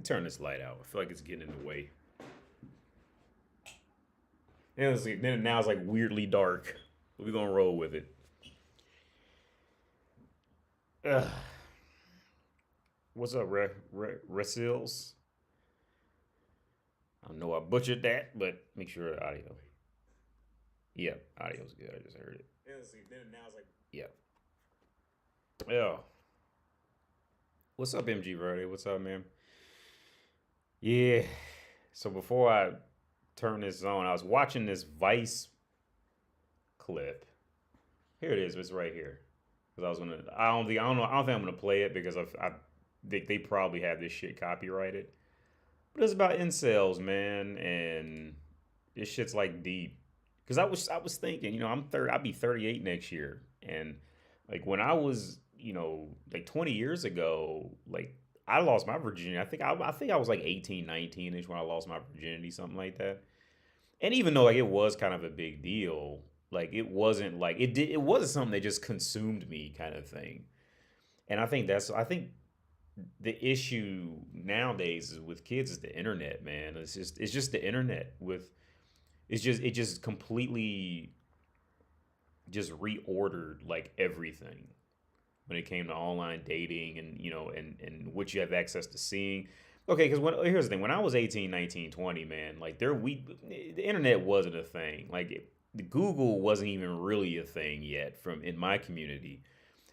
me turn this light out. I feel like it's getting in the way. And then now it's like weirdly dark. But we're gonna roll with it. Ugh. What's up, Resils? I know I butchered that, but make sure the audio. Yeah, audio's good. I just heard it. Then now it's like, yeah. Yeah. What's up, MG Verde? What's up, man? Yeah. So before I turn this on, I was watching this Vice clip. Here it is. It's right here. Because I was gonna. I don't know. I don't think I'm gonna play it because I think they probably have this shit copyrighted. But it's about incels, man, and this shit's like deep. Because I was thinking, I'm 30. I'll be 38 next year, and like when I was, like 20 years ago, like I lost my virginity. I think I was like 18, 19 ish when I lost my virginity, something like that. And even though like it was kind of a big deal, like it wasn't like it wasn't something that just consumed me kind of thing. And I think the issue nowadays is with kids is the internet, man. It's just the internet with it just completely just reordered like everything when it came to online dating and and what you have access to seeing. Okay, because here's the thing: when I was 18, 19, 20, man, like the internet wasn't a thing. Like the Google wasn't even really a thing yet from in my community.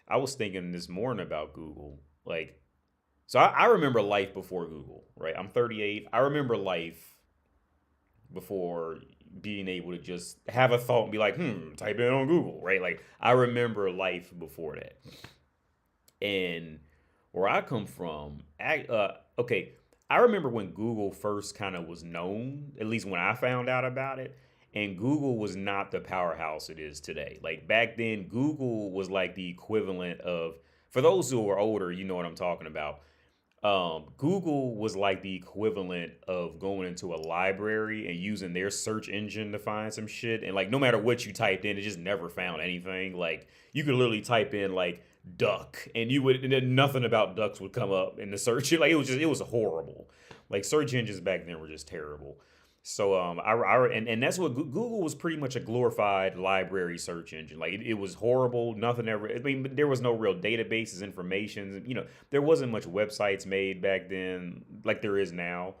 I was thinking this morning about Google, like so I remember life before Google, right? I'm 38. I remember life before being able to just have a thought and be like, type it in on Google, right? Like I remember life before that. And where I come from, okay, I remember when Google first kind of was known, at least when I found out about it, and Google was not the powerhouse it is today. Like back then, Google was like the equivalent of, for those who are older, you know what I'm talking about. Google was like the equivalent of going into a library and using their search engine to find some shit. And like, no matter what you typed in, it just never found anything. Like, you could literally type in like duck, and and then nothing about ducks would come up in the search. Like, it was horrible. Like, search engines back then were just terrible. So and that's what Google was, pretty much a glorified library search engine. Like it was horrible. Nothing ever. I mean, there was no real databases, information. There wasn't much websites made back then like there is now.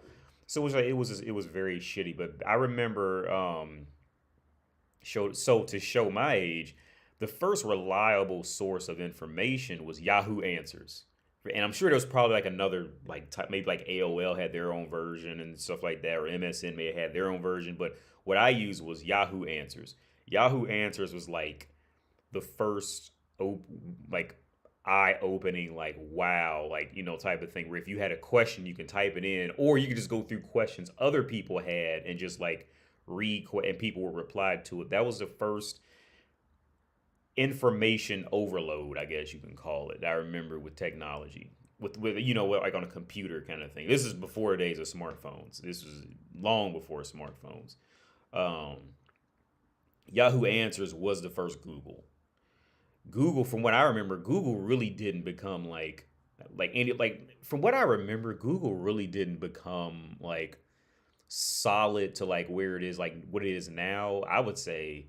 So it was very shitty. But I remember to show my age, the first reliable source of information was Yahoo Answers. And I'm sure there was probably like another like type, maybe like AOL had their own version and stuff like that, or MSN may have had their own version. But what I used was Yahoo Answers. Yahoo Answers was like the first like eye-opening, like wow, like type of thing where if you had a question, you can type it in, or you could just go through questions other people had and just like read and people were replied to it. That was the first information overload, I guess you can call it. I remember with technology, with like on a computer kind of thing. This is before the days of smartphones. This was long before smartphones. Um, Yahoo Answers was the first Google. Google, from what I remember, Google really didn't become like any like from what I remember, Google really didn't become like solid to like where it is like what it is now. I would say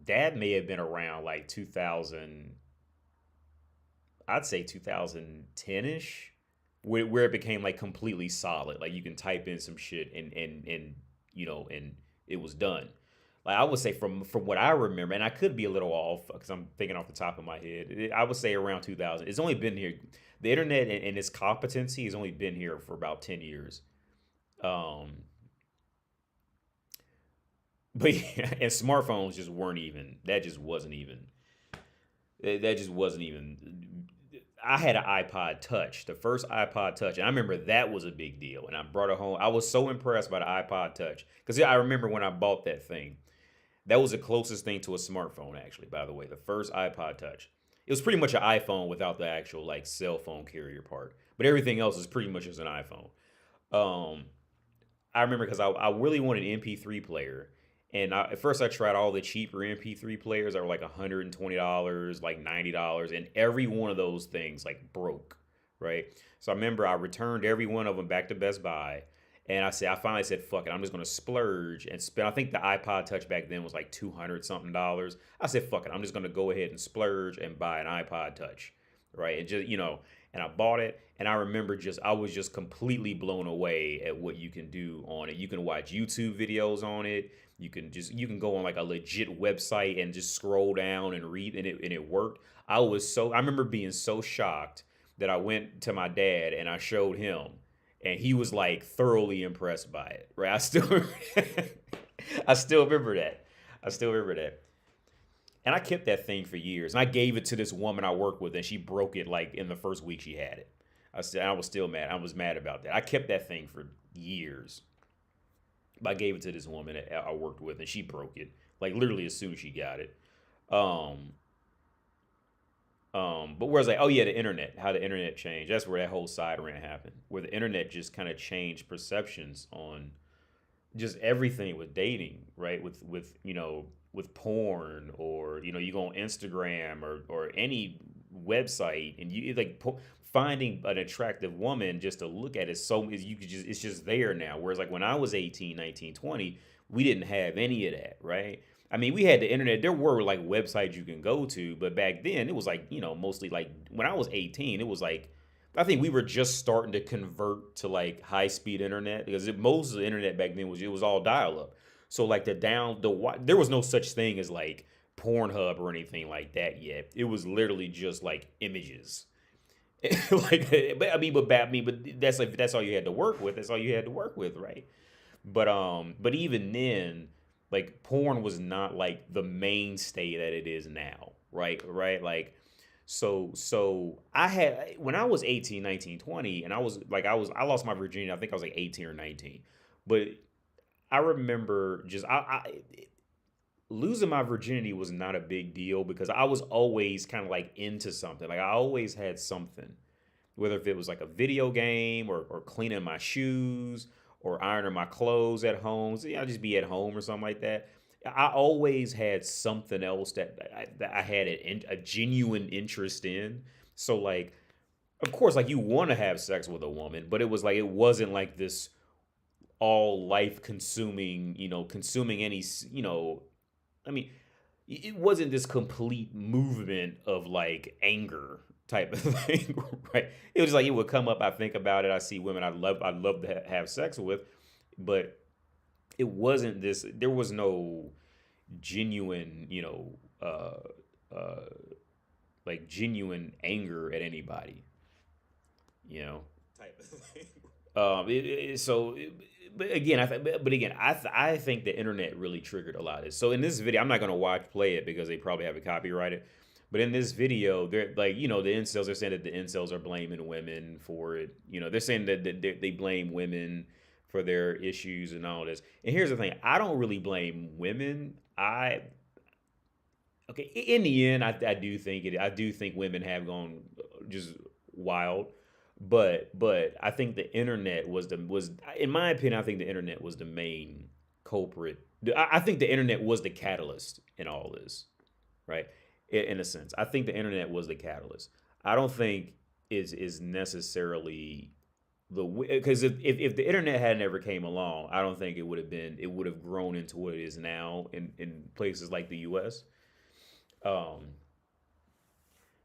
that may have been around like 2000, I'd say 2010-ish, where it became like completely solid. Like you can type in some shit and it was done. Like I would say from what I remember, and I could be a little off because I'm thinking off the top of my head. I would say around 2000. It's only been here. The internet and its competency has only been here for about 10 years. Um, but yeah, and smartphones just weren't even. That just wasn't even. That just wasn't even. I had an iPod Touch, the first iPod Touch, and I remember that was a big deal. And I brought it home. I was so impressed by the iPod Touch because I remember when I bought that thing. That was the closest thing to a smartphone, actually. By the way, the first iPod Touch. It was pretty much an iPhone without the actual like cell phone carrier part, but everything else is pretty much just an iPhone. Um, I remember because I really wanted an MP3 player. And at first, I tried all the cheaper MP3 players that were like $120, like $90, and every one of those things like broke, right? So I remember I returned every one of them back to Best Buy. And I finally said, fuck it, I'm just gonna splurge and spend. I think the iPod Touch back then was like 200 something dollars. I said, fuck it, I'm just gonna go ahead and splurge and buy an iPod Touch, right? And just, and I bought it. And I remember I was just completely blown away at what you can do on it. You can watch YouTube videos on it. You can go on like a legit website and just scroll down and read, and it worked. I remember being so shocked that I went to my dad and I showed him, and he was like thoroughly impressed by it. Right? I still remember that. I still remember that. And I kept that thing for years. And I gave it to this woman I worked with, and she broke it like in the first week she had it. I was still mad. I was mad about that. I kept that thing for years. But I gave it to this woman that I worked with, and she broke it like literally as soon as she got it. But whereas like, oh yeah, the internet, how the internet changed. That's where that whole side rant happened, where the internet just kind of changed perceptions on just everything with dating, right? With porn, or you go on Instagram or any website, and you like finding an attractive woman just to look at it's just there now. Whereas like when I was 18, 19, 20, we didn't have any of that, right? I mean, we had the internet. There were like websites you can go to, but back then it was like, mostly like when I was 18, it was like, I think we were just starting to convert to like high speed internet, because most of the internet back then was all dial up. So like there was no such thing as like Pornhub or anything like that yet. It was literally just like images. Like, but that's all you had to work with. That's all you had to work with, right? But even then, like porn was not like the mainstay that it is now, right? Right? Like, so I had, when I was 18, 19, 20, and I lost my virginity. I think I was like 18 or 19. But I remember just losing my virginity was not a big deal, because I was always kind of like into something. Like I always had something, whether if it was like a video game or cleaning my shoes or ironing my clothes at home. So I'd just be at home or something like that. I always had something else that I had a genuine interest in. So like, of course, like you want to have sex with a woman, but it wasn't like this all life consuming, consuming any, I mean, it wasn't this complete movement of like anger type of thing, right? It was like, it would come up, I think about it, I see women I'd love to have sex with, but it wasn't this. There was no genuine, like genuine anger at anybody, type of thing. I think the internet really triggered a lot of this. So in this video, I'm not gonna play it because they probably have it copyrighted. But in this video, they're like, the incels are saying that the incels are blaming women for it. They're saying that they blame women for their issues and all this. And here's the thing: I don't really blame women. In the end, I do think it. I do think women have gone just wild. But I think the internet was in my opinion, I think the internet was the main culprit. I think the internet was the catalyst in all this, right? In a sense, I think the internet was the catalyst. I don't think is necessarily because if the internet had never came along, I don't think it would have grown into what it is now in places like the US. Because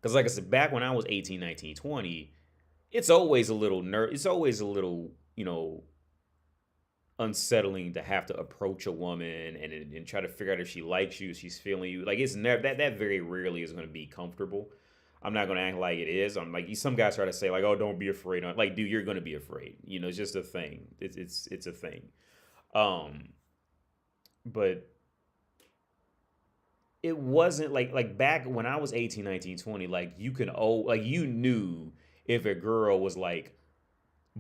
like I said, back when I was 18, 19, 20, it's always a little unsettling to have to approach a woman and try to figure out if she likes you, if she's feeling you. Like, it's never that very rarely is going to be comfortable. I'm not going to act like it is. I'm like, some guys try to say like, oh, don't be afraid. Like, dude, you're going to be afraid. It's just a thing. It's a thing. But it wasn't like back when I was 18, 19, 20, like you knew if a girl was like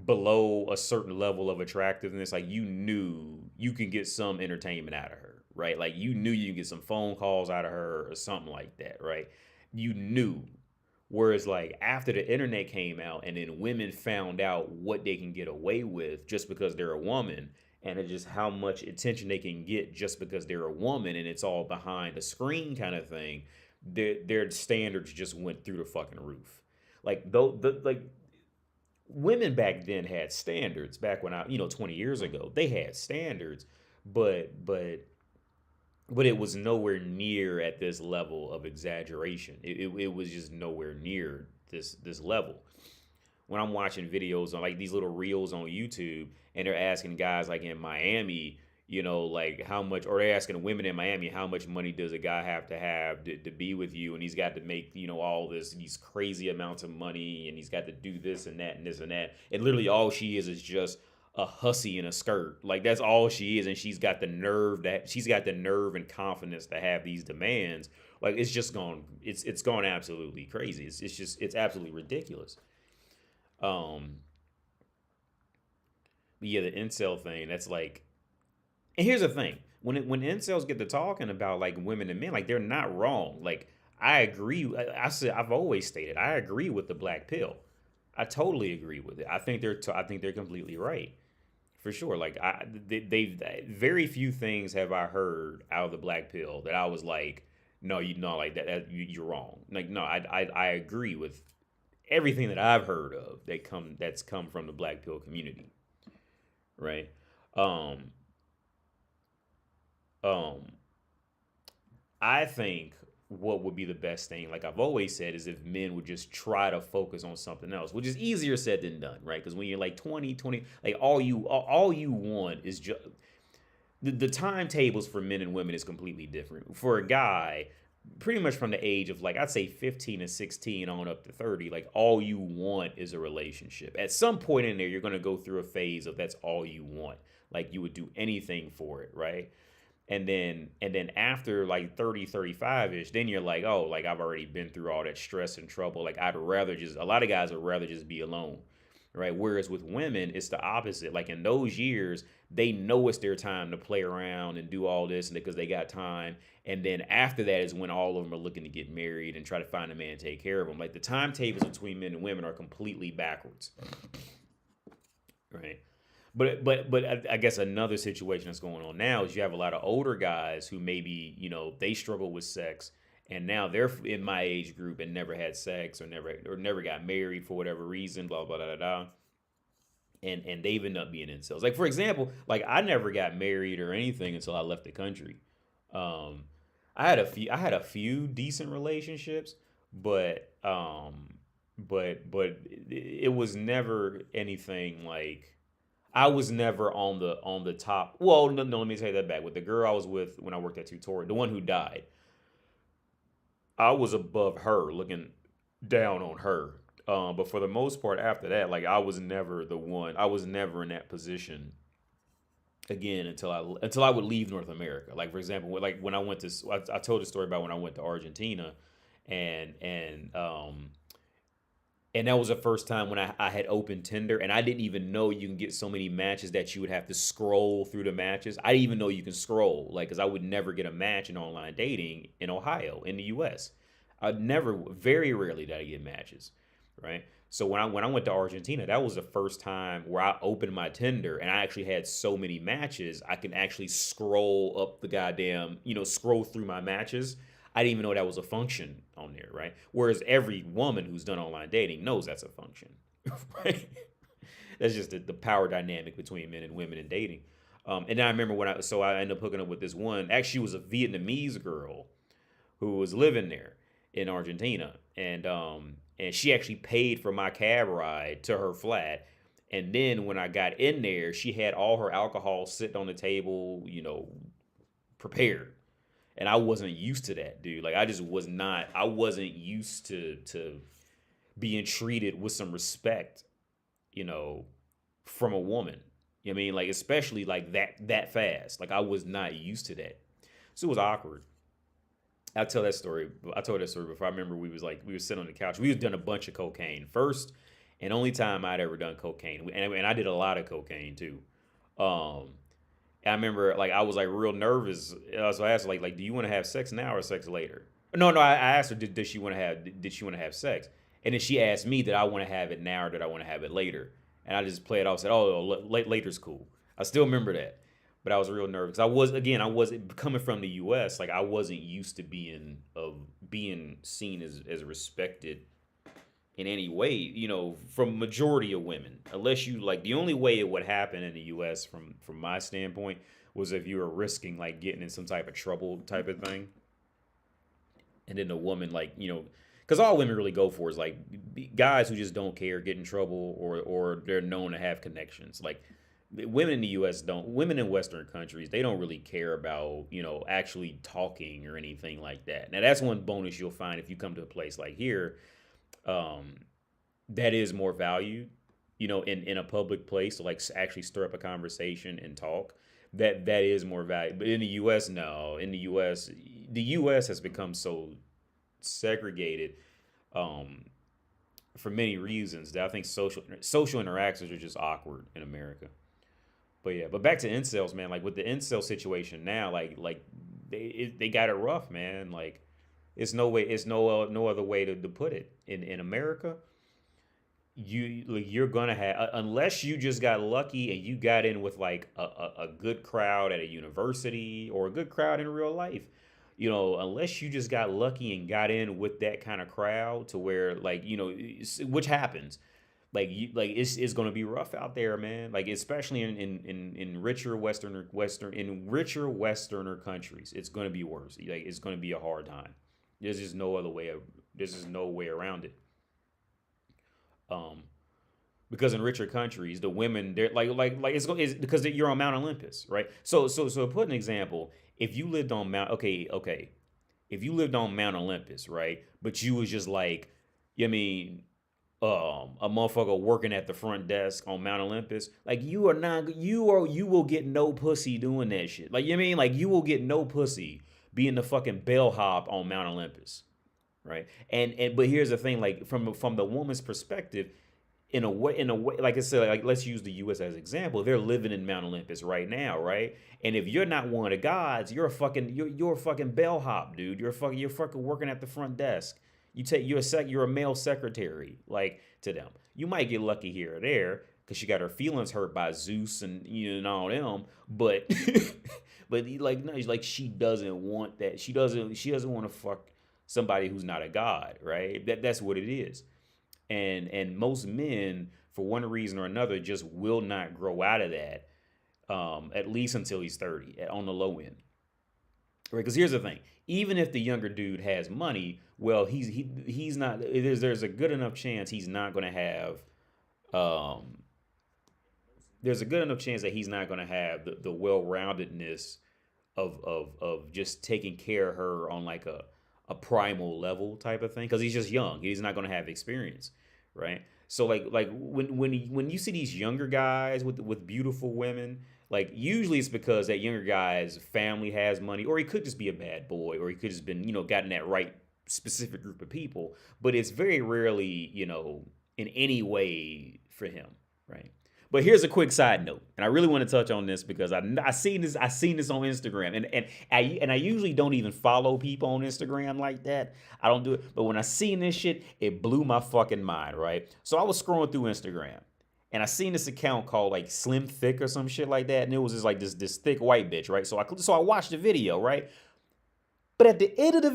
below a certain level of attractiveness, like you knew you can get some entertainment out of her, right? Like you knew you can get some phone calls out of her or something like that, right? You knew. Whereas like after the internet came out and then women found out what they can get away with just because they're a woman, and it's just how much attention they can get just because they're a woman, and it's all behind a screen kind of thing, their standards just went through the fucking roof. Like women back then had standards. Back when 20 years ago, they had standards, but it was nowhere near at this level of exaggeration. It was just nowhere near this level. When I'm watching videos on like these little reels on YouTube, and they're asking guys like in Miami, like how much, or they're asking women in Miami, how much money does a guy have to be with you? And he's got to make, all these crazy amounts of money, and he's got to do this and that and this and that. And literally all she is just a hussy in a skirt. Like that's all she is. And she's got the nerve and confidence to have these demands. Like it's gone absolutely crazy. It's absolutely ridiculous. But yeah, the incel thing, that's like, and here's the thing. When incels get to talking about like women and men, like they're not wrong. Like I agree. I've always stated I agree with the black pill. I totally agree with it. I think they're completely right, for sure. Like they've very few things have I heard out of the black pill that I was like, no, like you're wrong. Like no, I agree with everything that I've heard of that's come from the black pill community, right? Um, um, I think what would be the best thing, like I've always said, is if men would just try to focus on something else, which is easier said than done, right? Because when you're like 20, like all you want is just the timetables for men and women is completely different. For a guy, pretty much from the age of like I'd say 15 and 16 on up to 30, like all you want is a relationship. At some point in there, you're gonna go through a phase of that's all you want. Like you would do anything for it, right? And then after like 30, 35ish, then you're like, oh, like I've already been through all that stress and trouble. Like a lot of guys would rather just be alone, right? Whereas with women, it's the opposite. Like in those years, they know it's their time to play around and do all this, and because they got time. And then after that is when all of them are looking to get married and try to find a man to take care of them. Like the timetables between men and women are completely backwards, right? But I guess another situation that's going on now is you have a lot of older guys who maybe they struggle with sex, and now they're in my age group and never had sex or never got married for whatever reason, blah blah blah blah, blah. And they've ended up being incels. Like for example, like I never got married or anything until I left the country. Um, I had a few decent relationships, but it was never anything like I was never on the top. Well, no, no, let me take that back. With the girl I was with when I worked at Tutorial, the one who died, I was above her, looking down on her. But for the most part, after that, like I was never the one. I was never in that position again until I would leave North America. Like for example, like when I went to, I told a story about when I went to Argentina, and and that was the first time when I had opened Tinder, and I didn't even know you can get so many matches that you would have to scroll through the matches. I didn't even know you can scroll, like, because I would never get a match in online dating in Ohio, in the US. Very rarely did I get matches, right? So when I went to Argentina, that was the first time where I opened my Tinder and I actually had so many matches, I can actually scroll up the goddamn, scroll through my matches. I didn't even know that was a function on there, right? Whereas every woman who's done online dating knows that's a function, right? That's just the power dynamic between men and women in dating. And then I remember I ended up hooking up with this one. Actually, she was a Vietnamese girl who was living there in Argentina, and she actually paid for my cab ride to her flat. And then when I got in there, she had all her alcohol sitting on the table, prepared. And I wasn't used to that, dude. Like I just was not. I wasn't used to being treated with some respect, you know, from a woman. You know what I mean? Like especially like that fast. Like I was not used to that. So it was awkward. I tell that story. I told that story before. I remember we were sitting on the couch. We was done a bunch of cocaine. First and only time I'd ever done cocaine. And I did a lot of cocaine too. Um, I remember like I was like real nervous. So I asked her, like do you want to have sex now or sex later? No, no. I asked her did she want to have sex? And then she asked me did I want to have it now or did I want to have it later? And I just played it off. Said later's cool. I still remember that. But I was real nervous. I wasn't coming from the U.S. Like I wasn't used to being seen as respected in any way, from majority of women. Unless you like, the only way it would happen in the US from my standpoint was if you were risking like getting in some type of trouble type of thing. And then the woman like, because all women really go for is like guys who just don't care, get in trouble, or they're known to have connections. Like women in the US don't, women in Western countries, they don't really care about, actually talking or anything like that. Now that's one bonus you'll find if you come to a place like here, that is more valued, in a public place to like actually stir up a conversation and talk. That is more valuable. But in the US, no. In the US has become so segregated, for many reasons that I think social interactions are just awkward in America. But yeah, but back to incels, man. Like with the incel situation now, like they got it rough, man. Like it's no other way to put it. In America, you're gonna have, unless you just got lucky and you got in with like a good crowd at a university or a good crowd in real life, unless you just got lucky and got in with that kind of crowd to where like, which happens, like it's gonna be rough out there, man. Like especially in richer Westerner countries, it's gonna be worse. Like it's gonna be a hard time. There's just no way around it. Um, because in richer countries, the women they're like it's because you're on Mount Olympus, right? So to put an example, if you lived on okay, if you lived on Mount Olympus, right? But you was just like, I mean, a motherfucker working at the front desk on Mount Olympus, like you will get no pussy doing that shit. Like you mean like you will get no pussy being the fucking bellhop on Mount Olympus, right? And but here's the thing, like from the woman's perspective, in a way, like I said, like let's use the U.S. as an example. They're living in Mount Olympus right now, right? And if you're not one of the gods, you're a fucking bellhop, dude. You're fucking working at the front desk. You're a male secretary, like to them. You might get lucky here or there because she got her feelings hurt by Zeus and and all them, but but like no, like she doesn't want that. She doesn't want to fuck somebody who's not a god, right? That's what it is. And most men, for one reason or another, just will not grow out of that, at least until he's 30 on the low end, right? Because here's the thing: even if the younger dude has money, well, he's not. There's a good enough chance he's not going to have. Um, there's a good enough chance that he's not going to have the well-roundedness of just taking care of her on like a primal level type of thing, because he's just young. He's not going to have experience, right? So like when you see these younger guys with beautiful women, like usually it's because that younger guy's family has money, or he could just be a bad boy, or he could just been gotten that right specific group of people. But it's very rarely in any way for him, right? But here's a quick side note, and I really want to touch on this because I seen this on Instagram, and I usually don't even follow people on Instagram like that. I don't do it, but when I seen this shit, it blew my fucking mind, right? So I was scrolling through Instagram, and I seen this account called like Slim Thick or some shit like that, and it was just like this thick white bitch, right? So I watched the video, right? But at the end of the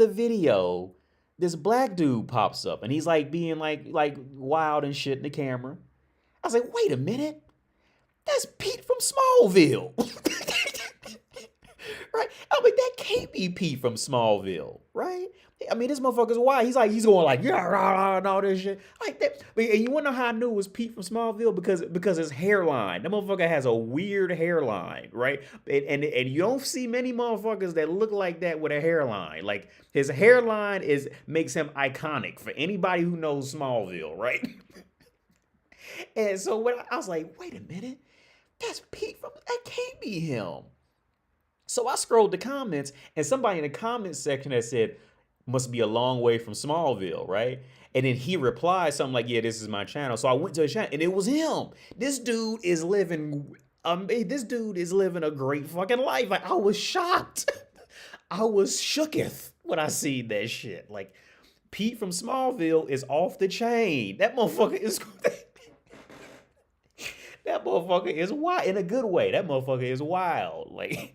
video, this black dude pops up and he's like being like wild and shit in the camera. I was like, wait a minute, that's Pete from Smallville. Right? I mean, that can't be Pete from Smallville, right? I mean, this motherfucker's wild. He's going like, yeah, rah, rah, and all this shit. Like that. And you wanna know how I knew it was Pete from Smallville? Because his hairline. That motherfucker has a weird hairline, right? And you don't see many motherfuckers that look like that with a hairline. Like his hairline makes him iconic for anybody who knows Smallville, right? And so when I was like, wait a minute, that's Pete from, that can't be him. So I scrolled the comments, and somebody in the comments section that said, must be a long way from Smallville, right? And then he replied something like, yeah, this is my channel. So I went to his channel, and it was him. This dude is living a great fucking life. Like, I was shocked. I was shooketh when I seen that shit. Like, Pete from Smallville is off the chain. That motherfucker is that motherfucker is wild in a good way. That motherfucker is wild. Like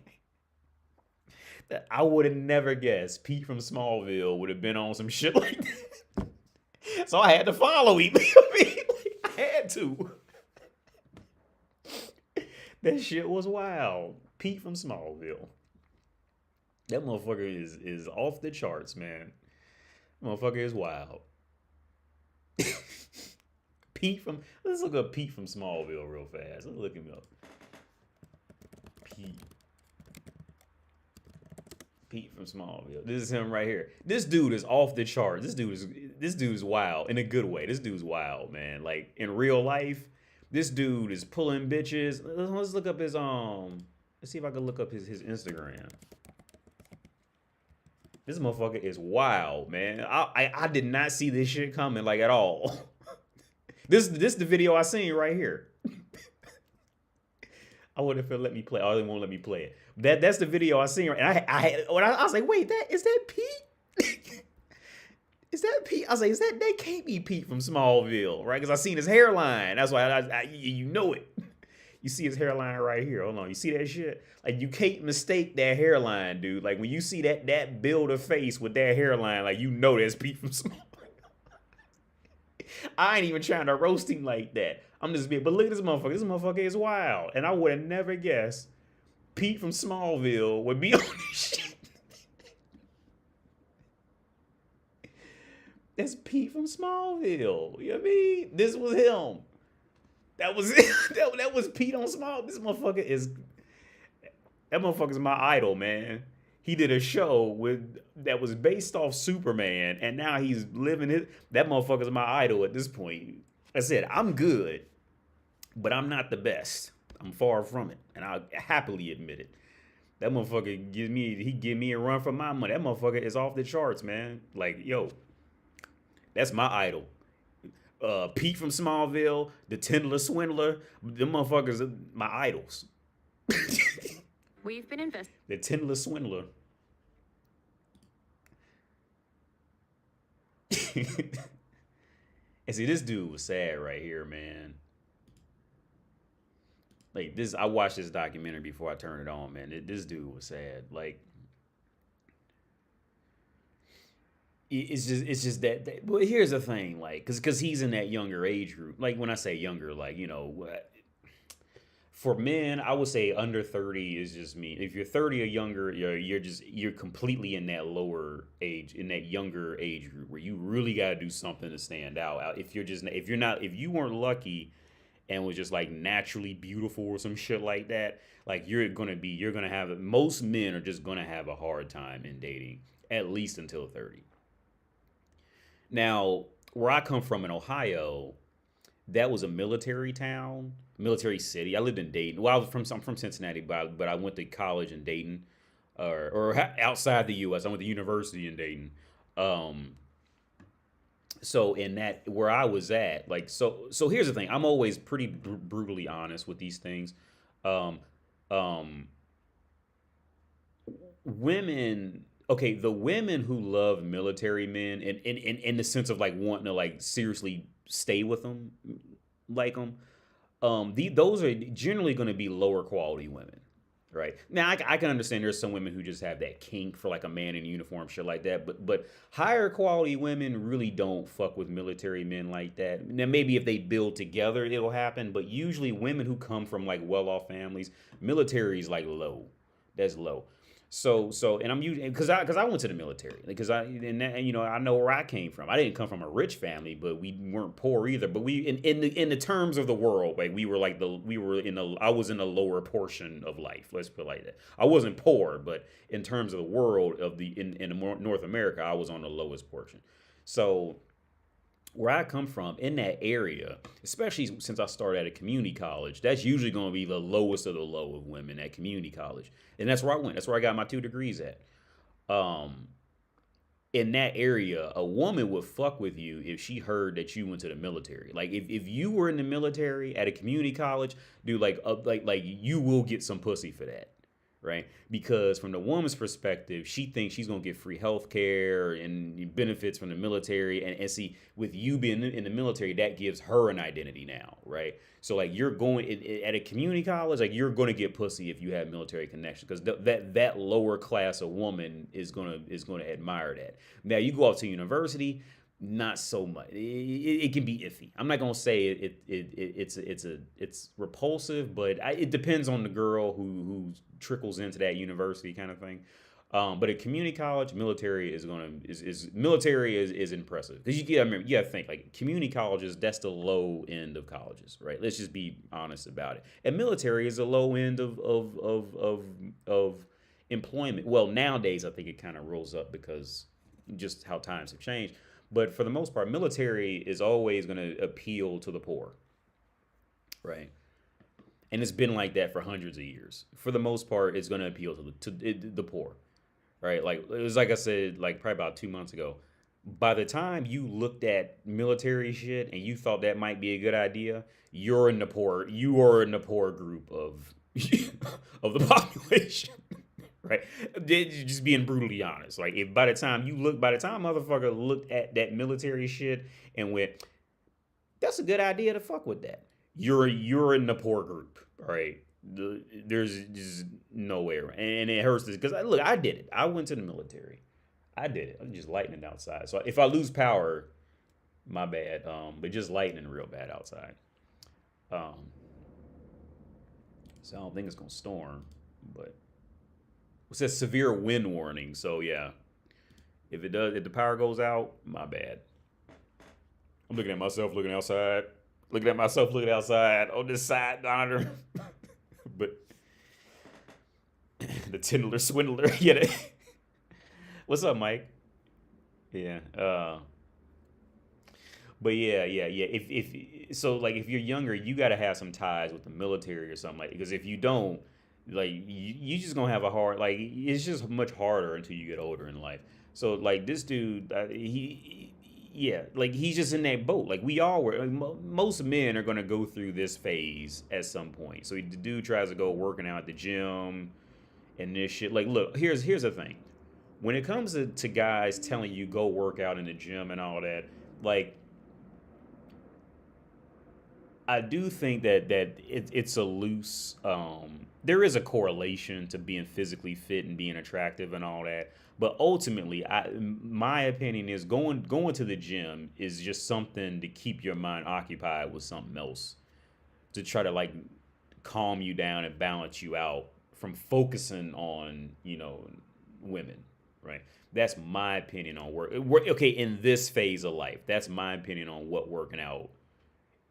I would have never guessed Pete from Smallville would have been on some shit like that. So I had to follow him. I had to. That shit was wild. Pete from Smallville. That motherfucker is off the charts, man. Motherfucker is wild. Let's look up Pete from Smallville real fast. Let's look him up. Pete from Smallville. This is him right here. This dude is off the charts. This dude is wild in a good way. This dude's wild, man. Like in real life, this dude is pulling bitches. Let's look up his let's see if I can look up his Instagram. This motherfucker is wild, man. I did not see this shit coming like at all. This the video I seen right here. I wonder if it'll let me play. Oh, they won't let me play it. That's the video I seen. And I was like, wait, is that Pete? Is that Pete? I was like, that can't be Pete from Smallville, right? Because I seen his hairline. That's why you know it. You see his hairline right here. Hold on, you see that shit? Like you can't mistake that hairline, dude. Like when you see that build of face with that hairline, like you know that's Pete from Smallville. I ain't even trying to roast him like that. I'm just being, but look at this motherfucker. This motherfucker is wild. And I would have never guessed Pete from Smallville would be on this shit. That's Pete from Smallville. You know what I mean? This was him. That was it. That was Pete on Smallville. That motherfucker's my idol, man. He did a show that was based off Superman, and now he's living it. That motherfucker's my idol at this point. I said, I'm good, but I'm not the best. I'm far from it, and I'll happily admit it. That motherfucker give me a run for my money. That motherfucker is off the charts, man. Like, yo, that's my idol. Pete from Smallville, the Tindler Swindler, them motherfuckers are my idols. We've been investing. The Tindler Swindler. And see, this dude was sad right here, man. Like this, I watched this documentary before I turned it on, man. This dude was sad. Like, it's just that. Well, here's the thing, like, because he's in that younger age group. Like when I say younger, like, you know, for men, I would say under 30 is just me. If you're 30 or younger, you're completely in that lower age, in that younger age group where you really got to do something to stand out. If you weren't lucky and was just like naturally beautiful or some shit like that, like most men are just gonna have a hard time in dating, at least until 30. Now, where I come from in Ohio, that was a military town, military city. I lived in Dayton. Well, I'm from Cincinnati, but I went to college in Dayton, or outside the U.S. I went to university in Dayton. So in that, where I was at, like, so here's the thing. I'm always pretty brutally honest with these things. Women, okay, the women who love military men in the sense of like wanting to like seriously stay with them, like them, those are generally going to be lower quality women. Right. Now, I can understand there's some women who just have that kink for like a man in uniform, shit like that. But higher quality women really don't fuck with military men like that. Now, maybe if they build together, it'll happen. But usually women who come from like well-off families, military is like low. That's low. So and I'm using because I went to the military because I know where I came from. I didn't come from a rich family, but we weren't poor either. But we in the terms of the world, like I was in the lower portion of life. Let's put it like that. I wasn't poor, but in terms of the world in North America, I was on the lowest portion. So where I come from in that area, especially since I started at a community college, that's usually going to be the lowest of the low of women at community college. And that's where I went. That's where I got my 2 degrees at. In that area, a woman would fuck with you if she heard that you went to the military. Like if you were in the military at a community college, dude, like you will get some pussy for that. right? Because from the woman's perspective, she thinks she's gonna get free health care and benefits from the military. And see, with you being in the military, that gives her an identity now, right? So like you're going at a community college, like you're gonna get pussy if you have military connection, because that lower class of woman is gonna admire that. Now you go off to university, not so much. It can be iffy. I'm not gonna say it's repulsive, but it depends on the girl who trickles into that university kind of thing. But at community college, military is impressive, because you gotta think like community colleges, that's the low end of colleges, right? Let's just be honest about it. And military is the low end of employment. Well, nowadays I think it kind of rolls up because just how times have changed. But for the most part, military is always going to appeal to the poor, right? And it's been like that for hundreds of years. For the most part, it's going to appeal to the poor, right? Like it was like I said, like probably about 2 months ago. By the time you looked at military shit and you thought that might be a good idea, you are in the poor group of of the population. Right, just being brutally honest. Like if by the time motherfucker looked at that military shit and went, "That's a good idea to fuck with that," you're in the poor group, right? There's just no way around, and it hurts because look, I did it. I went to the military. I did it. I'm just lightning outside. So if I lose power, my bad. But just lightning real bad outside. So I don't think it's gonna storm, but. It says severe wind warning. So yeah, if the power goes out, my bad. I'm looking at myself looking outside. Looking at myself looking outside on this side, Donner. But the Tindler swindler. Yeah. What's up, Mike? Yeah. But yeah. If you're younger, you gotta have some ties with the military or something, like, because if you don't, like you just gonna have a hard, like it's just much harder until you get older in life. So like this dude, he's just in that boat. Like we all were. Like, most men are gonna go through this phase at some point. So the dude tries to go working out at the gym and this shit. Like, look, here's the thing. When it comes to guys telling you go work out in the gym and all that, like, I do think that it's a loose. There is a correlation to being physically fit and being attractive and all that, but ultimately, my opinion is going to the gym is just something to keep your mind occupied with something else, to try to like calm you down and balance you out from focusing on women, right? That's my opinion on work. Okay, in this phase of life, that's my opinion on what working out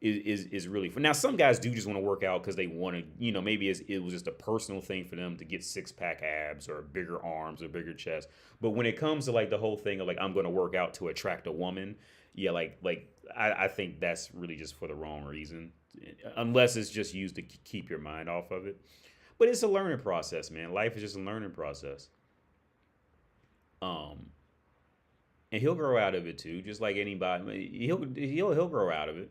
is really for. Now some guys do just want to work out because they want to, maybe it was just a personal thing for them to get 6-pack abs or bigger arms or bigger chest. But when it comes to like the whole thing of like I'm going to work out to attract a woman, yeah, I think that's really just for the wrong reason, unless it's just used to keep your mind off of it. But it's a learning process, man. Life is just a learning process. And he'll grow out of it too, just like anybody. He'll grow out of it.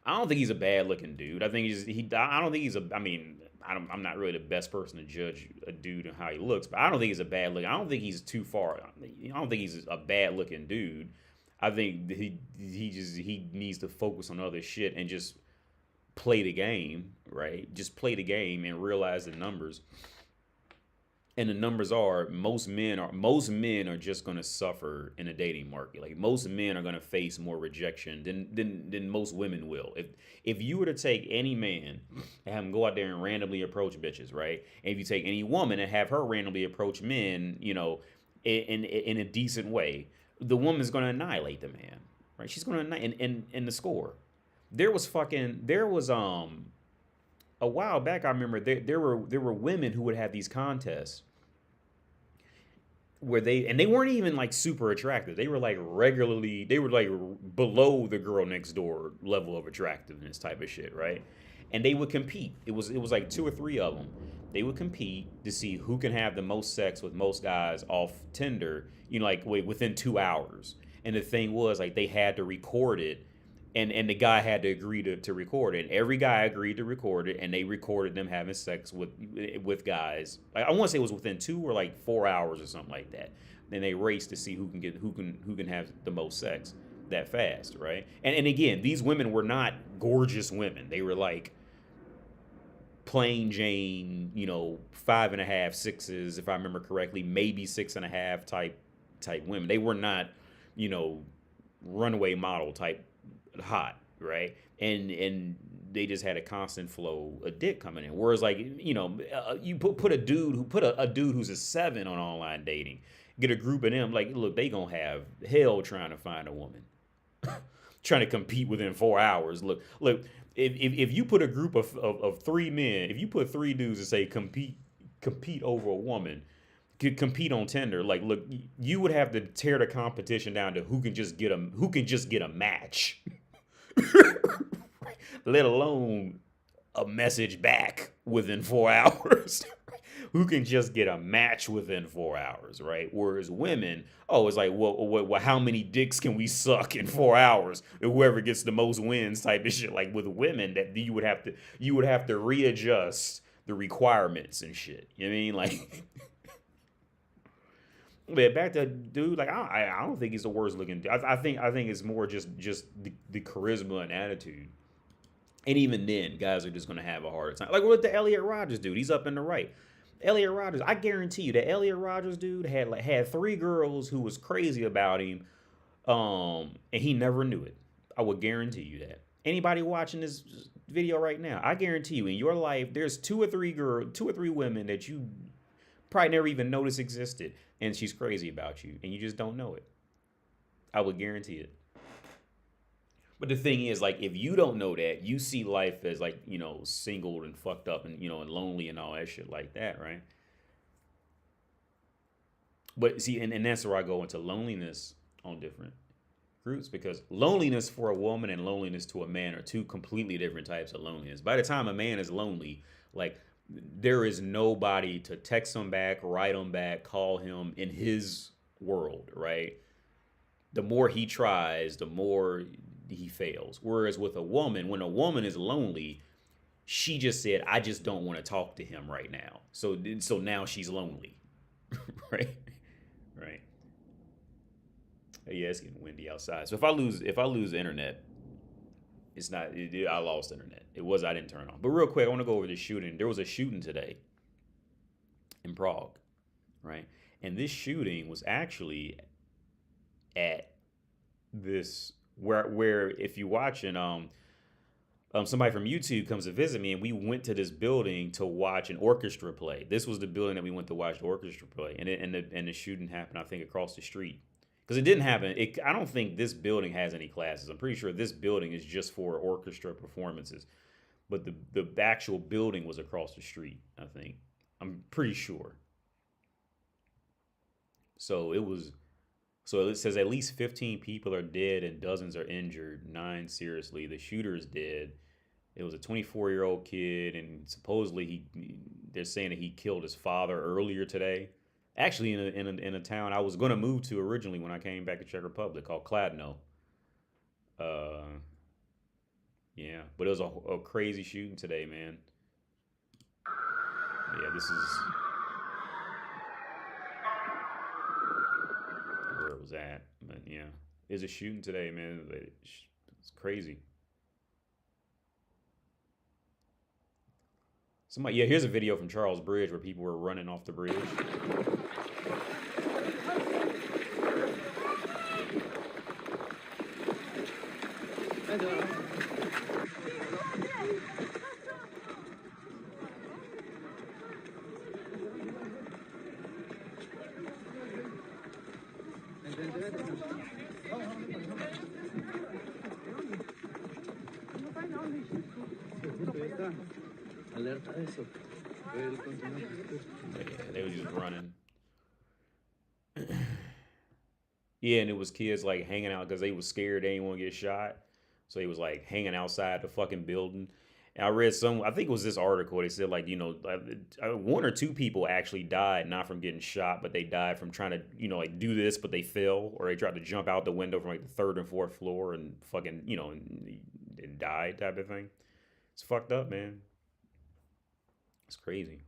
I don't think he's a bad looking dude. I think I don't think he's I'm not really the best person to judge a dude and how he looks, but I don't think he's a bad look. I don't think he's too far. I don't think he's a bad looking dude. I think he needs to focus on other shit and just play the game, right? Just play the game and realize the numbers. And the numbers are most men are just going to suffer in a dating market. Like most men are going to face more rejection than most women will. If you were to take any man and have him go out there and randomly approach bitches, right? And if you take any woman and have her randomly approach men, in a decent way, the woman's going to annihilate the man, right? She's going to annihilate in the score. There was a while back, I remember there were women who would have these contests where they weren't even like super attractive. They were like below the girl next door level of attractiveness type of shit, right? And they would compete. It was like 2 or 3 of them. They would compete to see who can have the most sex with most guys off Tinder, within 2 hours. And the thing was, like, they had to record it and the guy had to agree to record it. And every guy agreed to record it, and they recorded them having sex with guys. Like, I want to say it was within 2 or like 4 hours or something like that. Then they raced to see who can have the most sex that fast, right? And again, these women were not gorgeous women. They were like plain Jane, 5.5, 6s, if I remember correctly, maybe 6.5 type women. They were not, runway model type hot, right? And they just had a constant flow of dick coming in. Whereas, like, you put a dude who's a 7 on online dating, get a group of them, like, look, they gonna have hell trying to find a woman, trying to compete within 4 hours. Look, if you put a group of 3 men, if you put 3 dudes and say compete over a woman, could compete on Tinder, like, look, you would have to tear the competition down to who can just get a match, let alone a message back within 4 hours. Who can just get a match within 4 hours, right? Whereas women, it's like, well, how many dicks can we suck in 4 hours? Whoever gets the most wins, type of shit. Like, with women, that you would have to readjust the requirements and shit. You know what I mean? Like, but back to dude, like, I don't think he's the worst looking dude. I think it's more just the charisma and attitude. And even then, guys are just gonna have a harder time. Like with the Elliot Rodgers dude, he's up in the right. Elliot Rodgers, I guarantee you that Elliot Rodgers dude had 3 girls who was crazy about him, and he never knew it. I would guarantee you that. Anybody watching this video right now, I guarantee you in your life there's 2 or 3 women that you probably never even noticed existed, and she's crazy about you, and you just don't know it. I would guarantee it. But the thing is, like, if you don't know that, you see life as, like, single and fucked up and, and lonely and all that shit like that, right? But see, and that's where I go into loneliness on different groups, because loneliness for a woman and loneliness to a man are 2 completely different types of loneliness. By the time a man is lonely, like, there is nobody to text him back, write him back, call him in his world, right? The more he tries, the more he fails. Whereas with a woman, when a woman is lonely, she just said, I just don't want to talk to him right now. So now she's lonely. Right? Yeah, it's getting windy outside. So if I lose the internet, it's not, I lost internet. I didn't turn on. But real quick, I want to go over this shooting. There was a shooting today in Prague, right? And this shooting was actually at this, where if you watching, somebody from YouTube comes to visit me, and we went to this building to watch an orchestra play. This was the building that we went to watch the orchestra play, and the shooting happened, I think, across the street. Because it didn't happen. I don't think this building has any classes. I'm pretty sure this building is just for orchestra performances. But the actual building was across the street, I think. I'm pretty sure. So it says at least 15 people are dead and dozens are injured, 9 seriously. The shooter is dead. It was a 24-year-old kid, and supposedly they're saying that he killed his father earlier today. Actually, in a town I was going to move to originally when I came back to Czech Republic, called Kladno. Yeah, but it was a crazy shooting today, man. Yeah, this is where it was at. But yeah, there's a shooting today, man. It's crazy. Here's a video from Charles Bridge where people were running off the bridge. They were just running. Yeah, and it was kids like hanging out because they was scared they didn't want to get shot. So they was like hanging outside the fucking building. And I read I think it was this article. They said like, one or two people actually died, not from getting shot, but they died from trying to, like do this, but they fell, or they tried to jump out the window from like the third and fourth floor and fucking, and died type of thing. It's fucked up, man. It's crazy.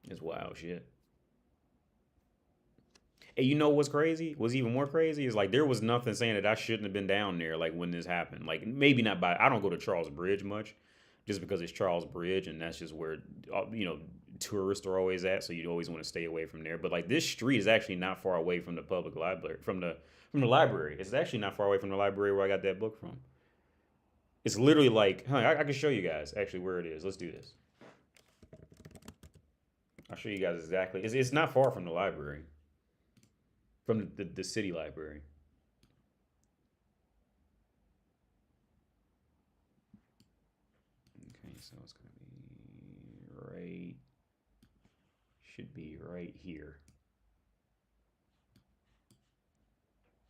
It's wild shit. And you know what's crazy? What's even more crazy is like there was nothing saying that I shouldn't have been down there like when this happened. Like maybe not I don't go to Charles Bridge much, just because it's Charles Bridge and that's just where tourists are always at. So you always want to stay away from there. But like this street is actually not far away from the public library, from the library. It's actually not far away from the library where I got that book from. It's literally like, I can show you guys actually where it is. Let's do this. I'll show you guys exactly. It's not far from the library. From the city library. Okay, so it's going to be should be right here.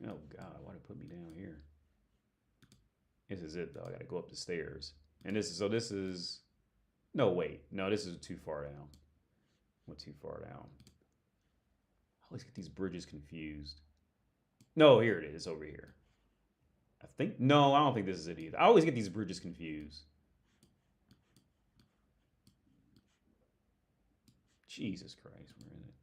Oh God, why'd it put me down here? This is it though, I gotta go up the stairs. And this is, no wait, no, this is too far down. Went too far down. I always get these bridges confused. No, here it is. It's over here. I think. No, I don't think this is it either. I always get these bridges confused. Jesus Christ, where is it?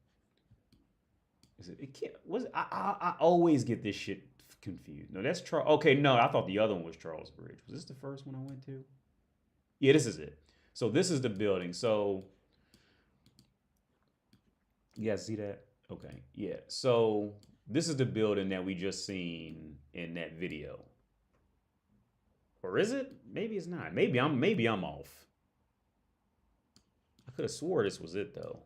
Is it? It can't. Was it? I always get this shit confused. No, that's Charles. Okay, no, I thought the other one was Charles Bridge. Was this the first one I went to? Yeah, this is it. So this is the building. So you guys see that? Okay, yeah. So this is the building that we just seen in that video. Or is it? Maybe it's not. Maybe I'm off. I could have swore this was it though.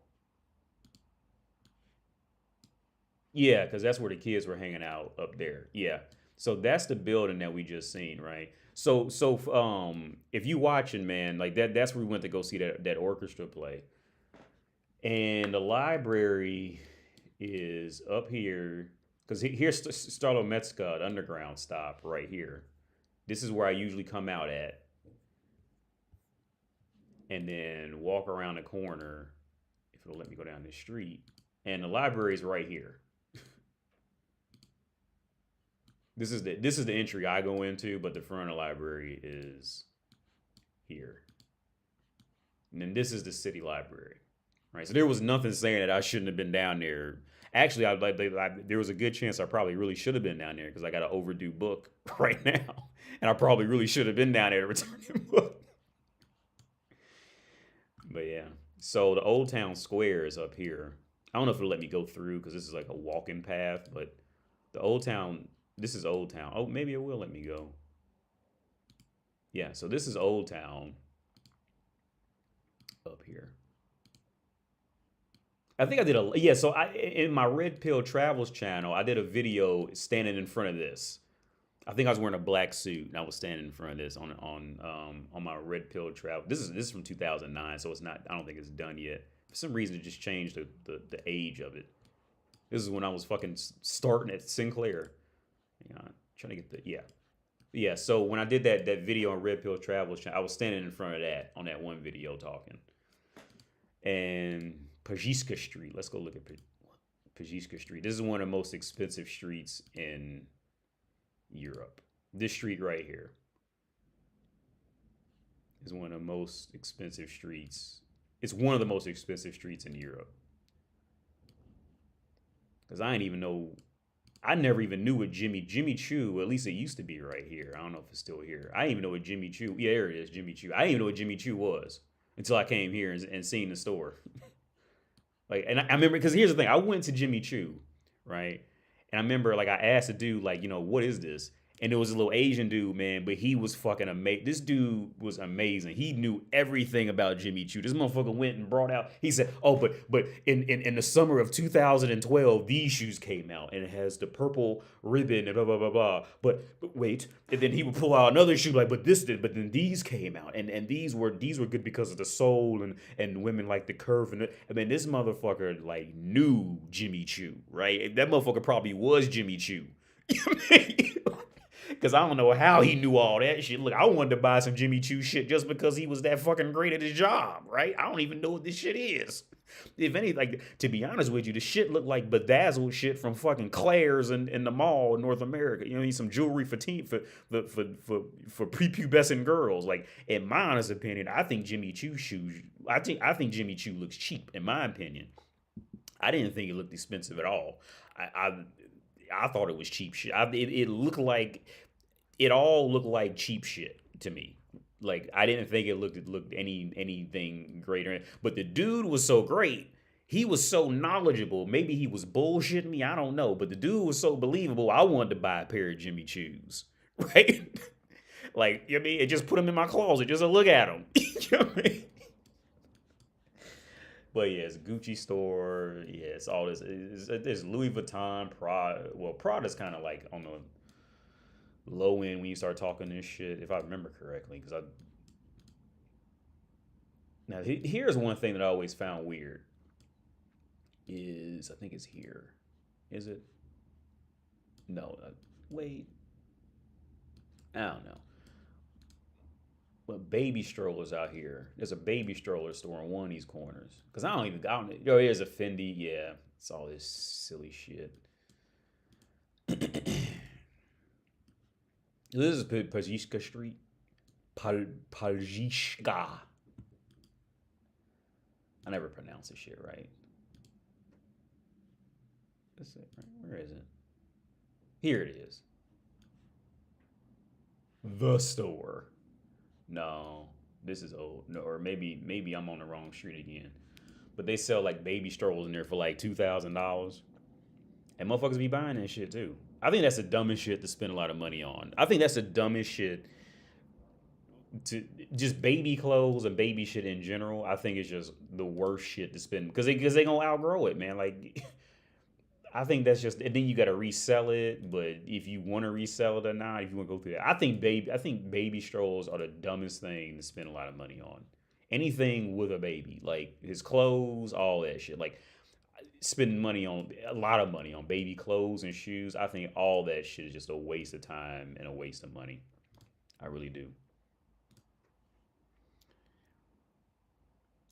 Yeah, because that's where the kids were hanging out up there. Yeah. So that's the building that we just seen, right? So if you watching, man, like that's where we went to go see that orchestra play. And the library is up here, because here's Starlometska, the underground stop right here. This is where I usually come out at. And then walk around the corner, if it'll let me go down this street. And the library is right here. This is the entry I go into, but the front of the library is here. And then this is the city library. Right, so there was nothing saying that I shouldn't have been down there. Actually, there was a good chance I probably really should have been down there because I got an overdue book right now, and I probably really should have been down there to return the book. But yeah, so the Old Town Square is up here. I don't know if it'll let me go through because this is like a walking path, but the Old Town, this is Old Town. Oh, maybe it will let me go. Yeah, so this is Old Town up here. I think I did so in my RedPill Travels channel, I did a video standing in front of this. I think I was wearing a black suit and I was standing in front of this on my RedPill Travel. This is from 2009, so it's not. I don't think it's done yet. For some reason, it just changed the age of it. This is when I was fucking starting at Sinclair. Trying to get yeah. So when I did that video on RedPill Travels channel, I was standing in front of that on that one video talking. And Pajiska Street. Let's go look at Pajiska Street. This is one of the most expensive streets in Europe. This street right here is one of the most expensive streets. It's one of the most expensive streets in Europe. Because I never even knew what Jimmy Choo, at least it used to be right here. I don't know if it's still here. I didn't even know what Jimmy Choo, yeah, there it is, Jimmy Choo. I didn't even know what Jimmy Choo was until I came here and seen the store. Like, and I remember, because here's the thing, I went to Jimmy Choo, right? And I remember, like, I asked the dude, like, what is this? And it was a little Asian dude, man, but he was fucking amazing. This dude was amazing. He knew everything about Jimmy Choo. This motherfucker went and brought out, he said, oh, but in the summer of 2012, these shoes came out, and it has the purple ribbon and blah, blah, blah, blah. But wait, and then he would pull out another shoe like, but then these came out, and these were good because of the sole, and women like the curve. And I mean, this motherfucker, like, knew Jimmy Choo, right? That motherfucker probably was Jimmy Choo. Because I don't know how he knew all that shit. Look, I wanted to buy some Jimmy Choo shit just because he was that fucking great at his job, right? I don't even know what this shit is. If any, like, to be honest with you, the shit looked like bedazzled shit from fucking Claire's in the mall in North America. You know, some jewelry for prepubescent girls. Like, in my honest opinion, I think Jimmy Choo shoes. I think Jimmy Choo looks cheap. In my opinion, I didn't think it looked expensive at all. I thought it was cheap shit. It looked like, it all looked like cheap shit to me. Like, I didn't think it looked anything greater. But the dude was so great. He was so knowledgeable. Maybe he was bullshitting me. I don't know. But the dude was so believable. I wanted to buy a pair of Jimmy Choos. Right? Like, you know what I mean? It just put them in my closet just to look at them. You know what I mean? But yeah, it's a Gucci store. Yeah, it's all this. There's Louis Vuitton, Prada. Well, Prada's kind of like on the low end when you start talking this shit, if I remember correctly. Now, here's one thing that I always found weird. I think it's here. Is it? No. Wait. I don't know. But baby strollers out here. There's a baby stroller store in one of these corners. Because I don't know. Here's a Fendi. Yeah. It's all this silly shit. This is Pazishka Street. Pazishka. I never pronounce this shit right. That's it, right? Where is it? Here it is. The store. No, this is old. No, or maybe I'm on the wrong street again. But they sell like baby strollers in there for like $2,000. And motherfuckers be buying that shit too. I think that's the dumbest shit to spend a lot of money on. I think that's the dumbest shit to just baby clothes and baby shit in general. I think it's just the worst shit to spend because they gonna outgrow it, man. Like, I think that's just, and then you got to resell it. But if you want to resell it or not, if you want to go through that, I think baby strollers are the dumbest thing to spend a lot of money on. Anything with a baby, like his clothes, all that shit, like. Spending a lot of money on baby clothes and shoes. I think all that shit is just a waste of time and a waste of money. I really do.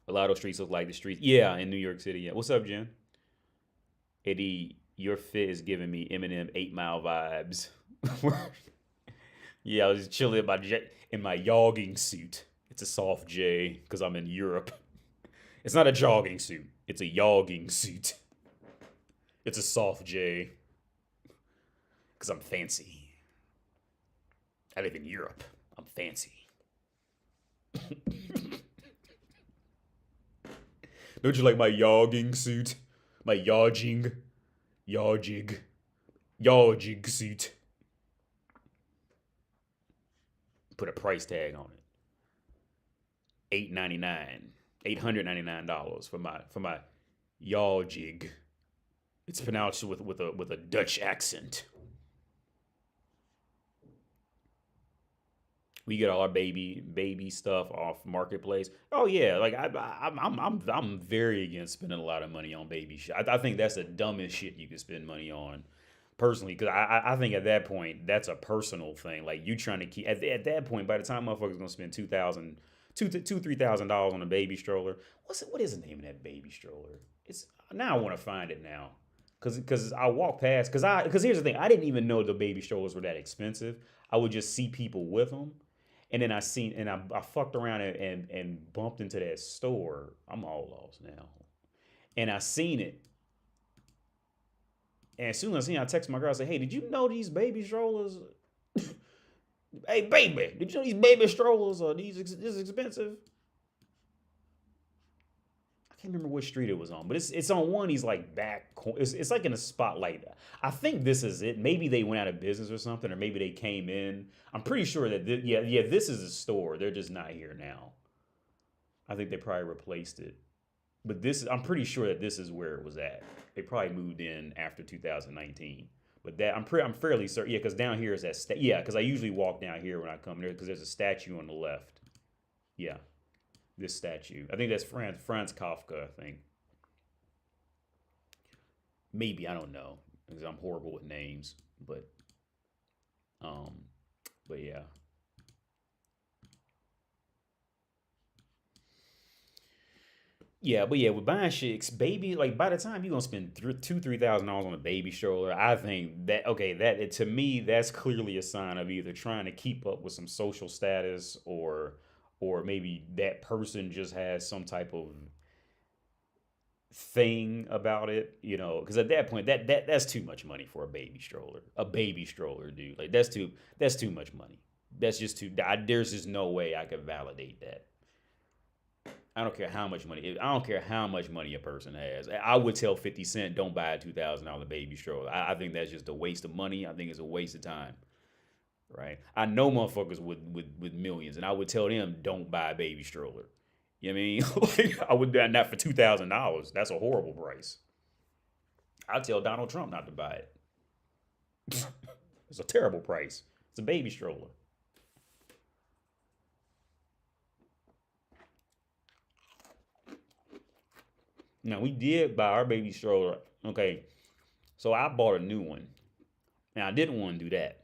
A lot of streets look like the streets. Yeah, in New York City. Yeah. What's up, Jen? Eddie, your fit is giving me Eminem 8 Mile vibes. Yeah, I was just chilling in my jogging suit. It's a soft J because I'm in Europe. It's not a jogging suit. It's a jogging suit. It's a soft J. Because I'm fancy. I live in Europe. I'm fancy. Don't you like my jogging suit? My jogging suit. Put a price tag on it. $899 for my y'all jig. It's pronounced with a Dutch accent. We get all our baby stuff off Marketplace. Oh yeah, like I'm very against spending a lot of money on baby shit. I think that's the dumbest shit you can spend money on. Personally, because I think at that point that's a personal thing. Like you trying to keep at that point. By the time motherfuckers gonna spend $3,000 on a baby stroller. What is the name of that baby stroller? It's now I want to find it now, cause I walk past cause here's the thing, I didn't even know the baby strollers were that expensive. I would just see people with them, and then I fucked around and bumped into that store. I'm all lost now, and I seen it, and as soon as I seen it, I text my girl. I said, "Hey, did you know these baby strollers?" Hey, baby, did you know these baby strollers are this expensive? I can't remember what street it was on, but it's on one. He's like back. It's like in a spotlight. I think this is it. Maybe they went out of business or something, or maybe they came in. I'm pretty sure that yeah, this is a store. They're just not here now. I think they probably replaced it, but I'm pretty sure that this is where it was at. They probably moved in after 2019. But that I'm fairly certain. Yeah, because down here is that. Yeah, because I usually walk down here when I come there because there's a statue on the left. Yeah, this statue. I think that's Franz Kafka. I think. Maybe I don't know because I'm horrible with names, but yeah. Yeah, but yeah, with buying shit, baby, like by the time you're gonna spend $2,000-3,000 on a baby stroller, I think that okay, to me that's clearly a sign of either trying to keep up with some social status or maybe that person just has some type of thing about it, you know, because at that point that's too much money for a baby stroller. A baby stroller, dude, like that's too much money. That's just there's just no way I could validate that. I don't care how much money. I don't care how much money a person has. I would tell 50 Cent, don't buy a $2,000 baby stroller. I think that's just a waste of money. I think it's a waste of time. Right? I know motherfuckers with millions, and I would tell them, don't buy a baby stroller. You know what I mean? Like, I would not for $2,000. That's a horrible price. I'd tell Donald Trump not to buy it. It's a terrible price. It's a baby stroller. Now, we did buy our baby stroller. Okay, so I bought a new one. Now, I didn't want to do that.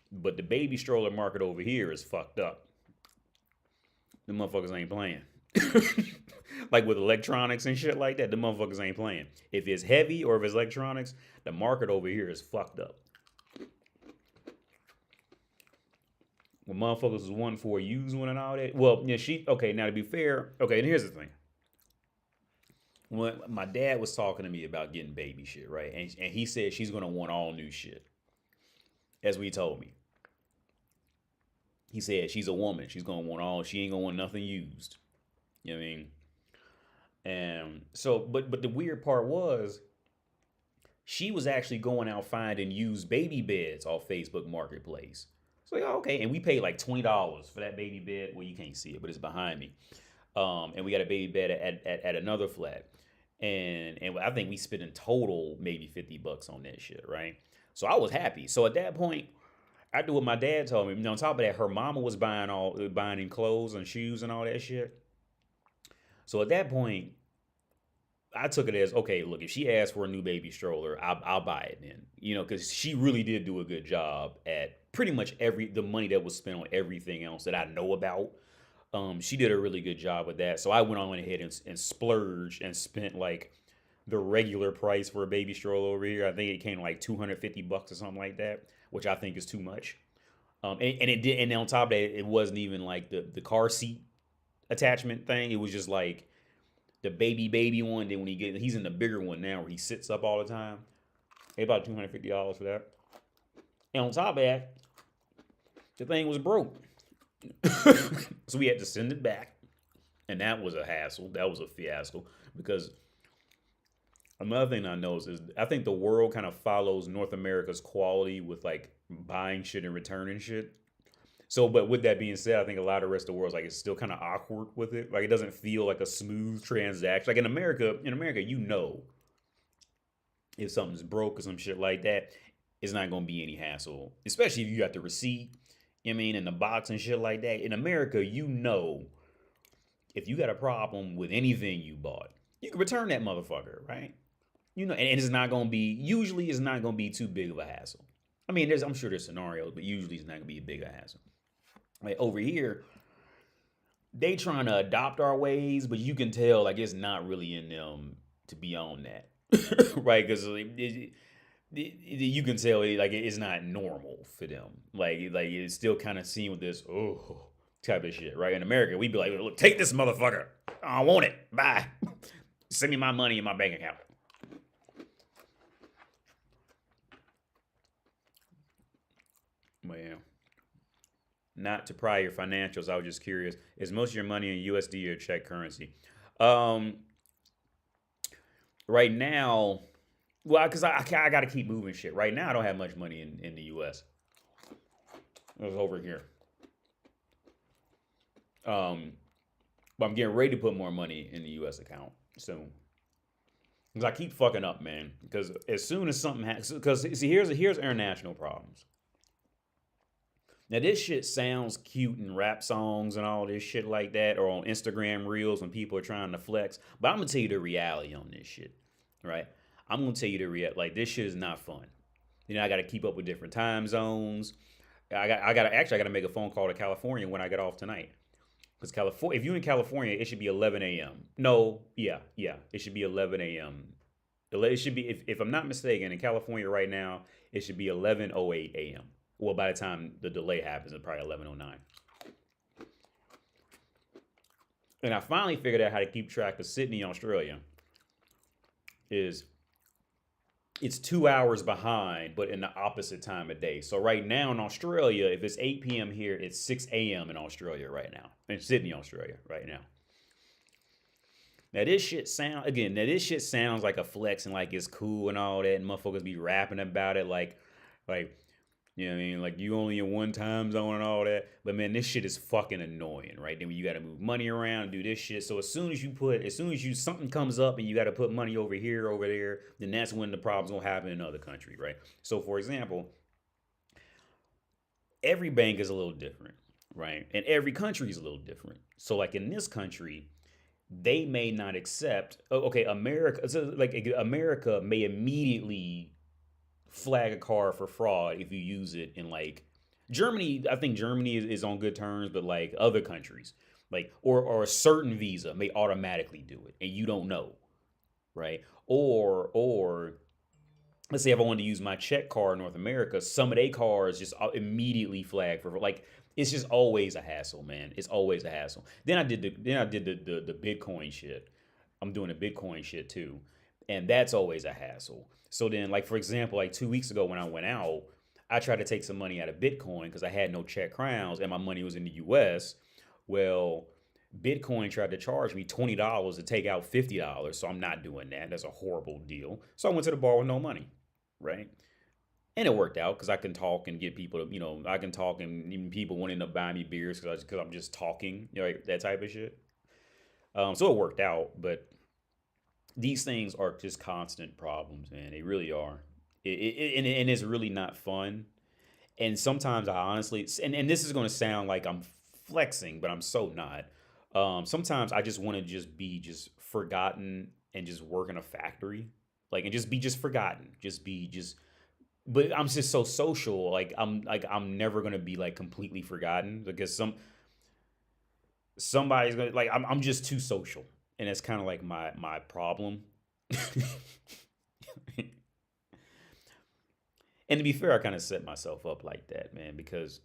But the baby stroller market over here is fucked up. The motherfuckers ain't playing. Like with electronics and shit like that, the motherfuckers ain't playing. If it's heavy or if it's electronics, the market over here is fucked up. When motherfuckers was wanting for a used one and all that. Well, yeah, okay, now to be fair, okay, and here's the thing. When my dad was talking to me about getting baby shit, right? And he said she's going to want all new shit. As we told me. He said she's a woman. She's going to want she ain't going to want nothing used. You know what I mean? And so, but the weird part was, she was actually going out finding used baby beds off Facebook Marketplace. So, like, oh, okay. And we paid like $20 for that baby bed. Well, you can't see it, but it's behind me. And we got a baby bed at another flat. And I think we spent in total maybe $50 on that shit, right? So I was happy. So at that point, I do what my dad told me. You know, on top of that, her mama was buying in clothes and shoes and all that shit. So at that point, I took it as, okay, look, if she asked for a new baby stroller, I'll buy it then. You know, because she really did do a good job at pretty much the money that was spent on everything else that I know about. She did a really good job with that. So I went on ahead and splurged and spent like the regular price for a baby stroller over here. I think it came like $250 or something like that, which I think is too much. And it did. And on top of that, it wasn't even like the car seat attachment thing. It was just like the baby one. Then when he's in the bigger one now where he sits up all the time. They about $250 for that. And on top of that, the thing was broke. So we had to send it back. And that was a hassle. That was a fiasco. Because another thing I noticed is I think the world kind of follows North America's quality with like buying shit and returning shit. So, but with that being said, I think a lot of the rest of the world is like it's still kind of awkward with it. Like it doesn't feel like a smooth transaction. Like in America, you know, if something's broke or some shit like that, it's not gonna be any hassle. Especially if you got the receipt. I mean, in the box and shit like that. In America, you know, if you got a problem with anything you bought, you can return that motherfucker, right? You know, and it's not going to be, usually it's not going to be too big of a hassle. I mean, I'm sure there's scenarios, but usually it's not going to be a big a hassle. Like over here, they trying to adopt our ways, but you can tell like it's not really in them to be on that, right? Because you can tell like it's not normal for them. Like it's still kind of seen with this type of shit, right? In America, we'd be like, look, take this motherfucker. I want it. Bye. Send me my money in my bank account. Well, yeah. Not to pry your financials, I was just curious. Is most of your money in USD or Czech currency? Um, right now, well, because I got to keep moving shit. Right now, I don't have much money in the U.S. It was over here. Um, but I'm getting ready to put more money in the U.S. account soon. Because I keep fucking up, man. Because as soon as something happens, because see, here's international problems. Now this shit sounds cute in rap songs and all this shit like that, or on Instagram reels when people are trying to flex. But I'm gonna tell you the reality on this shit, right? I'm gonna tell you the real like this shit is not fun. I got to keep up with different time zones. I got to make a phone call to California when I get off tonight. Because California, if you're in California, it should be 11 a.m. No, yeah, it should be 11 a.m. It should be, if I'm not mistaken, in California right now, it should be 11:08 a.m. Well, by the time the delay happens, it's probably 11:09. And I finally figured out how to keep track of Sydney, Australia. Is it's 2 hours behind, but in the opposite time of day. So right now in Australia, if it's 8 p.m. here, it's 6 a.m. in Australia right now. In Sydney, Australia right now. Now this shit sounds like a flex and like it's cool and all that, and motherfuckers be rapping about it like you know what I mean? Like you only in one time zone and all that. But man, this shit is fucking annoying, right? Then when you gotta move money around and do this shit. So as soon as something comes up and you gotta put money over here, over there, then that's when the problems will happen in other countries, right? So for example, every bank is a little different, right? And every country is a little different. So like in this country, they may not accept. Okay, America. So like America may immediately flag a card for fraud if you use it in like Germany. I think Germany is on good terms, but like other countries, like or a certain visa may automatically do it, and you don't know, right? Or let's say if I wanted to use my check card in North America, some of their cards just immediately flag for like it's just always a hassle, man. It's always a hassle. Then I did the Bitcoin shit. I'm doing the Bitcoin shit too, and that's always a hassle. So then, like for example, like 2 weeks ago when I went out, I tried to take some money out of Bitcoin because I had no Czech crowns and my money was in the U.S. Well, Bitcoin tried to charge me $20 to take out $50, so I'm not doing that. That's a horrible deal. So I went to the bar with no money, right? And it worked out because I can talk and get people to, I can talk and even people won't end up buying me beers because I'm just talking, like that type of shit. So it worked out, but these things are just constant problems, man. They really are. And it's really not fun. And sometimes I honestly, and this is going to sound like I'm flexing, but I'm so not. Sometimes I just want to just be just forgotten and just work in a factory, like and just be just forgotten, but I'm just so social. I'm never gonna be like completely forgotten because somebody's gonna like I'm just too social, and that's kind of like my problem. And to be fair, I kind of set myself up like that, man, because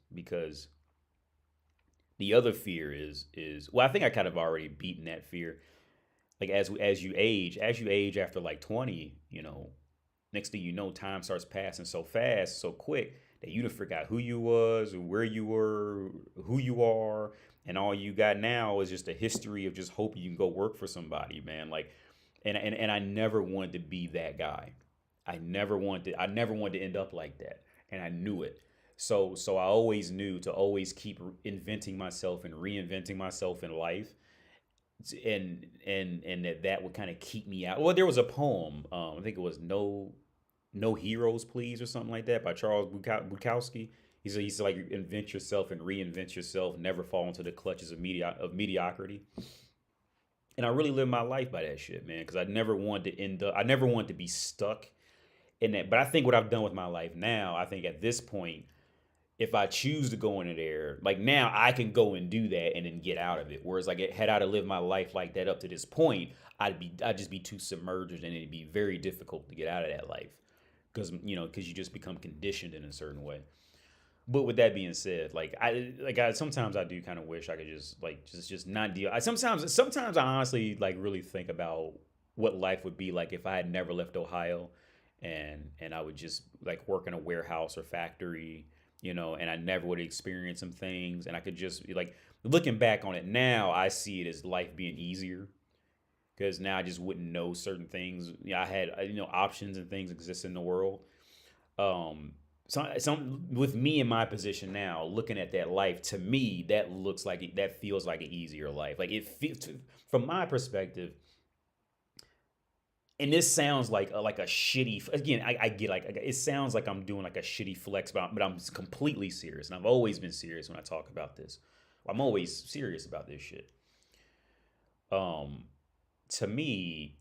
the other fear is well, I think I kind of already beaten that fear. Like as you age after like 20, next thing you know, time starts passing so fast, so quick that you done forgot who you was, where you were, who you are, and all you got now is just a history of just hoping you can go work for somebody, man. Like, and I never wanted to be that guy. I never wanted to end up like that, and I knew it. So I always knew to always keep inventing myself and reinventing myself in life, and that would kind of keep me out. Well, there was a poem. I think it was No Heroes Please or something like that by Charles Bukowski. He's like invent yourself and reinvent yourself, never fall into the clutches of mediocrity. And I really lived my life by that shit, man, because I never wanted to be stuck in that. But I think what I've done with my life now, I think at this point, if I choose to go into there, like now I can go and do that and then get out of it. Whereas like had I to live my life like that up to this point, I'd just be too submerged and it'd be very difficult to get out of that life because you just become conditioned in a certain way. But with that being said, I sometimes I do kind of wish I could just not deal. Sometimes I honestly like really think about what life would be like if I had never left Ohio, and I would just like work in a warehouse or factory, and I never would experience some things, and I could just like looking back on it now, I see it as life being easier, because now I just wouldn't know certain things. I had options and things exist in the world. Some with me in my position now, looking at that life, to me that feels like an easier life. Like it feels, from my perspective. And this sounds like a shitty. Again, I get like it sounds like I'm doing like a shitty flex, but I'm completely serious, and I've always been serious when I talk about this. I'm always serious about this shit. Um, to me,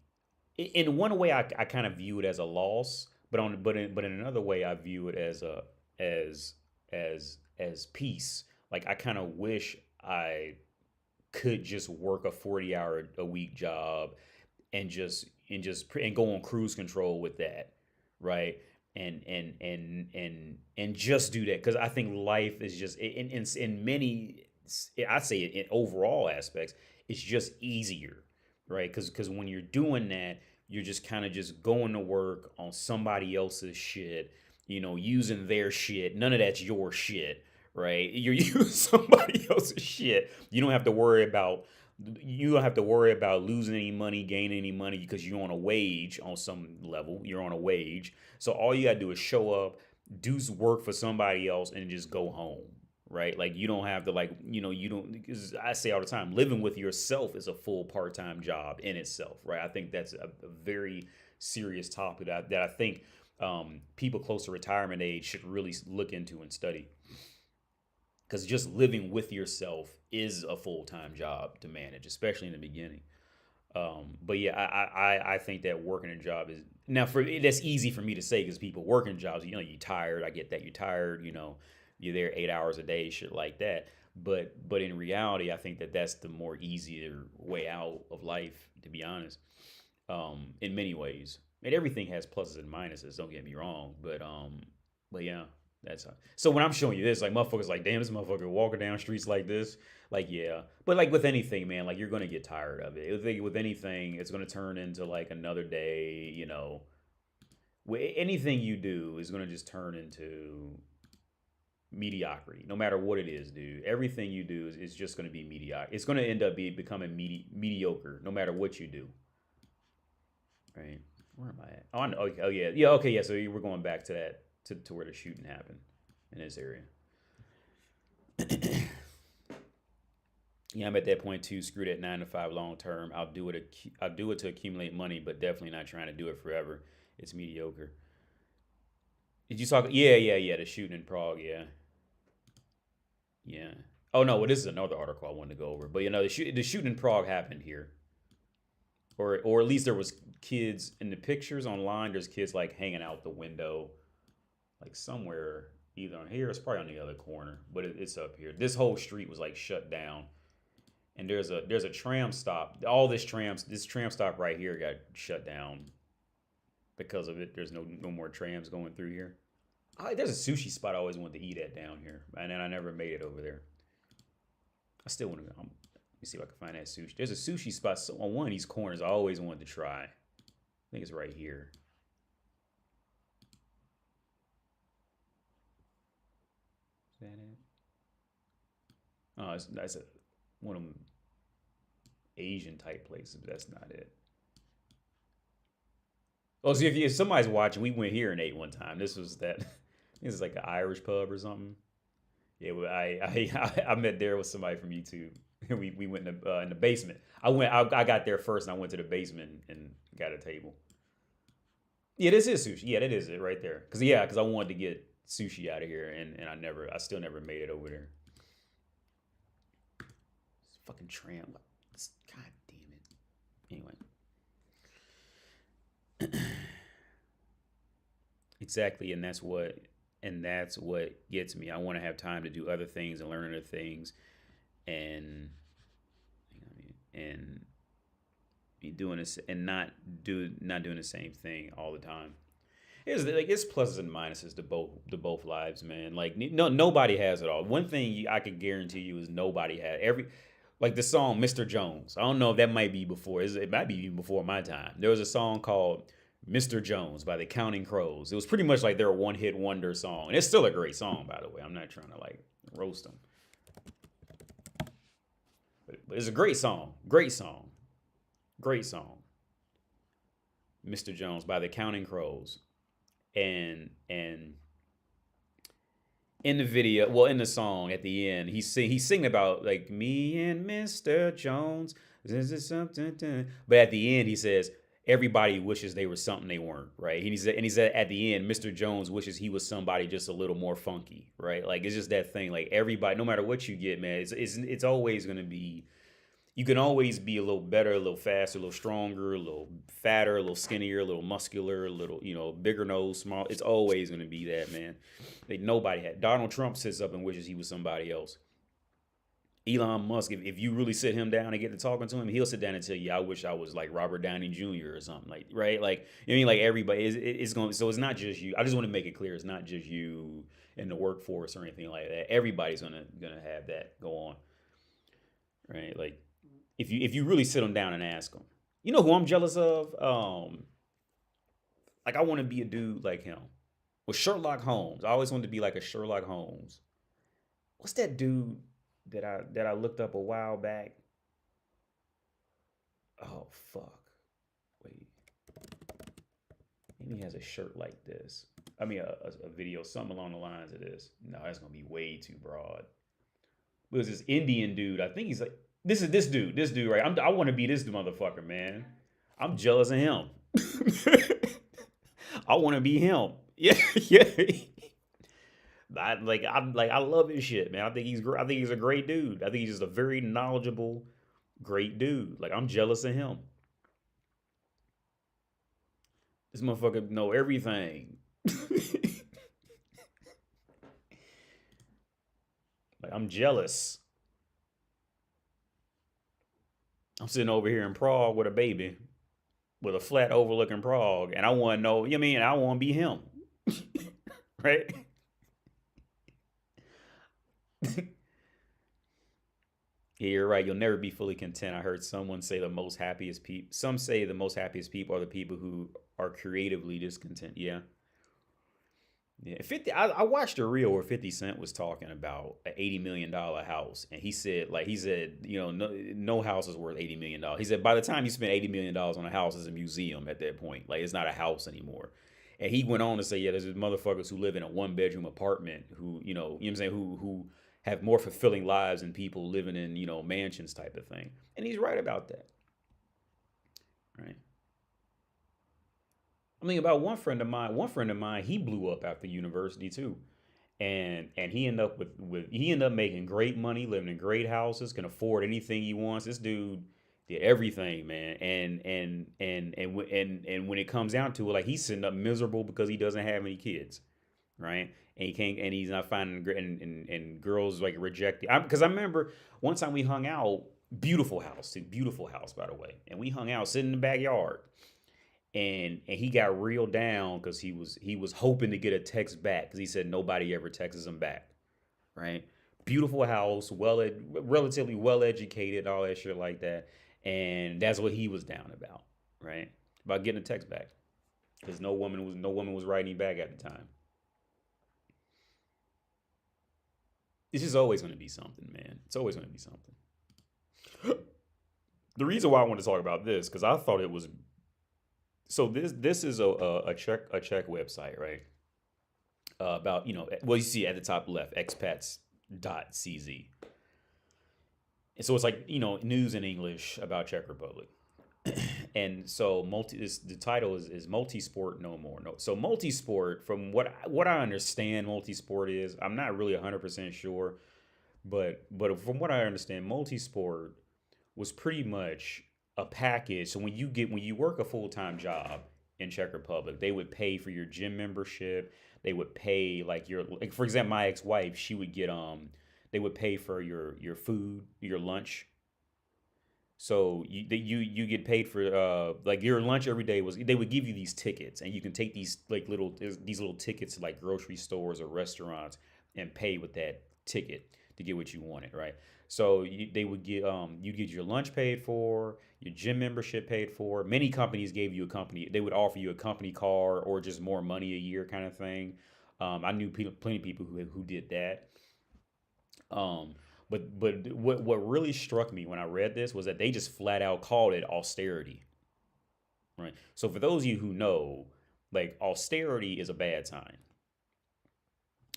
in one way, I kind of view it as a loss, but in another way, I view it as as peace. Like I kind of wish I could just work a 40-hour a week job and go on cruise control with that, right? And just do that, because I think life is just in many, I say it in overall aspects, it's just easier, right? Because when you're doing that, you're just kind of just going to work on somebody else's shit, using their shit. None of that's your shit, right? You're using somebody else's shit. You don't have to worry about losing any money, gaining any money, because you're on a wage. On some level, you're on a wage. So all you gotta do is show up, do work for somebody else, and just go home, right? Like you don't have to you don't, because I say all the time, living with yourself is a full part-time job in itself, right? I think that's a very serious topic that I think people close to retirement age should really look into and study, because just living with yourself is a full-time job to manage, especially in the beginning. But yeah, I think that working a job is now that's easy for me to say, because people working jobs, you're tired. I get that you're tired. You're there 8 hours a day, shit like that. But in reality, I think that's the more easier way out of life, to be honest. In many ways, and everything has pluses and minuses. Don't get me wrong, but yeah. That's how. So when I'm showing you this, like motherfuckers, like damn, this motherfucker walking down streets like this, like yeah. But like with anything, man, like you're gonna get tired of it. With anything, it's gonna turn into like another day. Anything you do is gonna just turn into mediocrity, no matter what it is, dude. Everything you do is just gonna be mediocre. It's gonna end up becoming mediocre, no matter what you do. Right? Where am I at? Oh, I know. Okay, oh yeah, yeah. Okay, yeah. So we're going back to that. To where the shooting happened in this area. Yeah, I'm at that point too. Screw that 9 to 5 long term. I'll do it to accumulate money, but definitely not trying to do it forever. It's mediocre. Did you talk? Yeah. The shooting in Prague. Yeah. Oh no, well this is another article I wanted to go over. But the shooting in Prague happened here, or at least there was kids in the pictures online. There's kids like hanging out the window. Like somewhere, either on here, it's probably on the other corner, but it's up here. This whole street was like shut down, and there's a tram stop. This tram stop right here got shut down because of it. There's no more trams going through here. There's a sushi spot I always wanted to eat at down here, and then I never made it over there. I still want to. Let me see if I can find that sushi. There's a sushi spot on one of these corners I always wanted to try. I think it's right here. Is that it? Oh, that's one of them Asian type places, but that's not it. Oh, so if somebody's watching, we went here and ate one time. This is like an Irish pub or something. Yeah, well, I met there with somebody from YouTube. We went in the basement. I got there first, and I went to the basement and got a table. Yeah, this is sushi. Yeah, that is it right there. Because I wanted to get sushi out of here, and I still never made it over there. This fucking tram. God damn it. Anyway. Exactly, and that's what gets me. I want to have time to do other things and learn other things, and be doing this and not doing the same thing all the time. It's pluses and minuses to both lives, man. Like nobody has it all. One thing I could guarantee you is nobody had like the song Mr. Jones. I don't know if that might be before. It might be even before my time. There was a song called Mr. Jones by the Counting Crows. It was pretty much like their one-hit wonder song. And it's still a great song, by the way. I'm not trying to like roast them. But it's a great song. Great song. Great song, Mr. Jones by the Counting Crows, and in the video, well, in the song at the end, he's singing about like me and Mr. Jones. This is something, but at the end he says everybody wishes they were something they weren't, right? And he said at the end, Mr. Jones wishes he was somebody just a little more funky, right? Like it's just that thing. Like everybody, no matter what you get, man, it's always gonna be. You can always be a little better, a little faster, a little stronger, a little fatter, a little skinnier, a little muscular, a little, bigger nose, small. It's always going to be that, man. Like nobody had. Donald Trump sits up and wishes he was somebody else. Elon Musk, if you really sit him down and get to talking to him, he'll sit down and tell you, I wish I was like Robert Downey Jr. or something, like, right? Like, I mean, like everybody it's going, so it's not just you. I just want to make it clear. It's not just you in the workforce or anything like that. Everybody's going to have that go on, right? Like, if you really sit them down and ask them, you know who I'm jealous of? Like I want to be a dude like him. With Sherlock Holmes, I always wanted to be like a Sherlock Holmes. What's that dude that I looked up a while back? Oh fuck! Wait, maybe he has a shirt like this. I mean, a video, something along the lines of this. No, that's gonna be way too broad. It was this Indian dude. I think he's like. This dude, right? I want to be this motherfucker, man. I'm jealous of him. I want to be him. Yeah, yeah. I love his shit, man. I think he's a great dude. I think he's just a very knowledgeable, great dude. Like I'm jealous of him. This motherfucker know everything. Like I'm jealous. I'm sitting over here in Prague with a baby, with a flat overlooking Prague, and I want to know, you know what I mean? I want to be him, right? Yeah, you're right. You'll never be fully content. I heard someone say the most happiest people. Some say the most happiest people are the people who are creatively discontent. Yeah. Yeah, 50. I watched a reel where 50 Cent was talking about an $80 million house, and he said, no house is worth $80 million. He said by the time you spend $80 million on a house, it's a museum at that point. Like it's not a house anymore. And he went on to say, yeah, there's motherfuckers who live in a 1-bedroom apartment who, you know what I'm saying, who have more fulfilling lives than people living in, mansions type of thing. And he's right about that. Right. I mean, about one friend of mine, he blew up after university too. And he ended up he ended up making great money, living in great houses, can afford anything he wants. This dude did everything, man. And when it comes down to it, like he's sitting up miserable because he doesn't have any kids, right? And he can't, and he's not finding, and girls like reject it. Because I remember one time we hung out, beautiful house, by the way, and we hung out sitting in the backyard. And he got reeled down because he was hoping to get a text back because he said nobody ever texts him back, right? Beautiful house, relatively well educated, all that shit like that, and that's what he was down about, right? About getting a text back because no woman was writing back at the time. It's just always going to be something, man. It's always going to be something. The reason why I want to talk about this because I thought it was. So this is a Czech website, right? About, you see at the top left, expats.cz. And so it's like, news in English about Czech Republic. And so the title is Multisport No More. No, so multisport, from what I understand multisport is, I'm not really 100% sure, but from what I understand, multisport was pretty much a package. So when you work a full-time job in Czech Republic, they would pay for your gym membership. They would pay for example, my ex-wife, she would get they would pay for your food, your lunch. So you get paid for your lunch every day. They would give you these tickets, and you can take these little tickets to like grocery stores or restaurants and pay with that ticket to get what you wanted, right? So they would get you'd get your lunch paid for, your gym membership paid for. Many companies gave you they would offer you a company car or just more money a year kind of thing. I knew plenty of people who did that. But what really struck me when I read this was that they just flat out called it austerity, right? So for those of you who know, like austerity is a bad sign.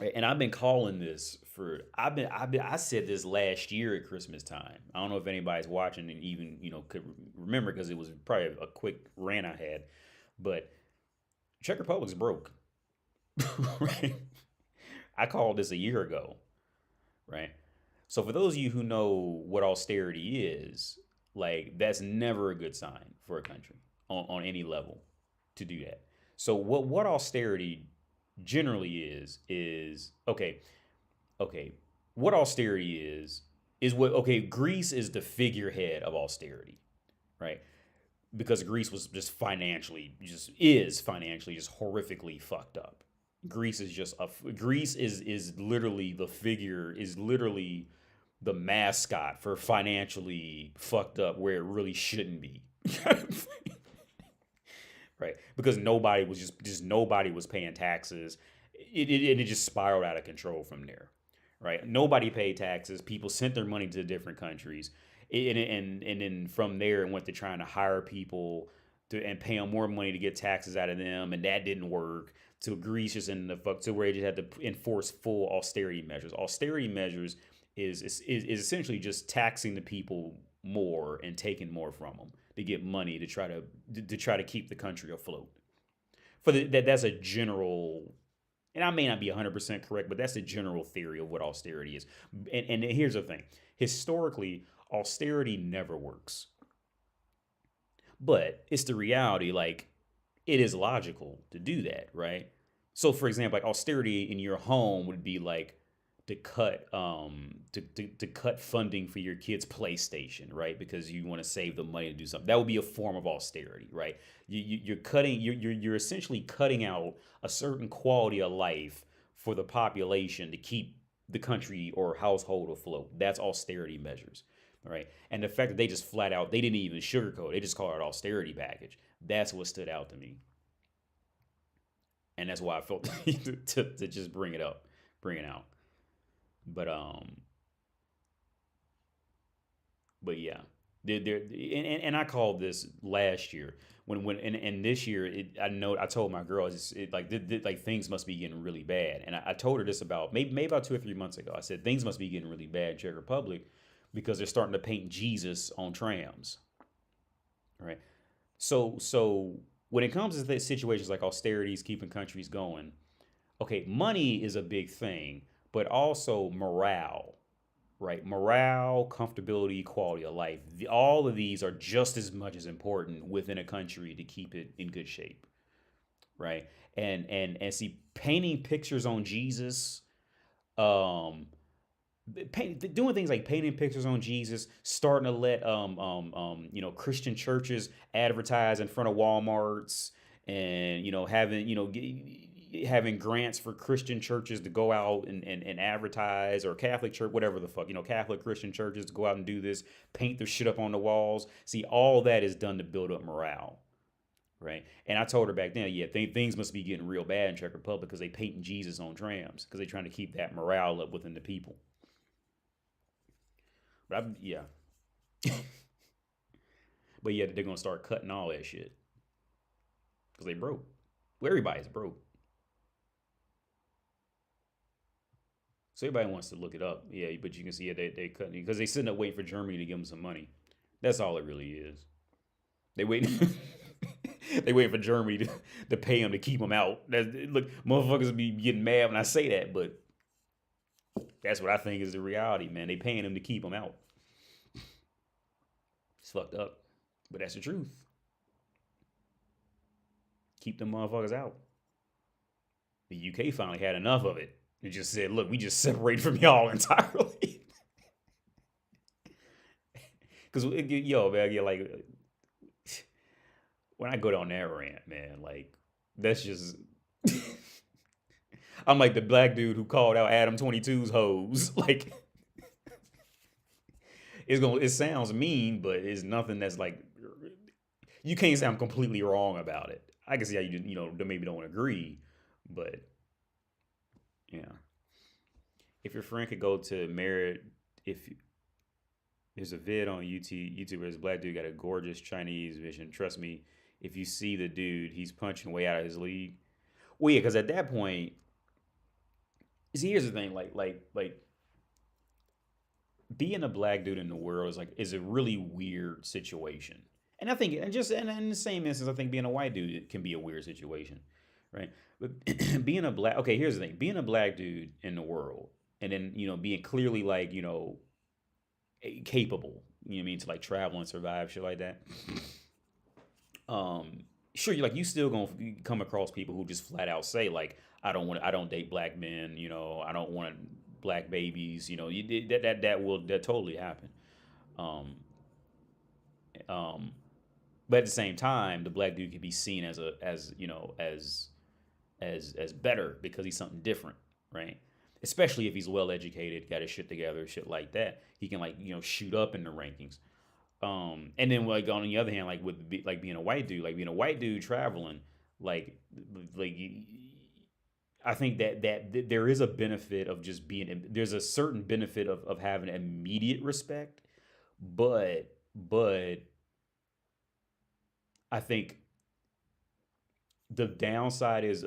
Right? And I've been calling this for I said this last year at Christmas time. I don't know if anybody's watching and even, could remember because it was probably a quick rant I had, but Czech Republic's broke. Right? I called this a year ago, right? So for those of you who know what austerity is, like that's never a good sign for a country on any level to do that. So what austerity generally is okay. What austerity is what okay, Greece is the figurehead of austerity, right? Because Greece was just financially just horrifically fucked up. Greece is literally the figure is literally the mascot for financially fucked up where it really shouldn't be. Right? Because nobody was paying taxes. It just spiraled out of control from there. Right? Nobody paid taxes. People sent their money to different countries. And then from there it went to trying to hire people and pay them more money to get taxes out of them, and that didn't work. So Greece just in the fuck to where they just had to enforce full austerity measures. Austerity measures is essentially just taxing the people more and taking more from them to get money to try to keep the country afloat. That's a general, and I may not be 100% correct, but that's the general theory of what austerity is. And here's the thing: historically, austerity never works, but it's the reality. Like, it is logical to do that, right? So, for example, like austerity in your home would be like to cut funding for your kid's PlayStation, right? Because you want to save the money to do something. That would be a form of austerity, right? You're essentially cutting out a certain quality of life for the population to keep the country or household afloat. That's austerity measures, right? And the fact that they just flat out, they didn't even sugarcoat, they just call it austerity package. That's what stood out to me. And that's why I felt to just bring it out. But yeah, and I called this last year and this year I told my girl like things must be getting really bad, and I told her this about maybe about 2 or 3 months ago. I said things must be getting really bad in Czech Republic because they're starting to paint Jesus on trams, right? So when it comes to situations like austerities keeping countries going, okay, money is a big thing, but also morale, right? Morale, comfortability, quality of life. All of these are just as much as important within a country to keep it in good shape, right? And see, painting pictures on Jesus, doing things like painting pictures on Jesus, starting to let Christian churches advertise in front of Walmarts, and having grants for Christian churches to go out and advertise, or Catholic church, whatever the fuck, Catholic Christian churches to go out and do this, paint their shit up on the walls. See, all that is done to build up morale, right? And I told her back then, yeah, things must be getting real bad in Czech Republic because they painting Jesus on trams because they're trying to keep that morale up within the people. But yeah. But yeah, they're gonna start cutting all that shit because they broke. Well, everybody's broke. So everybody wants to look it up. Yeah, but you can see it. They cutting because they sitting up waiting for Germany to give them some money. That's all it really is. They waiting. They waiting for Germany to pay them to keep them out. Look, motherfuckers be getting mad when I say that, but that's what I think is the reality, man. They paying them to keep them out. It's fucked up, but that's the truth. Keep them motherfuckers out. The UK finally had enough of it. It just said, look, we just separate from y'all entirely. Because, yo, man, you're like, when I go down that rant, man, like, that's just, I'm like the black dude who called out Adam 22's hoes. Like, it sounds mean, but it's nothing that's like, you can't say I'm completely wrong about it. I can see how you maybe don't agree, but yeah. If your friend could go to if there's a vid on YouTube where this black dude got a gorgeous Chinese vision. Trust me, if you see the dude, he's punching way out of his league. Well, yeah, because at that point, see, here's the thing, like being a black dude in the world is a really weird situation. And I think, and in the same instance, I think being a white dude can be a weird situation, right? But being a black, okay, here's the thing: being a black dude in the world, and then being clearly capable, you know what I mean, to like travel and survive, shit like that. Sure, you still gonna come across people who just flat out say like, I don't date black men, I don't want black babies, that totally happen. Um, but at the same time, the black dude can be seen as better because he's something different, right? Especially if he's well educated, got his shit together, shit like that. He can shoot up in the rankings. And then like on the other hand, like with being a white dude traveling, like I think that there is a benefit of just there's a certain benefit of having immediate respect, but I think the downside is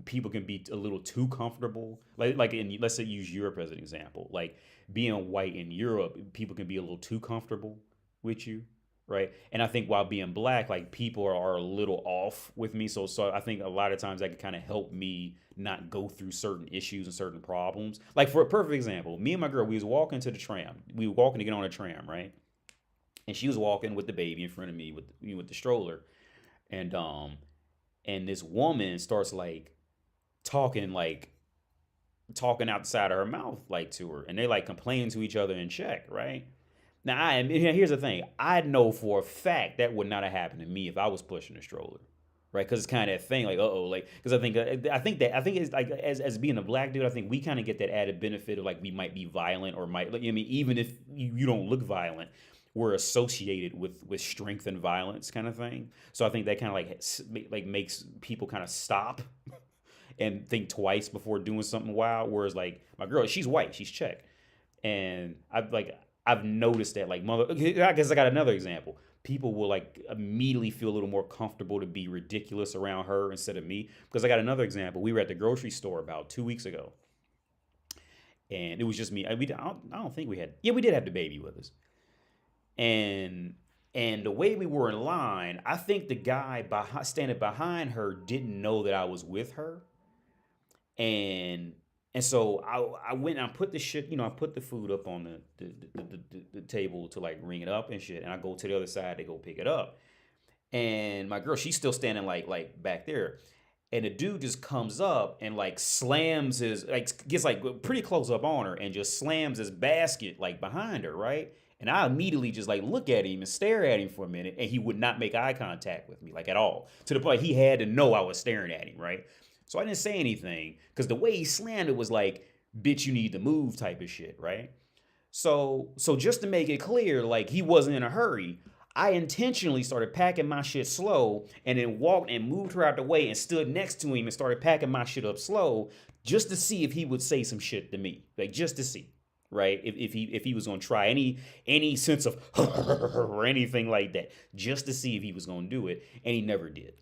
people can be a little too comfortable. Let's say use Europe as an example. Like being white in Europe, people can be a little too comfortable with you, right? And I think while being black, like people are a little off with me. So I think a lot of times that can kind of help me not go through certain issues and certain problems. Like for a perfect example, me and my girl, we was walking to the tram. We were walking to get on a tram, right? And she was walking with the baby in front of me with the stroller, and this woman starts talking out the side of her mouth to her, and they complaining to each other in Czech, right? Now here's the thing: I know for a fact that would not have happened to me if I was pushing a stroller, right? Because it's kind of that thing because I think it's like as being a black dude, I think we kind of get that added benefit of we might be violent or might even if you don't look violent, we're associated with strength and violence kind of thing. So I think that kind of makes people kind of stop and think twice before doing something wild. Whereas my girl, she's white, she's Czech, and I've noticed that I guess I got another example. People will immediately feel a little more comfortable to be ridiculous around her instead of me. Because I got another example. We were at the grocery store about 2 weeks ago, and it was just me. I don't think we did have the baby with us. And the way we were in line, I think the guy standing behind her didn't know that I was with her. And so I went and I put the shit, I put the food up on the table to ring it up and shit. And I go to the other side to go pick it up. And my girl, she's still standing back there. And the dude just comes up and slams his, gets pretty close up on her and just slams his basket behind her, right? And I immediately just look at him and stare at him for a minute, and he would not make eye contact with me at all. To the point he had to know I was staring at him, right? So I didn't say anything because the way he slammed it was bitch, you need to move type of shit, right? So just to make it clear, he wasn't in a hurry, I intentionally started packing my shit slow and then walked and moved her out the way and stood next to him and started packing my shit up slow just to see if he would say some shit to me, just to see. Right, if he was gonna try any sense of or anything like that, just to see if he was gonna do it, and he never did.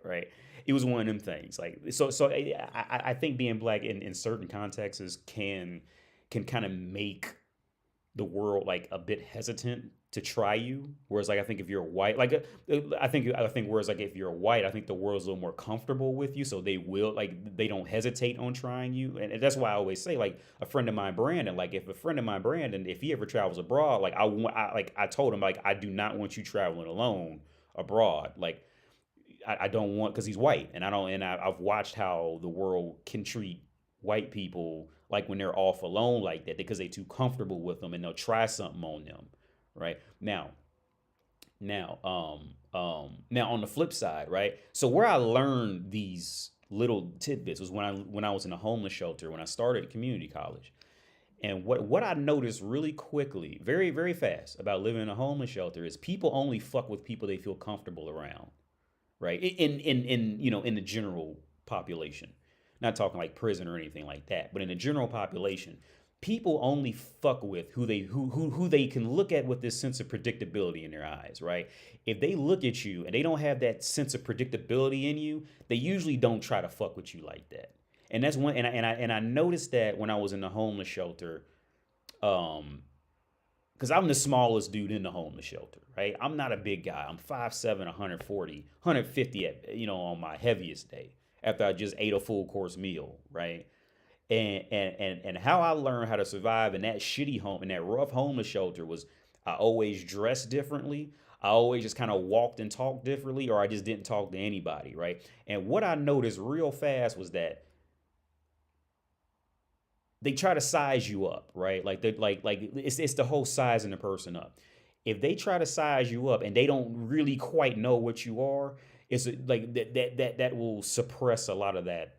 Right, it was one of them things. So I think being black in certain contexts can kind of make the world a bit hesitant to try you. Whereas I think if you're white, I think whereas if you're white, I think the world's a little more comfortable with you, so they will they don't hesitate on trying you. And that's why I always say a friend of mine, Brandon, if a friend of mine, Brandon, if he ever travels abroad, I told him I do not want you traveling alone abroad. I don't want, because he's white, and I've watched how the world can treat white people when they're off alone like that because they're too comfortable with them and they'll try something on them. Right now on the flip side, right? So where I learned these little tidbits was when I was in a homeless shelter when I started community college, and what I noticed really quickly, very very fast about living in a homeless shelter is people only fuck with people they feel comfortable around, right? In the general population. Not talking like prison or anything like that, but in the general population, people only fuck with who they can look at with this sense of predictability in their eyes, right? If they look at you and they don't have that sense of predictability in you, they usually don't try to fuck with you like that. And that's one, and I noticed that when I was in the homeless shelter, because I'm the smallest dude in the homeless shelter, right? I'm not a big guy. I'm 5'7", 140, 150 at, on my heaviest day after I just ate a full course meal, right? And how I learned how to survive in that shitty home, in that rough homeless shelter, was I always dressed differently. I always just kind of walked and talked differently, or I just didn't talk to anybody, right? And what I noticed real fast was that they try to size you up, right? Like it's the whole sizing the person up. If they try to size you up and they don't really quite know what you are, it's like that will suppress a lot of that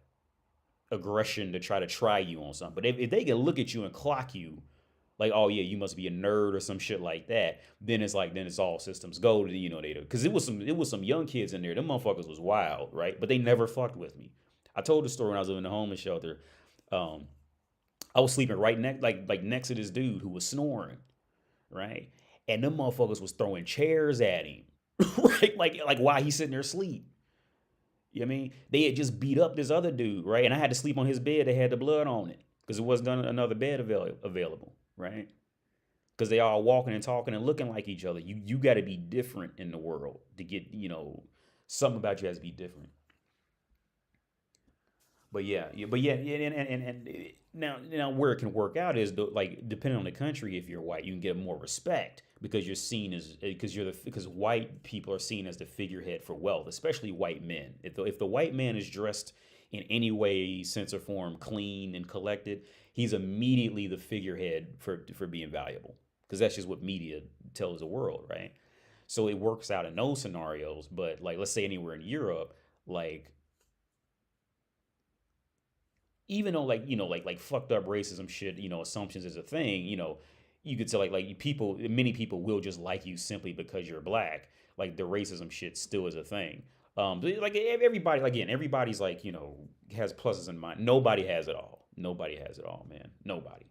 aggression to try you on something. But if they can look at you and clock you, like, oh yeah, you must be a nerd or some shit like that, then it's all systems go to because it was some young kids in there. Them motherfuckers was wild, right? But they never fucked with me. I told the story when I was living in the homeless shelter. I was sleeping right next to this dude who was snoring, right? And them motherfuckers was throwing chairs at him, right? Like while he's sitting there asleep. You know what I mean? They had just beat up this other dude, right? And I had to sleep on his bed that had the blood on it because it wasn't another bed available, right? Because they all walking and talking and looking like each other. You got to be different in the world to get, something about you has to be different. But and now where it can work out is depending on the country. If you're white, you can get more respect because you're seen as because white people are seen as the figurehead for wealth, especially white men. If the white man is dressed in any way, sense or form, clean and collected, he's immediately the figurehead for being valuable because that's just what media tells the world, right? So it works out in those scenarios. But like, let's say anywhere in Europe, like, even though like fucked up racism shit, assumptions is a thing, you could tell many people will just like you simply because you're black. Like the racism shit still is a thing. Like everybody, again, everybody's has pluses and minuses. Nobody has it all. Nobody has it all, man. Nobody.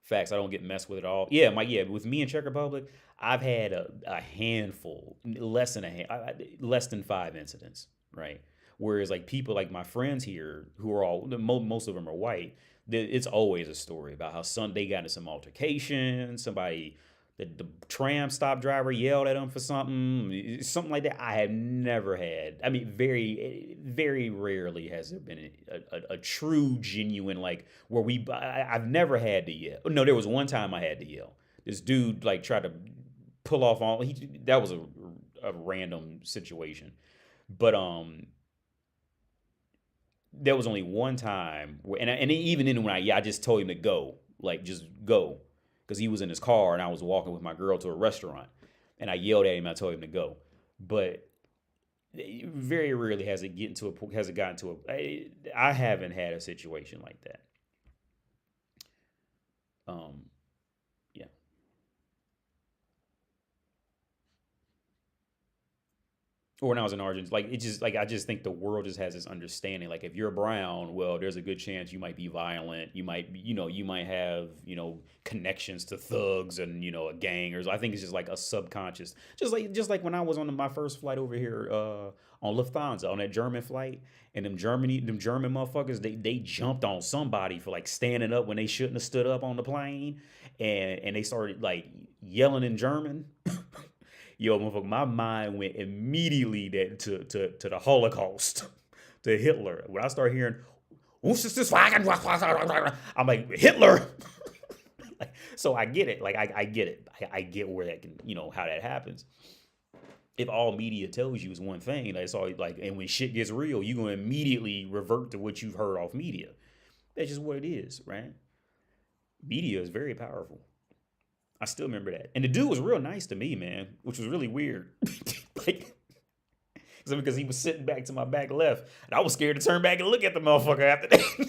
Facts. I don't get messed with it all. Yeah, with me in Czech Republic, I've had a handful, less than 5 incidents, right? Whereas like people like my friends here who are all, most of them are white, it's always a story about how they got into some altercation, the tram stop driver yelled at them for something like that. I have never had, I mean, very, very rarely has there been a true, genuine, where I've never had to yell. No, there was one time I had to yell. This dude tried to pull off that was a random situation. But, there was only one time and even then when I just told him to go, just go, because he was in his car and I was walking with my girl to a restaurant and I yelled at him. I told him to go, but very rarely has it gotten to I haven't had a situation like that. Yeah. Or when I was in Argentina, I just think the world just has this understanding. Like if you're brown, well, there's a good chance you might be violent. You might have, connections to thugs and, a gang. Or I think it's just like a subconscious, just like when I was on my first flight over here, on Lufthansa, on that German flight, and them German motherfuckers, they jumped on somebody for standing up when they shouldn't have stood up on the plane. And they started yelling in German. Yo, motherfucker, my mind went immediately to the Holocaust, to Hitler. When I start hearing, I'm like, Hitler. So I get it. I get it. I get where that can, how that happens. If all media tells you is one thing, it's all and when shit gets real, you're going to immediately revert to what you've heard off media. That's just what it is, right? Media is very powerful. I still remember that. And the dude was real nice to me, man, which was really weird. Because he was sitting back to my back left. And I was scared to turn back and look at the motherfucker after that.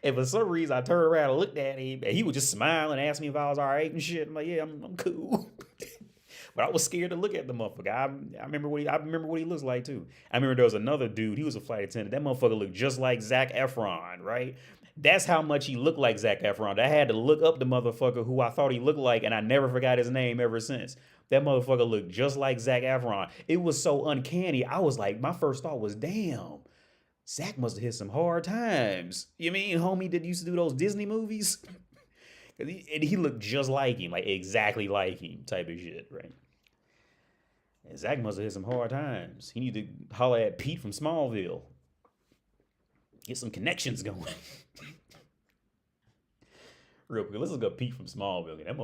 And for some reason, I turned around and looked at him. And he would just smile and ask me if I was all right and shit. I'm like, yeah, I'm cool. But I was scared to look at the motherfucker. I remember what he looks like too. I remember there was another dude. He was a flight attendant. That motherfucker looked just like Zac Efron, right? That's how much he looked like Zac Efron. I had to look up the motherfucker who I thought he looked like, and I never forgot his name ever since. That motherfucker looked just like Zac Efron. It was so uncanny. I was like, my first thought was, damn, Zac must have hit some hard times. You mean homie that used to do those Disney movies? And he looked just like him, like exactly like him type of shit, right? And Zac must have hit some hard times. He need to holler at Pete from Smallville. Get some connections going. Real quick, let's look up Pete from Smallville. That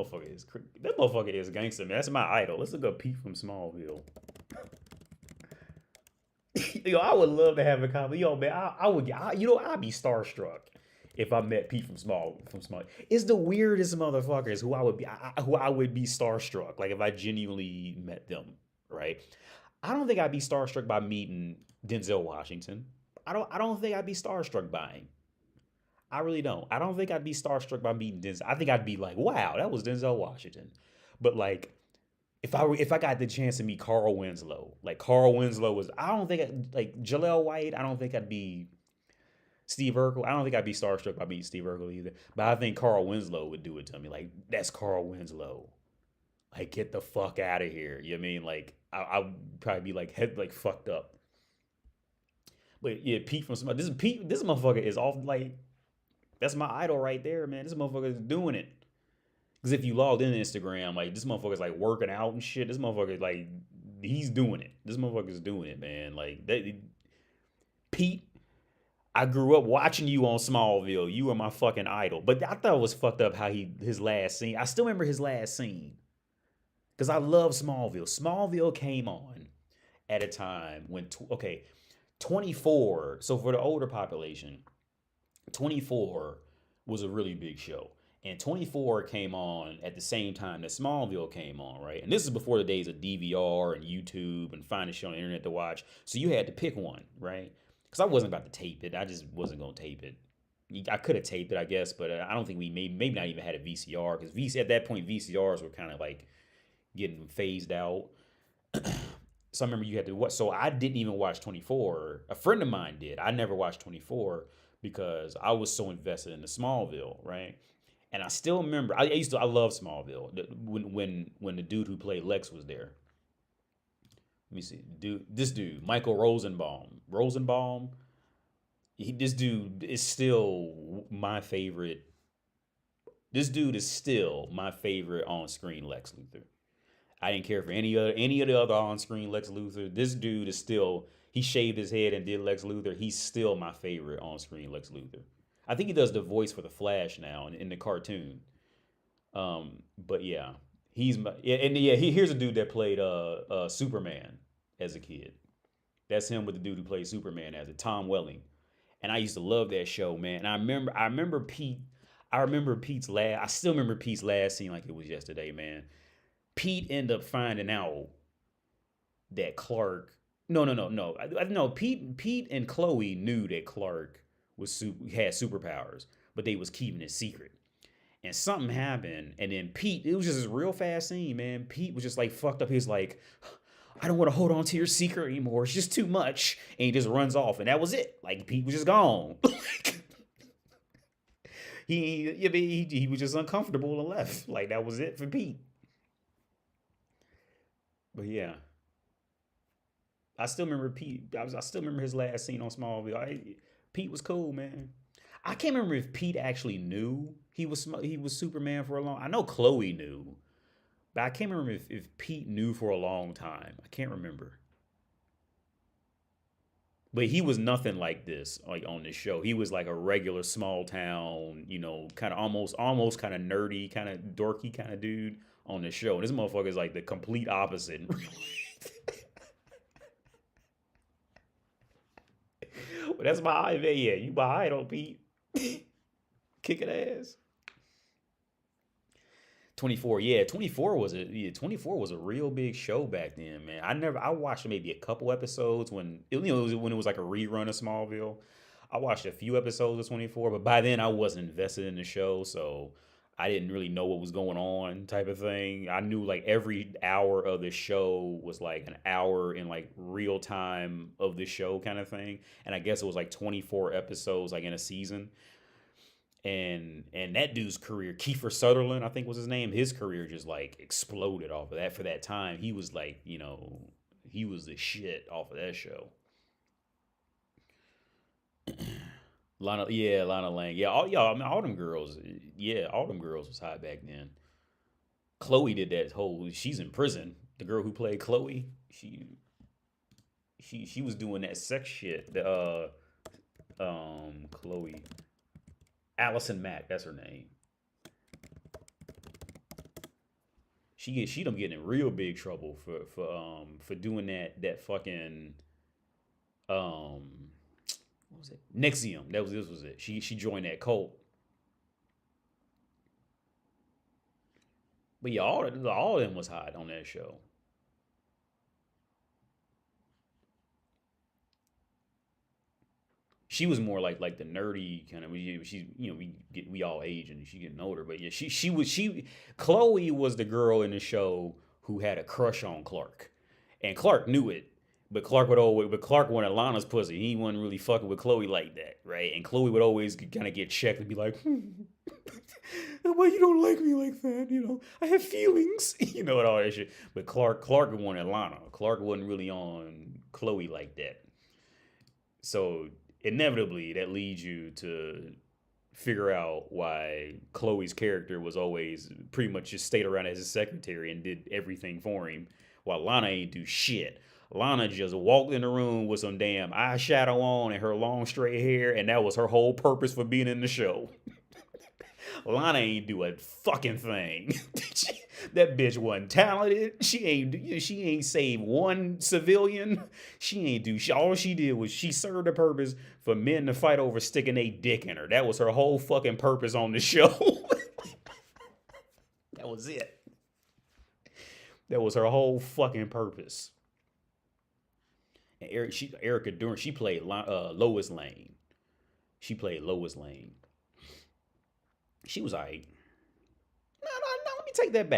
motherfucker is gangster, man. That's my idol. Let's look up Pete from Smallville. Yo, I would love to have a conversation. Yo, man, I'd be starstruck if I met Pete from Small. It's the weirdest motherfuckers who I would be starstruck. Like if I genuinely met them, right? I don't think I'd be starstruck by meeting Denzel Washington. I don't think I'd be starstruck by him. I really don't. I don't think I'd be starstruck by meeting Denzel. I think I'd be like, wow, that was Denzel Washington. But like, if I got the chance to meet Carl Winslow, like Carl Winslow was, I don't think like Jaleel White. I don't think I'd be Steve Urkel. I don't think I'd be starstruck by meeting Steve Urkel either. But I think Carl Winslow would do it to me. Like, that's Carl Winslow. Like, get the fuck out of here. You know what I mean? Like, I'd probably be like fucked up. But yeah, Pete from Small. This motherfucker is off. Like, that's my idol right there, man. This motherfucker is doing it. Because if you logged into Instagram, like, this motherfucker's like working out and shit. This motherfucker, like, he's doing it. This motherfucker's doing it, man. Like, Pete, I grew up watching you on Smallville. You were my fucking idol. But I thought it was fucked up how his last scene. I still remember his last scene. Because I love Smallville. Smallville came on at a time when, 24. So for the older population, 24 was a really big show. And 24 came on at the same time that Smallville came on, right? And this is before the days of DVR and YouTube and finding shit on the internet to watch. So you had to pick one, right? Because I wasn't about to tape it. I just wasn't going to tape it. I could have taped it, I guess, but I don't think we maybe not even had a VCR. Because at that point, VCRs were kind of like getting phased out. So I remember you had to watch. So I didn't even watch 24. A friend of mine did. I never watched 24 because I was so invested in the Smallville, right? And I still remember. I love Smallville when the dude who played Lex was there. Let me see, this dude Michael Rosenbaum. This dude is still my favorite. This dude is still my favorite on-screen Lex Luthor. I didn't care for any of the other on-screen Lex Luthor. This dude is still, he shaved his head and did Lex Luthor. He's still my favorite on-screen Lex Luthor. I think he does the voice for the Flash now in the cartoon. But yeah, here's a dude that played Superman as a kid. That's him with the dude who played Superman as it, Tom Welling. And I used to love that show, man. And I remember Pete. I still remember Pete's last scene like it was yesterday, man. Pete ended up finding out that Clark. No. Pete and Chloe knew that Clark had superpowers, but they was keeping it secret. And something happened, and then Pete. It was just this real fast scene, man. Pete was just like fucked up. He's like, I don't want to hold on to your secret anymore. It's just too much, and he just runs off, and that was it. Like Pete was just gone. He was just uncomfortable and left. Like that was it for Pete. But yeah, I still remember Pete. I still remember his last scene on Smallville. Pete was cool, man. I can't remember if Pete actually knew he was Superman for a long. I know Chloe knew, but I can't remember if Pete knew for a long time. I can't remember. But he was nothing like this, like on this show. He was like a regular small town, kind of almost kind of nerdy, kind of dorky kind of dude on the show. And this motherfucker is like the complete opposite. Well, that's my idol. Yeah, you my idol, Pete. Kicking ass. 24. Yeah, 24 was a real big show back then, man. I watched maybe a couple episodes when it was like a rerun of Smallville. I watched a few episodes of 24, but by then I wasn't invested in the show, so I didn't really know what was going on type of thing. I knew like every hour of the show was like an hour in like real time of the show kind of thing. And I guess it was like 24 episodes like in a season. And that dude's career, Kiefer Sutherland, I think was his name, his career just like exploded off of that for that time. He was like, you know, he was the shit off of that show. Lana Lang. Yeah, I mean, all them girls. Yeah, all them girls was hot back then. Chloe did that whole. She's in prison. The girl who played Chloe, she was doing that sex shit. Chloe, Allison Mack, that's her name. She done getting in real big trouble for doing that fucking what was it? Nexium. This was it. She joined that cult. But yeah, all of them was hot on that show. She was more like the nerdy kind of. We all age and she getting older, but yeah, Chloe was the girl in the show who had a crush on Clark, and Clark knew it. But Clark wanted Lana's pussy. He wasn't really fucking with Chloe like that, right? And Chloe would always kind of get checked and be like, "Why you don't like me like that? You know, I have feelings, and all that shit." But Clark wanted Lana. Clark wasn't really on Chloe like that. So inevitably, that leads you to figure out why Chloe's character was always pretty much just stayed around as his secretary and did everything for him, while Lana ain't do shit. Lana just walked in the room with some damn eyeshadow on and her long straight hair, and that was her whole purpose for being in the show. Lana ain't do a fucking thing. That bitch wasn't talented. She ain't saved one civilian. She ain't do shit. All she did was she served a purpose for men to fight over sticking a dick in her. That was her whole fucking purpose on the show. That was it. That was her whole fucking purpose. And Erica Durance, she played Lois Lane. She played Lois Lane. She was alright. No, let me take that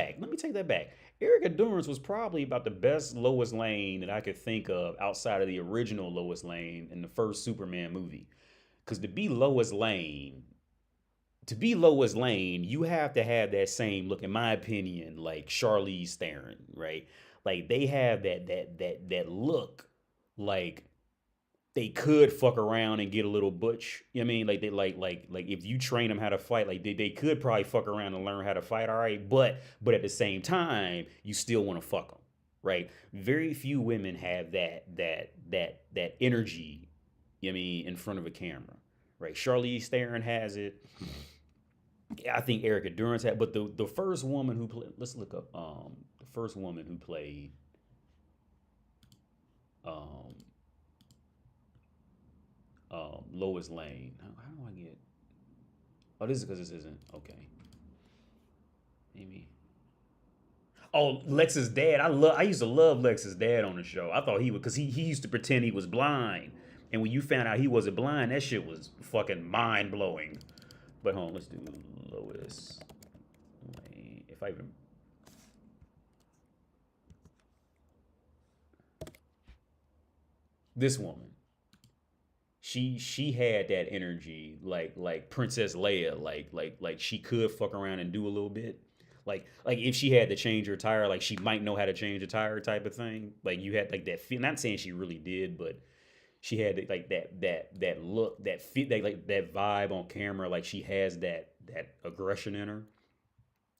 back. Erica Durance was probably about the best Lois Lane that I could think of outside of the original Lois Lane in the first Superman movie. Because to be Lois Lane, you have to have that same look, in my opinion, like Charlize Theron, right? Like they have that look. Like they could fuck around and get a little butch. You know what I mean? Like they like if you train them how to fight, like they could probably fuck around and learn how to fight, all right? But at the same time, you still want to fuck them, right? Very few women have that energy, you know what I mean, in front of a camera. Right? Charlize Theron has it. I think Erica Durance had, but the first woman who played, let's look up the first woman who played Lois Lane. How do I get? Oh, this is because this isn't okay. Maybe. Oh, Lex's dad. I used to love Lex's dad on the show. I thought he would, because he used to pretend he was blind, and when you found out he wasn't blind, that shit was fucking mind blowing. But hold on, let's do Lois Lane. If I even. This woman, she had that energy like Princess Leia, like she could fuck around and do a little bit. Like if she had to change her tire, like she might know how to change a tire type of thing. Like you had like that feel. Not saying she really did, but she had like that look, that fit, that vibe on camera. Like she has that aggression in her.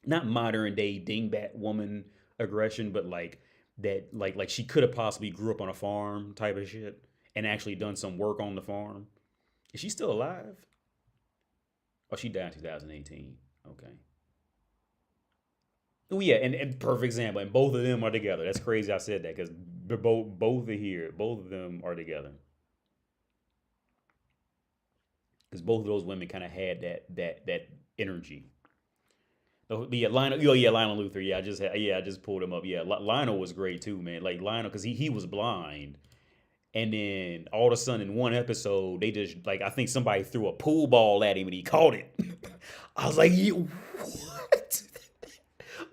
Not modern day dingbat woman aggression, but like that like she could have possibly grew up on a farm type of shit and actually done some work on the farm. Is she still alive? Oh, she died in 2018. Okay. Oh yeah, and perfect example. And both of them are together. That's crazy I said that, because both are here. Both of them are together. Because both of those women kind of had that energy. Yeah, Lionel Luther. Yeah, I just pulled him up. Yeah, Lionel was great too, man. Like Lionel, because he was blind, and then all of a sudden in one episode, they just like, I think somebody threw a pool ball at him and he caught it. I was like,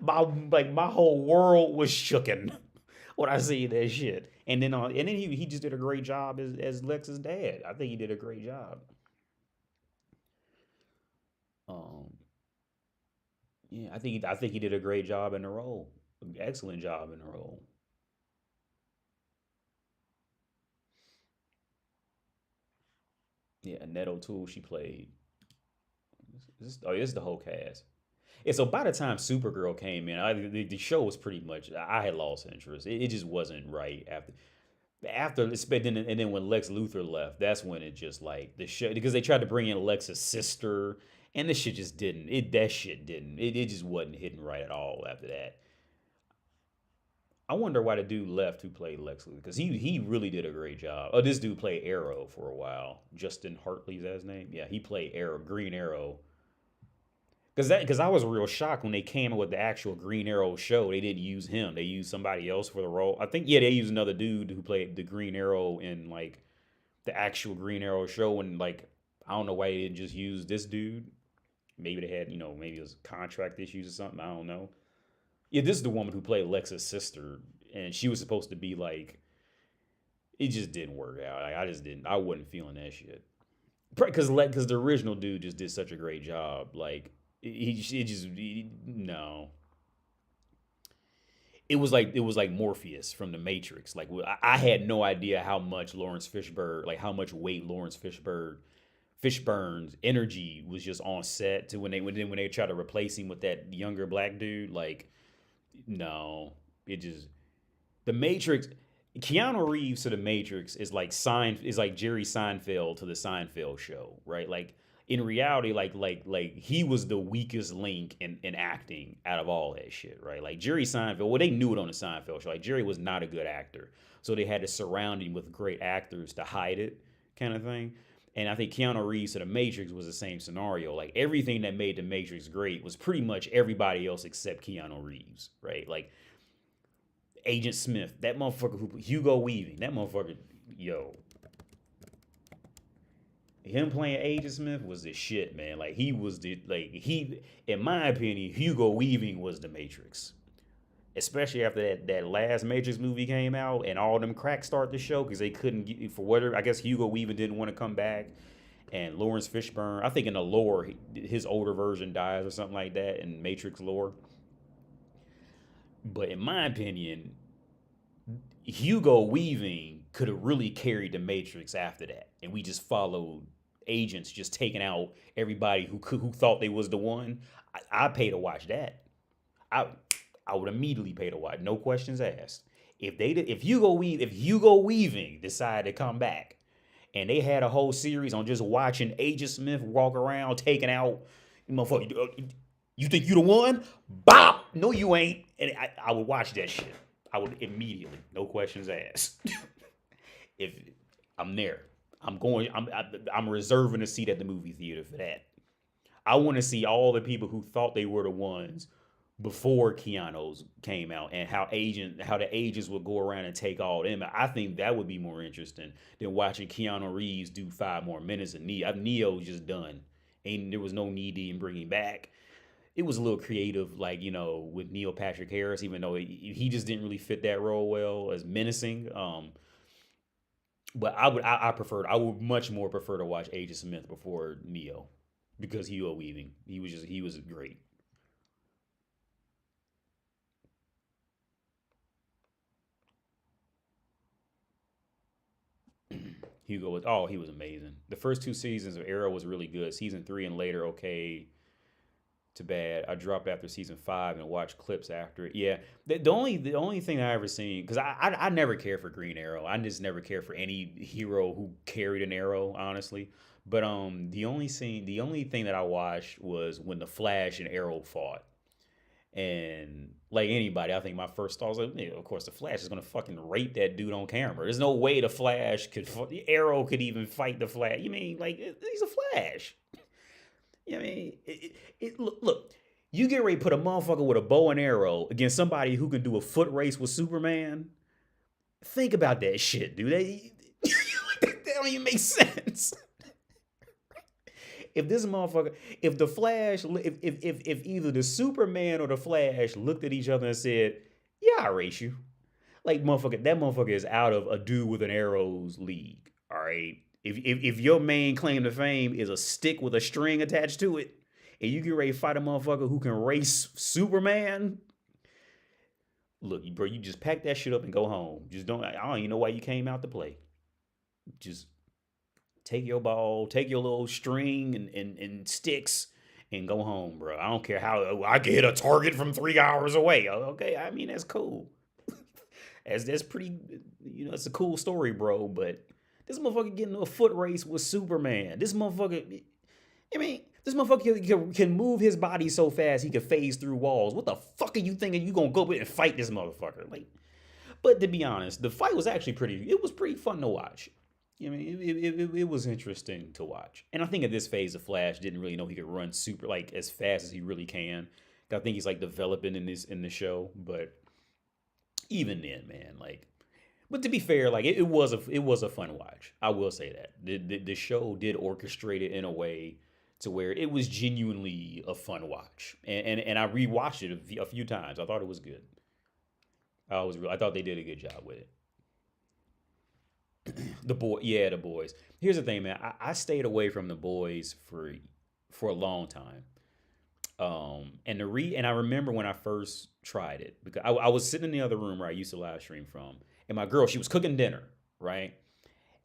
what? My whole world was shooken when I see that shit. And then he just did a great job as Lex's dad. I think he did a great job. Um, yeah, I think he did a great job in the role. Excellent job in the role. Yeah, Annette O'Toole, she played. This is the whole cast. And so by the time Supergirl came in, the show was pretty much I had lost interest. It just wasn't right after and then when Lex Luthor left, that's when it just like the show because they tried to bring in Lex's sister and this shit just didn't that shit didn't it just wasn't hitting right at all after that. I wonder why the dude left who played Lex Luthor because he really did a great job. Oh, this dude played Arrow for a while. Justin Hartley's that his name. Yeah, he played Arrow, Green Arrow. Because I was real shocked when they came up with the actual Green Arrow show. They didn't use him. They used somebody else for the role. I think yeah, they used another dude who played the Green Arrow in like the actual Green Arrow show. And like I don't know why they didn't just use this dude. Maybe they had maybe it was contract issues or something. I don't know. Yeah, this is the woman who played Lex's sister, and she was supposed to be like. It just didn't work out. Like, I just didn't. I wasn't feeling that shit. Because the original dude just did such a great job. Like no. It was like Morpheus from the Matrix. Like I had no idea how much how much weight Lawrence Fishburne's energy was just on set to when they tried to replace him with that younger black dude. Like no, it just the Matrix. Keanu Reeves to the Matrix is like Jerry Seinfeld to the Seinfeld show, right? Like in reality, like he was the weakest link in acting out of all that shit, right? Like Jerry Seinfeld, well, they knew it on the Seinfeld show. Like Jerry was not a good actor, so they had to surround him with great actors to hide it, kind of thing. And I think Keanu Reeves to the Matrix was the same scenario. Like everything that made the Matrix great was pretty much everybody else except Keanu Reeves, right? Like Agent Smith, that motherfucker Hugo Weaving, that motherfucker, yo, him playing Agent Smith was the shit, man. Like in my opinion, Hugo Weaving was the Matrix. Especially after that last Matrix movie came out and all them cracks start to show because they couldn't get for whatever. I guess Hugo Weaving didn't want to come back, and Lawrence Fishburne. I think in the lore, his older version dies or something like that in Matrix lore. But in my opinion, Hugo Weaving could have really carried the Matrix after that, and we just followed agents just taking out everybody who thought they was the one. I pay to watch that. I I would immediately pay to watch, no questions asked. If Hugo Weaving decided to come back, and they had a whole series on just watching Agent Smith walk around taking out motherfucker. You think you the one? Bop! No, you ain't. And I would watch that shit. I would immediately, no questions asked. If I'm there, I'm reserving a seat at the movie theater for that. I want to see all the people who thought they were the ones before Keanu's came out, and how the agents would go around and take all them. I think that would be more interesting than watching Keanu Reeves do 5 more minutes of Neo. Neo's just done. There was no need to even bring him back. It was a little creative, like, with Neil Patrick Harris, even though he just didn't really fit that role well as menacing. But I would much more prefer to watch Agent Smith before Neo, because Hugo Weaving, he was great. He was amazing. The first 2 seasons of Arrow was really good. Season 3 and later, okay, to bad. I dropped after season 5 and watched clips after it. Yeah, the only thing I ever seen, because I never cared for Green Arrow. I just never cared for any hero who carried an arrow, honestly. But the only thing that I watched was when the Flash and Arrow fought. And like anybody, I think my first thought was like, yeah, of course, the Flash is gonna fucking rape that dude on camera. There's no way the Arrow could even fight the Flash. You mean like he's a Flash? I mean, look, you get ready to put a motherfucker with a bow and arrow against somebody who can do a foot race with Superman. Think about that shit, dude. That don't even make sense. if this motherfucker, if the Flash, if either the Superman or the Flash looked at each other and said, "Yeah, I race you," like motherfucker, that motherfucker is out of a dude with an arrows league. All right. If your main claim to fame is a stick with a string attached to it, and you get ready to fight a motherfucker who can race Superman, look, bro, you just pack that shit up and go home. Just don't. I don't even know why you came out to play. Just take your ball, take your little string and sticks, and go home, bro. I don't care how I can hit a target from 3 hours away. Okay, I mean that's cool. That's pretty. It's a cool story, bro. But this motherfucker getting into a foot race with Superman. This motherfucker. I mean, this motherfucker can move his body so fast he can phase through walls. What the fuck are you thinking you gonna go and fight this motherfucker? Like, but to be honest, the fight was actually it was pretty fun to watch. I mean, it was interesting to watch. And I think at this phase, the Flash didn't really know he could run super like as fast as he really can. I think he's like developing in the show, but even then, man, like, but to be fair, like it was a fun watch. I will say that the show did orchestrate it in a way to where it was genuinely a fun watch, and I rewatched it a few times. I thought it was good. I thought they did a good job with it. The boys. Here's the thing, man. I stayed away from the boys for a long time. And I remember when I first tried it because I was sitting in the other room where I used to live stream from, and my girl, she was cooking dinner, right?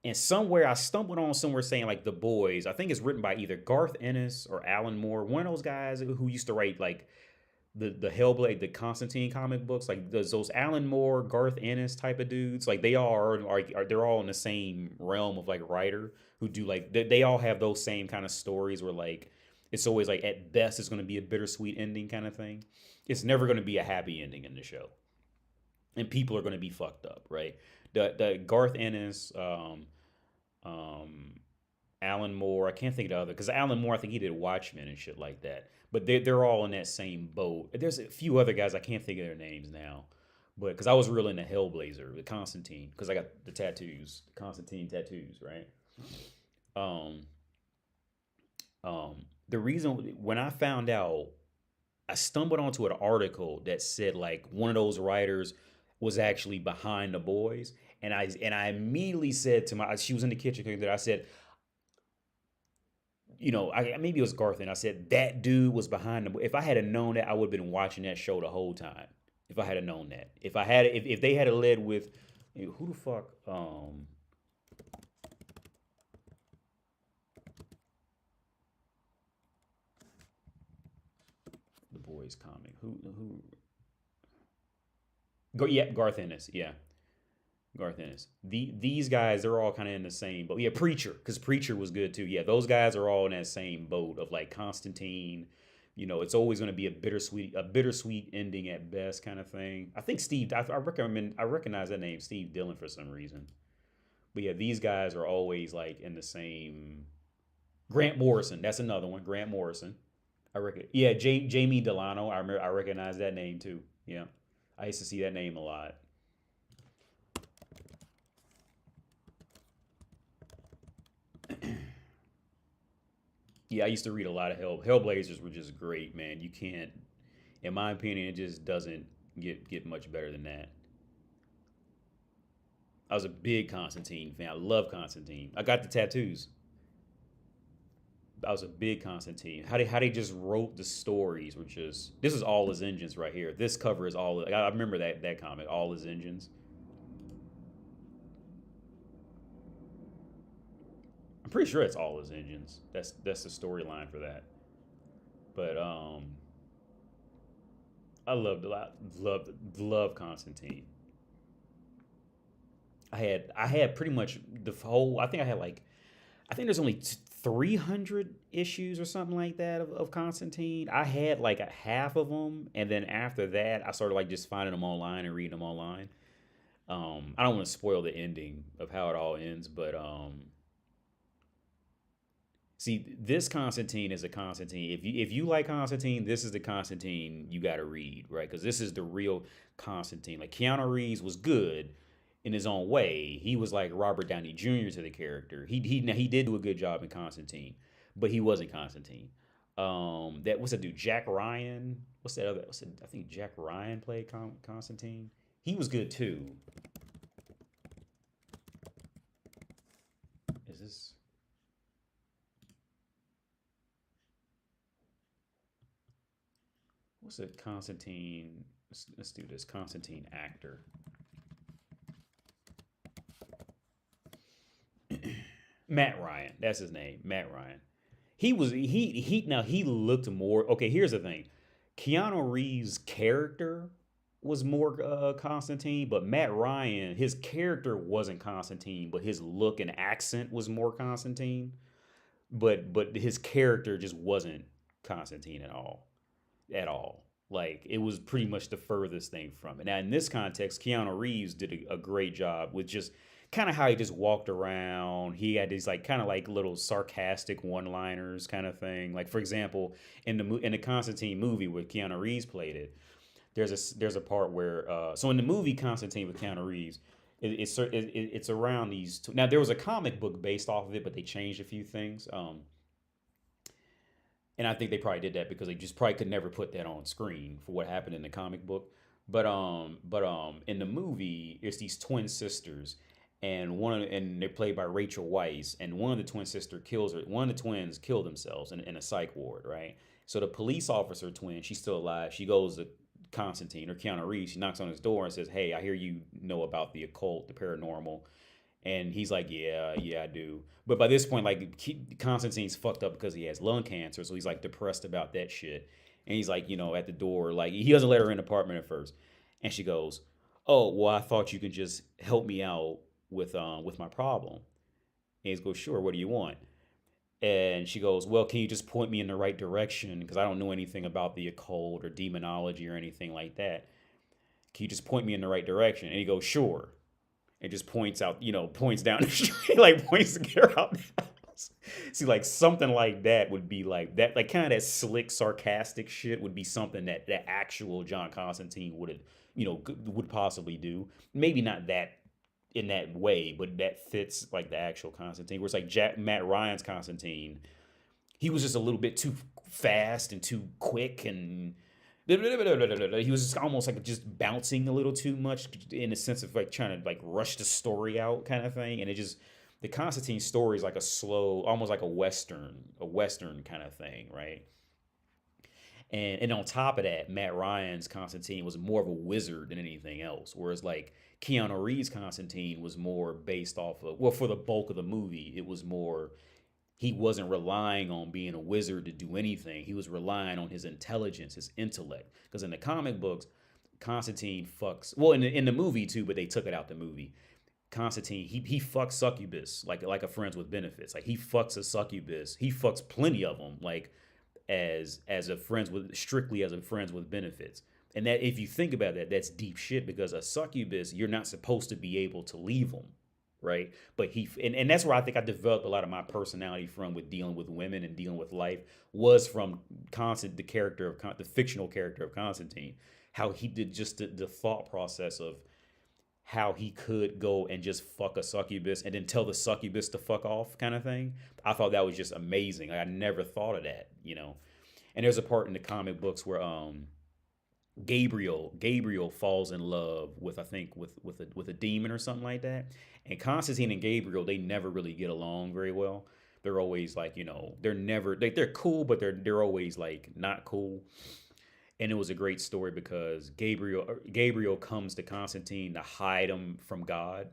And somewhere I stumbled on somewhere saying like the boys. I think it's written by either Garth Ennis or Alan Moore, one of those guys who used to write like the Hellblade, the Constantine comic books, like those Alan Moore, Garth Ennis type of dudes. Like they are they're all in the same realm of like writer who do like they all have those same kind of stories where like it's always like at best it's going to be a bittersweet ending kind of thing. It's never going to be a happy ending in the show, and people are going to be fucked up, right? The Garth Ennis, Alan Moore, I can't think of the other because Alan Moore, I think he did Watchmen and shit like that. But they're all in that same boat. There's a few other guys I can't think of their names now, but because I was really into Hellblazer, the Constantine, because I got the tattoos, the Constantine tattoos, right? The reason when I found out, I stumbled onto an article that said like one of those writers was actually behind the boys, and I immediately said to she was in the kitchen cooking. I said, maybe it was Garth, and I said that dude was behind the. If I had known that, I would have been watching that show the whole time. If I had known that, if they had led with, who the fuck, the boys comic, Garth Ennis, yeah. Garth Ennis. These guys, they're all kind of in the same boat. Yeah, Preacher, because Preacher was good too. Yeah, those guys are all in that same boat of like Constantine. It's always going to be a bittersweet ending at best kind of thing. I think Steve, I recognize that name, Steve Dillon, for some reason. But yeah, these guys are always like in the same. Grant Morrison, that's another one. Grant Morrison, I reckon. Yeah, Jamie Delano, I recognize that name too. Yeah, I used to see that name a lot. Yeah, I used to read a lot of Hellblazers were just great, man. You can't, in my opinion, it just doesn't get much better than that. I was a big Constantine fan. I love Constantine. I got the tattoos. I was a big Constantine. How they just wrote the stories were just. This is All His Engines right here. This cover is all. I remember that comic, All His Engines. I'm pretty sure it's All His Engines. That's the storyline for that. But I loved Constantine. I had pretty much the whole. I think there's only 300 issues or something like that of Constantine. I had like a half of them, and then after that, I started like just finding them online and reading them online. I don't want to spoil the ending of how it all ends, but see, this Constantine is a Constantine. If you like Constantine, this is the Constantine you got to read, right? Because this is the real Constantine. Like Keanu Reeves was good in his own way. He was like Robert Downey Jr. to the character. He did do a good job in Constantine, but he wasn't Constantine. That what's that dude? Jack Ryan. What's that other? I think Jack Ryan played Constantine. He was good too. Is this? What's a Constantine? Let's do this. Constantine actor. Matt Ryan. That's his name. Matt Ryan. He now he looked more okay. Here's the thing. Keanu Reeves' character was more Constantine, but Matt Ryan, his character wasn't Constantine, but his look and accent was more Constantine. But his character just wasn't Constantine at all. At all. Like it was pretty much the furthest thing from it. Now in this context, Keanu Reeves did a great job with just kind of how he just walked around. He had these like kind of like little sarcastic one-liners kind of thing. Like for example, in the Constantine movie where Keanu Reeves played it, there's a part where so in the movie Constantine with Keanu Reeves, it's around these two. Now there was a comic book based off of it, but they changed a few things. And I think they probably did that because they just probably could never put that on screen for what happened in the comic book. But in the movie, it's these twin sisters, and they're played by Rachel Weisz, and one of the twin sister kills her. One of the twins killed themselves in a psych ward, right? So the police officer twin, she's still alive. She goes to Constantine or Keanu Reeves. She knocks on his door and says, "Hey, I hear you know about the occult, the paranormal." And he's like, yeah, I do. But by this point, like Constantine's fucked up because he has lung cancer, so he's like depressed about that shit. And he's like, at the door, like he doesn't let her in the apartment at first. And she goes, "Oh, well, I thought you could just help me out with my problem." And he goes, "Sure, what do you want?" And she goes, "Well, can you just point me in the right direction? Because I don't know anything about the occult or demonology or anything like that. Can you just point me in the right direction?" And he goes, "Sure." And just points out, points down the street, like points to get her out the house. See, like something like that would be like that, like kind of that slick, sarcastic shit would be something that actual John Constantine would possibly do. Maybe not that in that way, but that fits like the actual Constantine. Where it's like Matt Ryan's Constantine, he was just a little bit too fast and too quick and he was just almost like just bouncing a little too much in the sense of like trying to like rush the story out kind of thing. And it just the Constantine story is like a slow, almost like a western kind of thing, right? And on top of that, Matt Ryan's Constantine was more of a wizard than anything else. Whereas like Keanu Reeves' Constantine was more based off of, well, for the bulk of the movie, it was more, he wasn't relying on being a wizard to do anything. He was relying on his intelligence, his intellect. Because in the comic books, Constantine fucks, well, in the movie too, but they took it out the movie. Constantine, he fucks succubus like a friends with benefits. Like he fucks a succubus. He fucks plenty of them. Like as a friends with strictly as a friends with benefits. And that if you think about that, that's deep shit because a succubus, you're not supposed to be able to leave them, right? But and that's where I think I developed a lot of my personality from with dealing with women and dealing with life was from the fictional character of Constantine, how he did just the thought process of how he could go and just fuck a succubus and then tell the succubus to fuck off kind of thing. I thought that was just amazing. Like, I never thought of that. And there's a part in the comic books where Gabriel falls in love with, I think, with a demon or something like that. And Constantine and Gabriel, they never really get along very well. They're always like, they're never like they're cool, but they're always like not cool. And it was a great story because Gabriel comes to Constantine to hide him from God.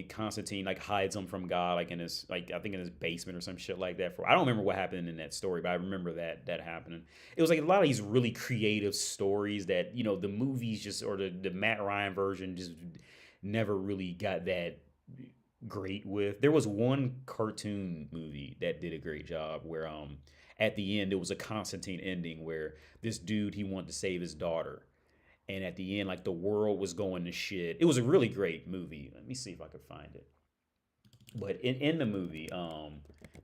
Constantine like hides him from God, like in his, like I think in his basement or some shit like that. I don't remember what happened in that story, but I remember that happening. It was like a lot of these really creative stories that the movies just, or the Matt Ryan version just never really got that great with. There was one cartoon movie that did a great job where at the end it was a Constantine ending where this dude, he wanted to save his daughter. And at the end, like the world was going to shit. It was a really great movie. Let me see if I could find it. But in the movie,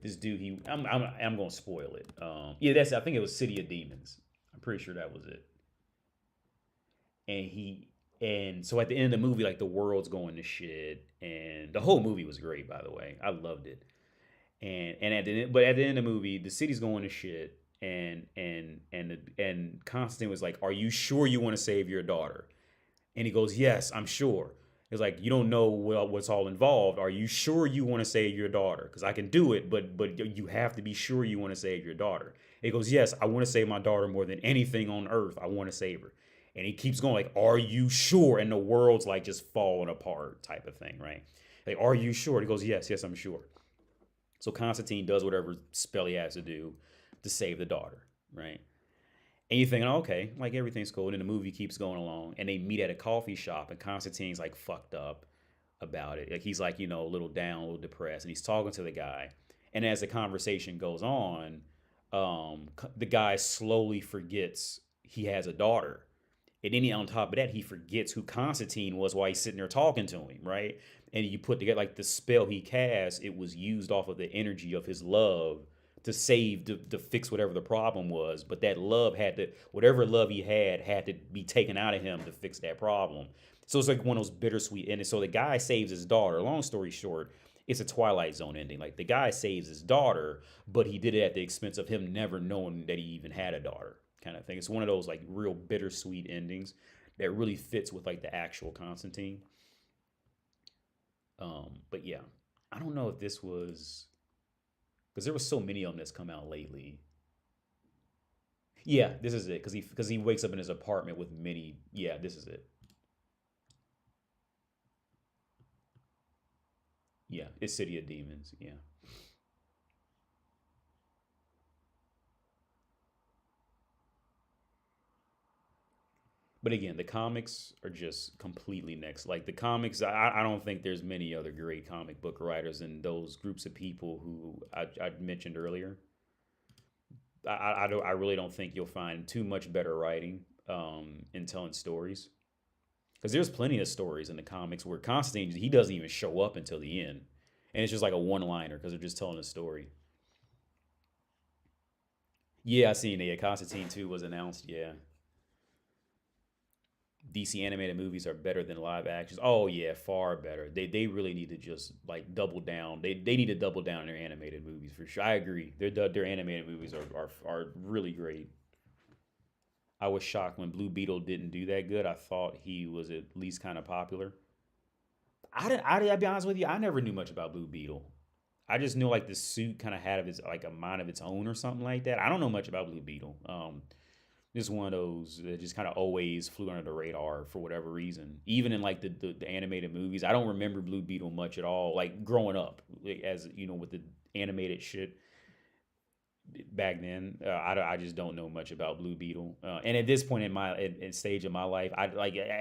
this dude, I'm gonna spoil it. Yeah, I think it was City of Demons. I'm pretty sure that was it. And so at the end of the movie, like the world's going to shit, and the whole movie was great, by the way. I loved it. But at the end of the movie, the city's going to shit, and Constantine was like, "Are you sure you want to save your daughter?" And he goes, "Yes, I'm sure." It's like, "You don't know what's all involved. Are you sure you want to save your daughter? Because I can do it, but you have to be sure you want to save your daughter." He goes, "Yes, I want to save my daughter more than anything on earth. I want to save her." And he keeps going like, "Are you sure?" And the world's like just falling apart type of thing, right? Like, "Are you sure?" He goes, "Yes, I'm sure." So Constantine does whatever spell he has to do to save the daughter, right? And you think, okay, like everything's cool. And then the movie keeps going along, and they meet at a coffee shop, and Constantine's like fucked up about it. Like he's like, a little down, a little depressed, and he's talking to the guy. And as the conversation goes on, the guy slowly forgets he has a daughter. And then on top of that, he forgets who Constantine was while he's sitting there talking to him, right? And you put together like the spell he cast, it was used off of the energy of his love to save, to fix whatever the problem was. But that love whatever love he had to be taken out of him to fix that problem. So it's like one of those bittersweet endings. So the guy saves his daughter. Long story short, it's a Twilight Zone ending. Like the guy saves his daughter, but he did it at the expense of him never knowing that he even had a daughter, kind of thing. It's one of those like real bittersweet endings that really fits with like the actual Constantine. But yeah, I don't know if this was because there was so many of them that's come out lately. Yeah, this is it because he wakes up in his apartment with many. Yeah, this is it. Yeah, it's City of Demons. Yeah. But again, the comics are just completely next. Like the comics, I don't think there's many other great comic book writers than those groups of people who I mentioned earlier. I really don't think you'll find too much better writing in telling stories. Because there's plenty of stories in the comics where Constantine, he doesn't even show up until the end. And it's just like a one liner because they're just telling a story. Yeah, I seen it. Yeah, Constantine 2 was announced. Yeah. DC animated movies are better than live actions. Oh yeah, far better. They really need to just like double down. They need to double down on their animated movies for sure. I agree. Their animated movies are really great. I was shocked when Blue Beetle didn't do that good. I thought he was at least kind of popular. I'll be honest with you. I never knew much about Blue Beetle. I just knew like the suit kind of had of its like a mind of its own or something like that. I don't know much about Blue Beetle. This is one of those that just kind of always flew under the radar for whatever reason. Even in like the animated movies, I don't remember Blue Beetle much at all. Like growing up, like, as you know, with the animated shit back then, I just don't know much about Blue Beetle. And at this point in my stage of my life,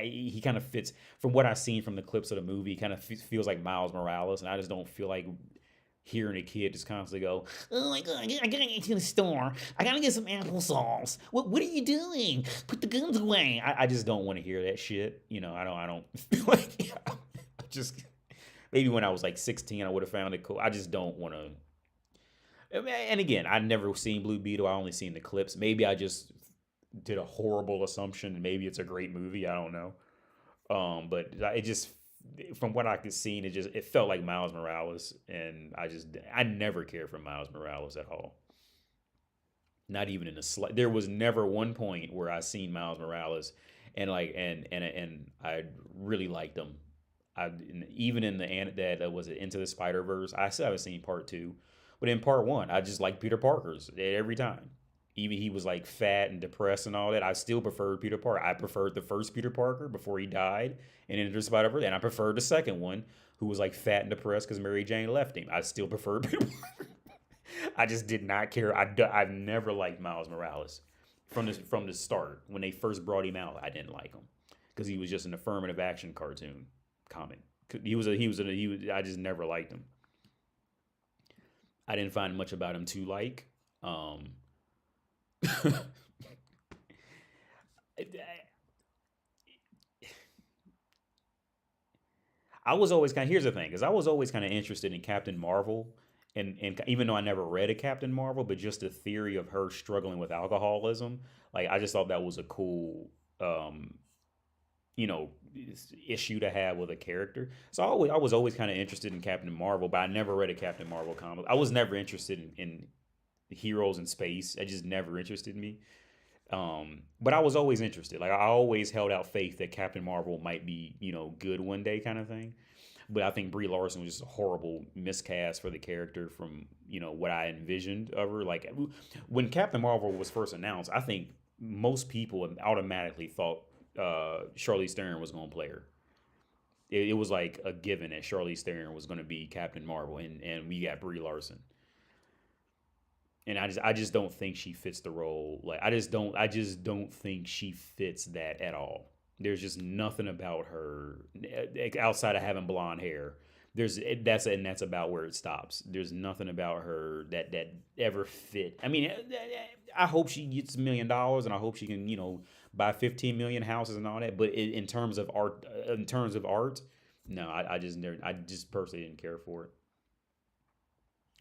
he kind of fits from what I've seen from the clips of the movie. Kind of feels like Miles Morales, and I just don't feel like hearing a kid just constantly go, "Oh my god, I gotta get to the store. I gotta get some applesauce. What are you doing? Put the guns away." I just don't want to hear that shit. I don't feel like just maybe when I was like 16, I would have found it cool. I just don't want to. And again, I never seen Blue Beetle. I only seen the clips. Maybe I just did a horrible assumption. Maybe it's a great movie. I don't know. But it just from what I could see, it felt like Miles Morales, and I never cared for Miles Morales at all. Not even in the slight. There was never one point where I seen Miles Morales, and like and I really liked him. Even in that was it Into the Spider Verse. I still haven't seen part two, but in part one, I just like Peter Parker's every time. Even he was like fat and depressed and all that. I still preferred Peter Parker. I preferred the first Peter Parker before he died and Into the Spider Verse, and I preferred the second one who was like fat and depressed because Mary Jane left him. I still preferred Peter Parker. I just did not care. I've never liked Miles Morales from the start. When they first brought him out, I didn't like him because he was just an affirmative action cartoon comic. I just never liked him. I didn't find much about him to like. I was always kind of here's the thing, because I was always kind of interested in Captain Marvel, and even though I never read a Captain Marvel, but just the theory of her struggling with alcoholism, like I just thought that was a cool you know, issue to have with a character. So I was always kind of interested in Captain Marvel, but I never read a Captain Marvel comic. I was never interested in heroes in space. It just never interested me. But I was always interested. Like I always held out faith that Captain Marvel might be, good one day, kind of thing. But I think Brie Larson was just a horrible miscast for the character from what I envisioned of her. Like when Captain Marvel was first announced, I think most people automatically thought Charlize Theron was going to play her. It was like a given that Charlize Theron was going to be Captain Marvel, and we got Brie Larson. And I just don't think she fits the role. Like I just don't think she fits that at all. There's just nothing about her outside of having blonde hair. That's about where it stops. There's nothing about her that ever fit. I mean, I hope she gets $1 million, and I hope she can buy 15 million houses and all that. But in terms of art, no, I just personally didn't care for it.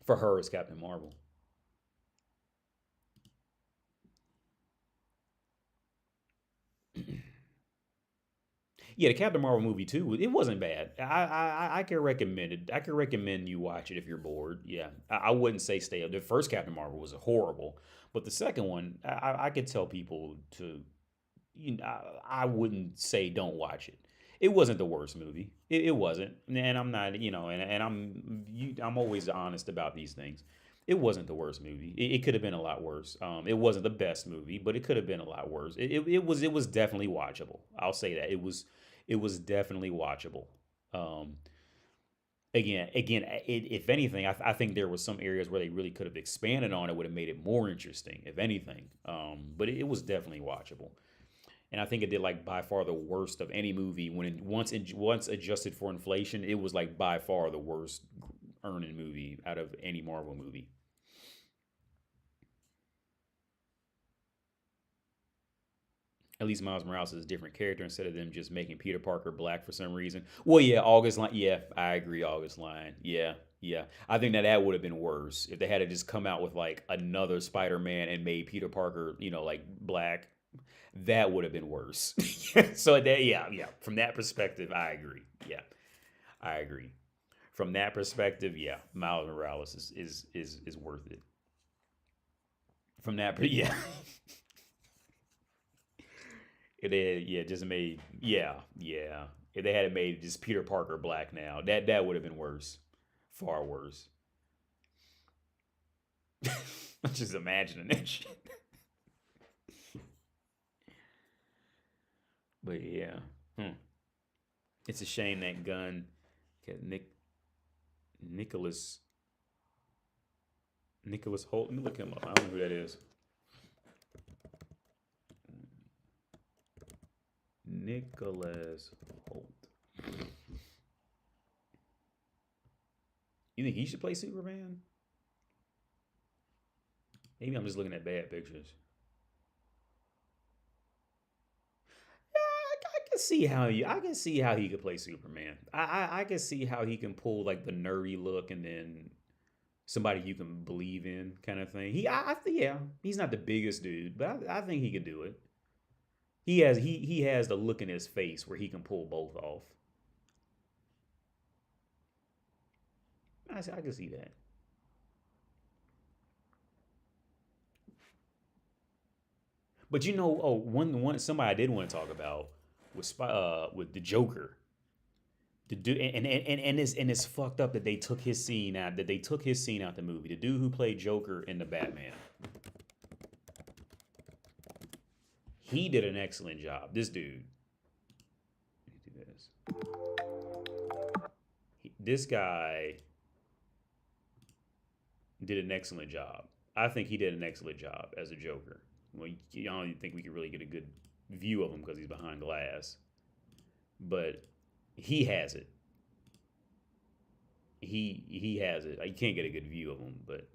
For her as Captain Marvel. Yeah, the Captain Marvel movie too. It wasn't bad. I can recommend it. I can recommend you watch it if you're bored. Yeah, I wouldn't say stay up. The first Captain Marvel was horrible, but the second one, I could tell people to. I wouldn't say don't watch it. It wasn't the worst movie. It wasn't, and I'm not. I'm always honest about these things. It wasn't the worst movie. It could have been a lot worse. It wasn't the best movie, but it could have been a lot worse. It was definitely watchable. I'll say that it was definitely watchable. Um, again, if anything, I think there was some areas where they really could have expanded on it, would have made it more interesting, if anything. But it was definitely watchable, and I think it did like by far the worst of any movie. Once adjusted for inflation, it was like by far the worst earning movie out of any Marvel movie. At least Miles Morales is a different character instead of them just making Peter Parker black for some reason. Well, yeah, August line. Yeah, I agree. August line. Yeah, yeah. I think that would have been worse if they had to just come out with like another Spider-Man and made Peter Parker, like black. That would have been worse. So yeah. From that perspective, I agree. Yeah, I agree. From that perspective, yeah, Miles Morales is worth it. From that, yeah. If they yeah just made yeah, if they had made just Peter Parker black now, that would have been worse, far worse. I'm just imagining that shit. But yeah, it's a shame that gun, Nicholas Nicholas Holt. Let me look him up. I don't know who that is. Nicholas Holt. You think he should play Superman? Maybe I'm just looking at bad pictures. I can see how he could play Superman. I can see how he can pull like the nerdy look and then somebody you can believe in kind of thing. I think yeah, he's not the biggest dude, but I think he could do it. He has the look in his face where he can pull both off. I can see that. But one somebody I did want to talk about was with the Joker. The dude and it's fucked up that they took his scene out. That they took his scene out the movie. The dude who played Joker in the Batman, he did an excellent job. This dude, let me do this guy did an excellent job. I think he did an excellent job as a Joker. Well, I don't even think we could really get a good view of him because he's behind glass, but he has it. He has it. You can't get a good view of him, but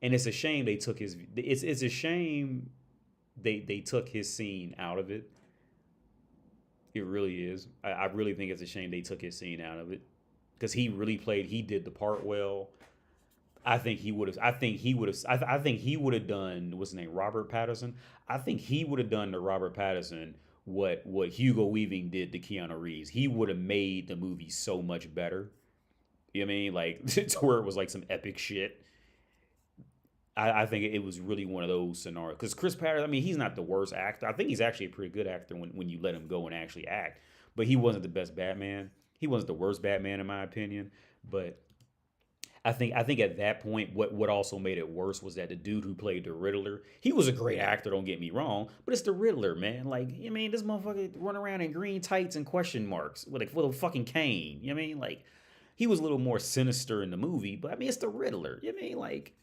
and it's a shame they took his. It's a shame they took his scene out of it. It really is. I really think it's a shame they took his scene out of it because he really played. He did the part well. I think he would have. I think he would have. I think he would have done. What's his name? Robert Patterson. I think he would have done the Robert Patterson what Hugo Weaving did to Keanu Reeves. He would have made the movie so much better. You know what I mean? Like to where it was like some epic shit. I think it was really one of those scenarios. Because Chris Patterson, I mean, he's not the worst actor. I think he's actually a pretty good actor when you let him go and actually act. But he wasn't the best Batman. He wasn't the worst Batman in my opinion. But I think at that point, what also made it worse was that the dude who played the Riddler, he was a great actor. Don't get me wrong, but it's the Riddler, man. Like, I mean, this motherfucker run around in green tights and question marks with a fucking cane. You know what I mean? Like, he was a little more sinister in the movie, but I mean, it's the Riddler. You know what I mean? Like,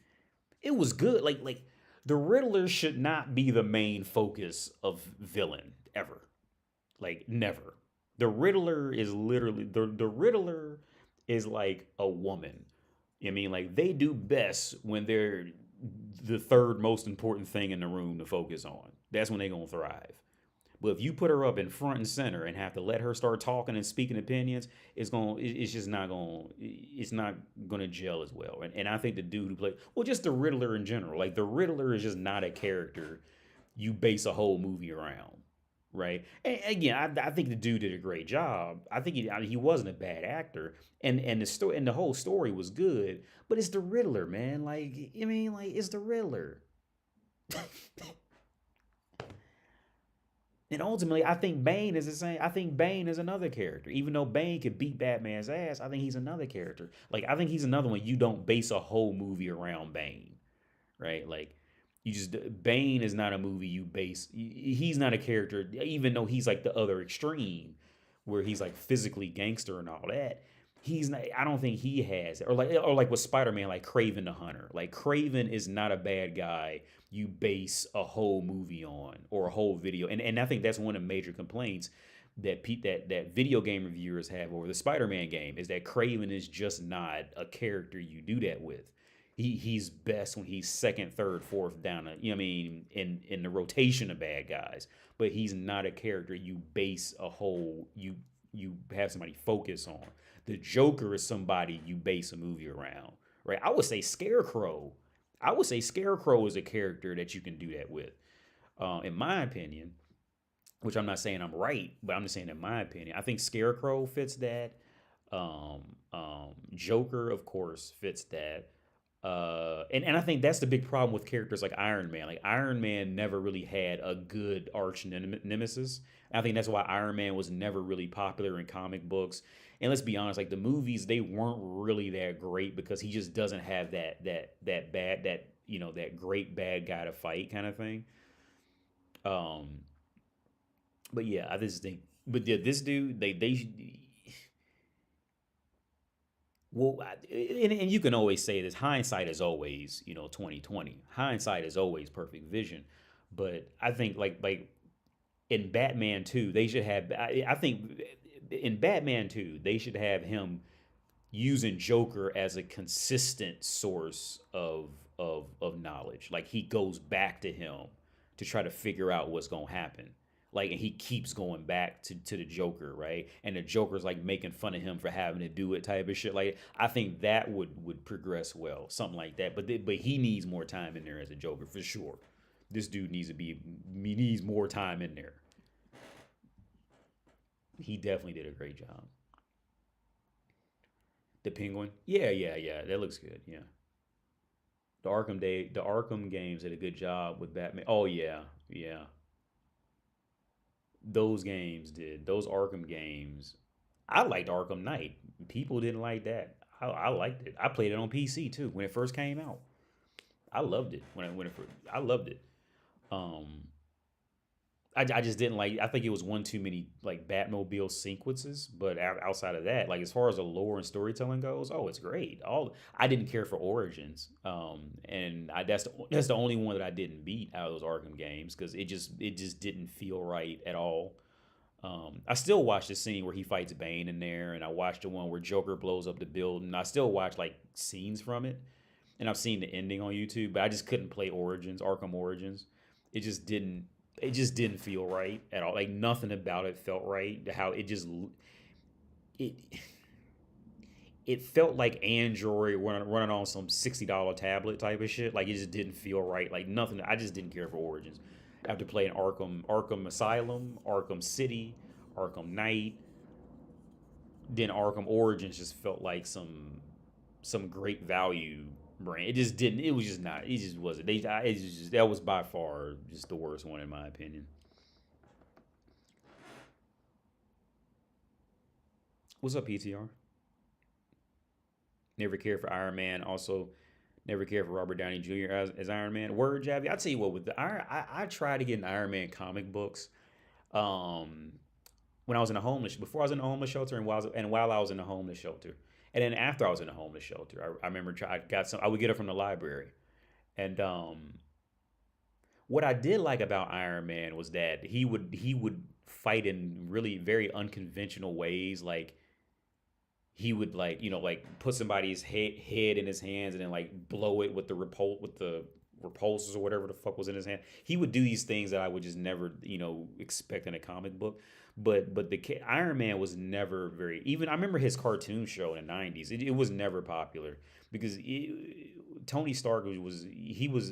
it was good. Like the Riddler should not be the main focus of villain ever. Like, never. The Riddler is literally the Riddler is like a woman. I mean, like they do best when they're the third most important thing in the room to focus on. That's when they're gonna thrive. But if you put her up in front and center and have to let her start talking and speaking opinions, it's just not gonna gel as well. And I think the dude who played, well, just the Riddler in general, like the Riddler is just not a character you base a whole movie around, right? And again, I think the dude did a great job. I think he wasn't a bad actor, and the story and the whole story was good. But it's the Riddler, man. Like, I mean, like it's the Riddler. And ultimately, I think Bane is the same. I think Bane is another character. Even though Bane could beat Batman's ass, I think he's another character. Like, I think he's another one you don't base a whole movie around Bane, right? Like, Bane is not a movie you base. He's not a character, even though he's like the other extreme, where he's like physically gangster and all that. He's not. I don't think he has, or like with Spider-Man, like Kraven the Hunter. Like Kraven is not a bad guy you base a whole movie on or a whole video. And I think that's one of the major complaints that video game reviewers have over the Spider-Man game is that Kraven is just not a character you do that with. He's best when he's second, third, fourth down, you know what I mean, in the rotation of bad guys. But he's not a character you base a whole you have somebody focus on. The Joker is somebody you base a movie around, right? I would say Scarecrow is a character that you can do that with. In my opinion, which I'm not saying I'm right, but I'm just saying in my opinion, I think Scarecrow fits that. Joker, of course, fits that. And I think that's the big problem with characters like Iron Man. Like Iron Man never really had a good arch nemesis. I think that's why Iron Man was never really popular in comic books. And let's be honest, like the movies, they weren't really that great because he just doesn't have that great bad guy to fight kind of thing. But yeah, I just think, but yeah, this dude, well, and you can always say this. Hindsight is always, 2020. Hindsight is always perfect vision. But I think like in Batman 2, they should have. I think in Batman 2, they should have him using Joker as a consistent source of knowledge. Like he goes back to him to try to figure out what's gonna happen. Like, and he keeps going back to the Joker, right? And the Joker's like making fun of him for having to do it, type of shit. Like, I think that would progress well, something like that. But he needs more time in there as a Joker for sure. This dude needs more time in there. He definitely did a great job. The Penguin, yeah, that looks good. Yeah, the Arkham games did a good job with Batman. Oh yeah. Those games did. Those Arkham games. I liked Arkham Knight. People didn't like that. I liked it. I played it on PC too when it first came out. I loved it I loved it. Um, I just didn't like. I think it was one too many like Batmobile sequences. But outside of that, like as far as the lore and storytelling goes, oh, it's great. I didn't care for Origins. That's the only one that I didn't beat out of those Arkham games because it just didn't feel right at all. I still watch the scene where he fights Bane in there, and I watched the one where Joker blows up the building. I still watch like scenes from it, and I've seen the ending on YouTube, but I just couldn't play Arkham Origins. It just didn't. It just didn't feel right at all. Like nothing about it felt right. How it it felt like Android running on some $60 tablet type of shit. Like it just didn't feel right. Like nothing. I just didn't care for Origins. after playing Arkham Asylum, Arkham City, Arkham Knight, then Arkham Origins just felt like some great value brand. It just didn't. It was just not. It just wasn't. That was by far just the worst one in my opinion. What's up, PTR? Never cared for Iron Man. Also, never cared for Robert Downey Jr. as Iron Man. Word, Javi. I tell you what, with the Iron, I tried to get in Iron Man comic books. Um, when I was in a homeless, before I was in a homeless shelter, and while I was in a homeless shelter, and then after I was in a homeless shelter, I remember I got some. I would get it from the library, and what I did like about Iron Man was that he would fight in really very unconventional ways, like he would like like put somebody's head in his hands and then like blow it with the repulsors or whatever the fuck was in his hand. He would do these things that I would just never expect in a comic book. But the Iron Man was never very, even I remember his cartoon show in the 90s. It was never popular because Tony Stark was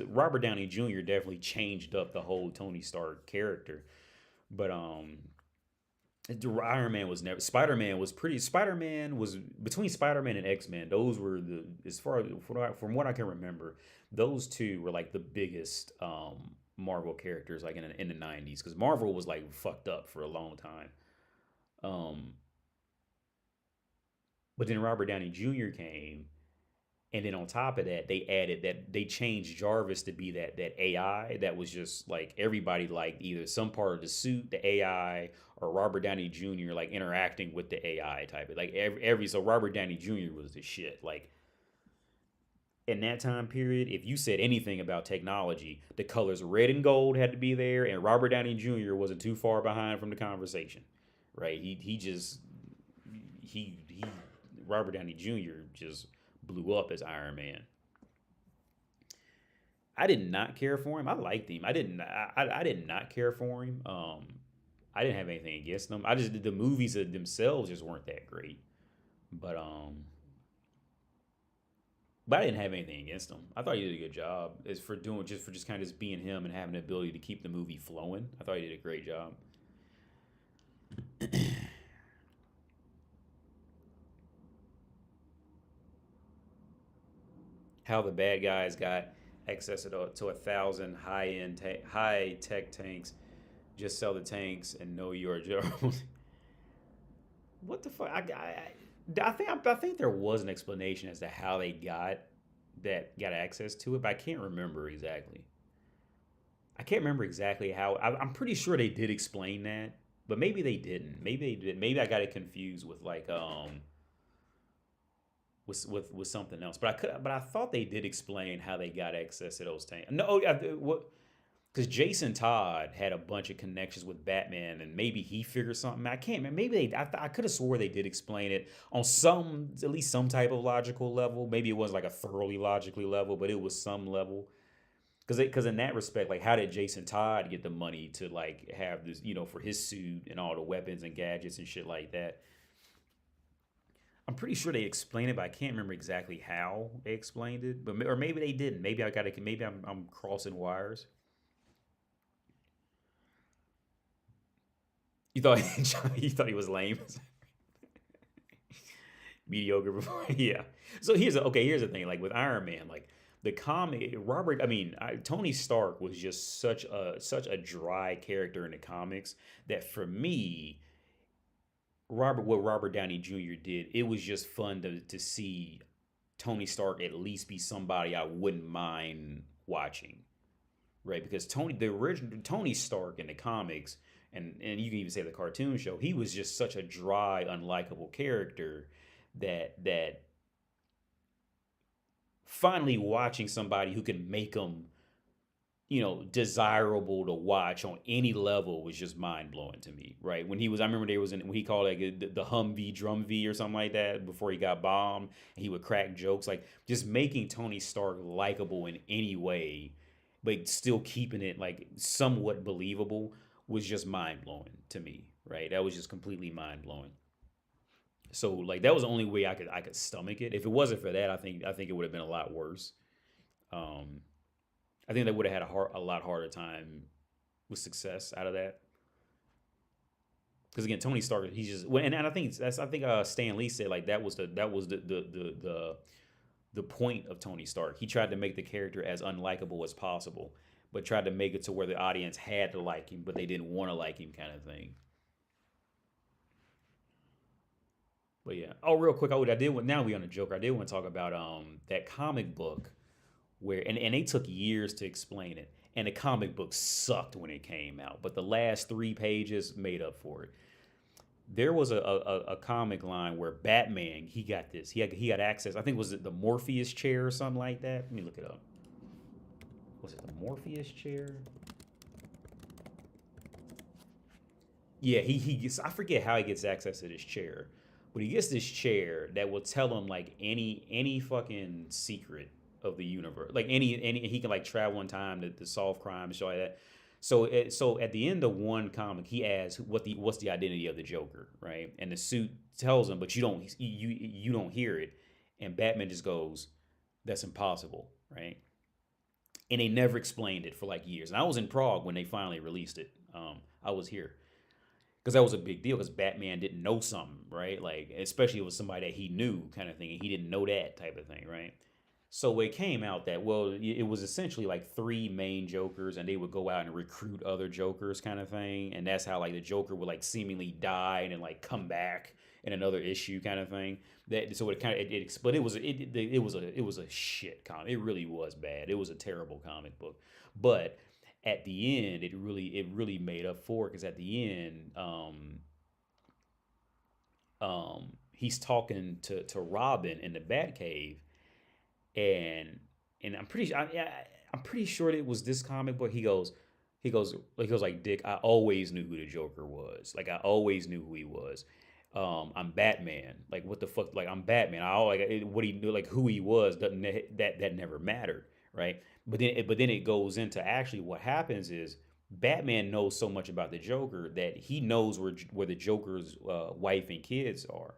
Robert Downey Jr. definitely changed up the whole Tony Stark character. But Iron Man was never. Spider Man was pretty. Spider Man was between Spider Man and X Men. Those were the, as far as from what I can remember, those two were like the biggest Marvel characters like in the 90s, because Marvel was like fucked up for a long time. Um, but then Robert Downey Jr. came, and then on top of that, they changed Jarvis to be that AI that was just like everybody liked either some part of the suit, the AI, or Robert Downey Jr. like interacting with the AI type of like every so Robert Downey Jr. was the shit. Like in that time period, if you said anything about technology, the colors red and gold had to be there, and Robert Downey Jr. wasn't too far behind from the conversation, right? He Robert Downey Jr. just blew up as Iron Man. I did not care for him. I liked him. I did not care for him. I didn't have anything against them. I just the movies themselves just weren't that great. But but I didn't have anything against him. I thought he did a good job as for doing just kind of just being him and having the ability to keep the movie flowing. I thought he did a great job. How the bad guys got access to 1,000 high tech tanks. Just sell the tanks and know you're Jones. What the fuck? I think there was an explanation as to how they got access to it, but I can't remember exactly. I can't remember exactly how. I'm pretty sure they did explain that, but maybe they didn't. Maybe they did. Maybe I got it confused with like with something else. But I thought they did explain how they got access to those tanks. No, what? Because Jason Todd had a bunch of connections with Batman, and maybe he figured something. I can't. Man, maybe I could have swore they did explain it on at least some type of logical level. Maybe it wasn't like a thoroughly logically level, but it was some level. Because in that respect, like, how did Jason Todd get the money to like have this, for his suit and all the weapons and gadgets and shit like that? I'm pretty sure they explained it, but I can't remember exactly how they explained it. Or maybe they didn't. Maybe I got to. Maybe I'm crossing wires. You thought you thought he was lame, mediocre before, yeah. So here's the thing. Like with Iron Man, like the comic, Tony Stark was just such a dry character in the comics that for me, what Robert Downey Jr. did, it was just fun to see Tony Stark at least be somebody I wouldn't mind watching, right? Because the original Tony Stark in the comics, and you can even say the cartoon show, he was just such a dry, unlikable character that finally watching somebody who can make him, desirable to watch on any level was just mind blowing to me, right? I remember when he called like the Humvee Drum V or something like that before he got bombed, and he would crack jokes, like just making Tony Stark likable in any way, but still keeping it like somewhat believable was just mind blowing to me, right? That was just completely mind blowing. So like that was the only way I could stomach it. If it wasn't for that, I think it would have been a lot worse. Um, I think they would have had a lot harder time with success out of that. Because again, Tony Stark, he's just and I think Stan Lee said like that was the point of Tony Stark. He tried to make the character as unlikable as possible, but tried to make it to where the audience had to like him, but they didn't want to like him, kind of thing. But yeah. Oh, real quick, I did. Now we on the Joker. I did want to talk about that comic book where and they took years to explain it, and the comic book sucked when it came out, but the last 3 pages made up for it. There was a comic line where Batman he got this he got access. I think was it the Morpheus chair or something like that. Let me look it up. Was it the Morpheus chair? Yeah, he gets. I forget how he gets access to this chair, but he gets this chair that will tell him like any fucking secret of the universe, like any he can like travel in time to solve crimes and shit like that. So at the end of one comic, he asks what's the identity of the Joker, right? And the suit tells him, but you don't hear it, and Batman just goes, "That's impossible," right? And they never explained it for like years. And I was in Prague when they finally released it. I was here because that was a big deal because Batman didn't know something, right? Like especially with somebody that he knew, kind of thing, and he didn't know that type of thing, right? So it came out that it was essentially like 3 main Jokers, and they would go out and recruit other Jokers, kind of thing, and that's how like the Joker would like seemingly die and then like come back in another issue, kind of thing. That so it kind of but it was a shit comic. It really was bad. It was a terrible comic book, but at the end, it really made up for it because at the end, he's talking to Robin in the Batcave, and I'm pretty sure it was this comic book. He goes like, Dick, I always knew who the Joker was. Like I always knew who he was. I'm Batman. Like what the fuck? Like I'm Batman. What he knew, like who he was. Doesn't that never mattered, right? But then it goes into actually what happens is Batman knows so much about the Joker that he knows where the Joker's wife and kids are.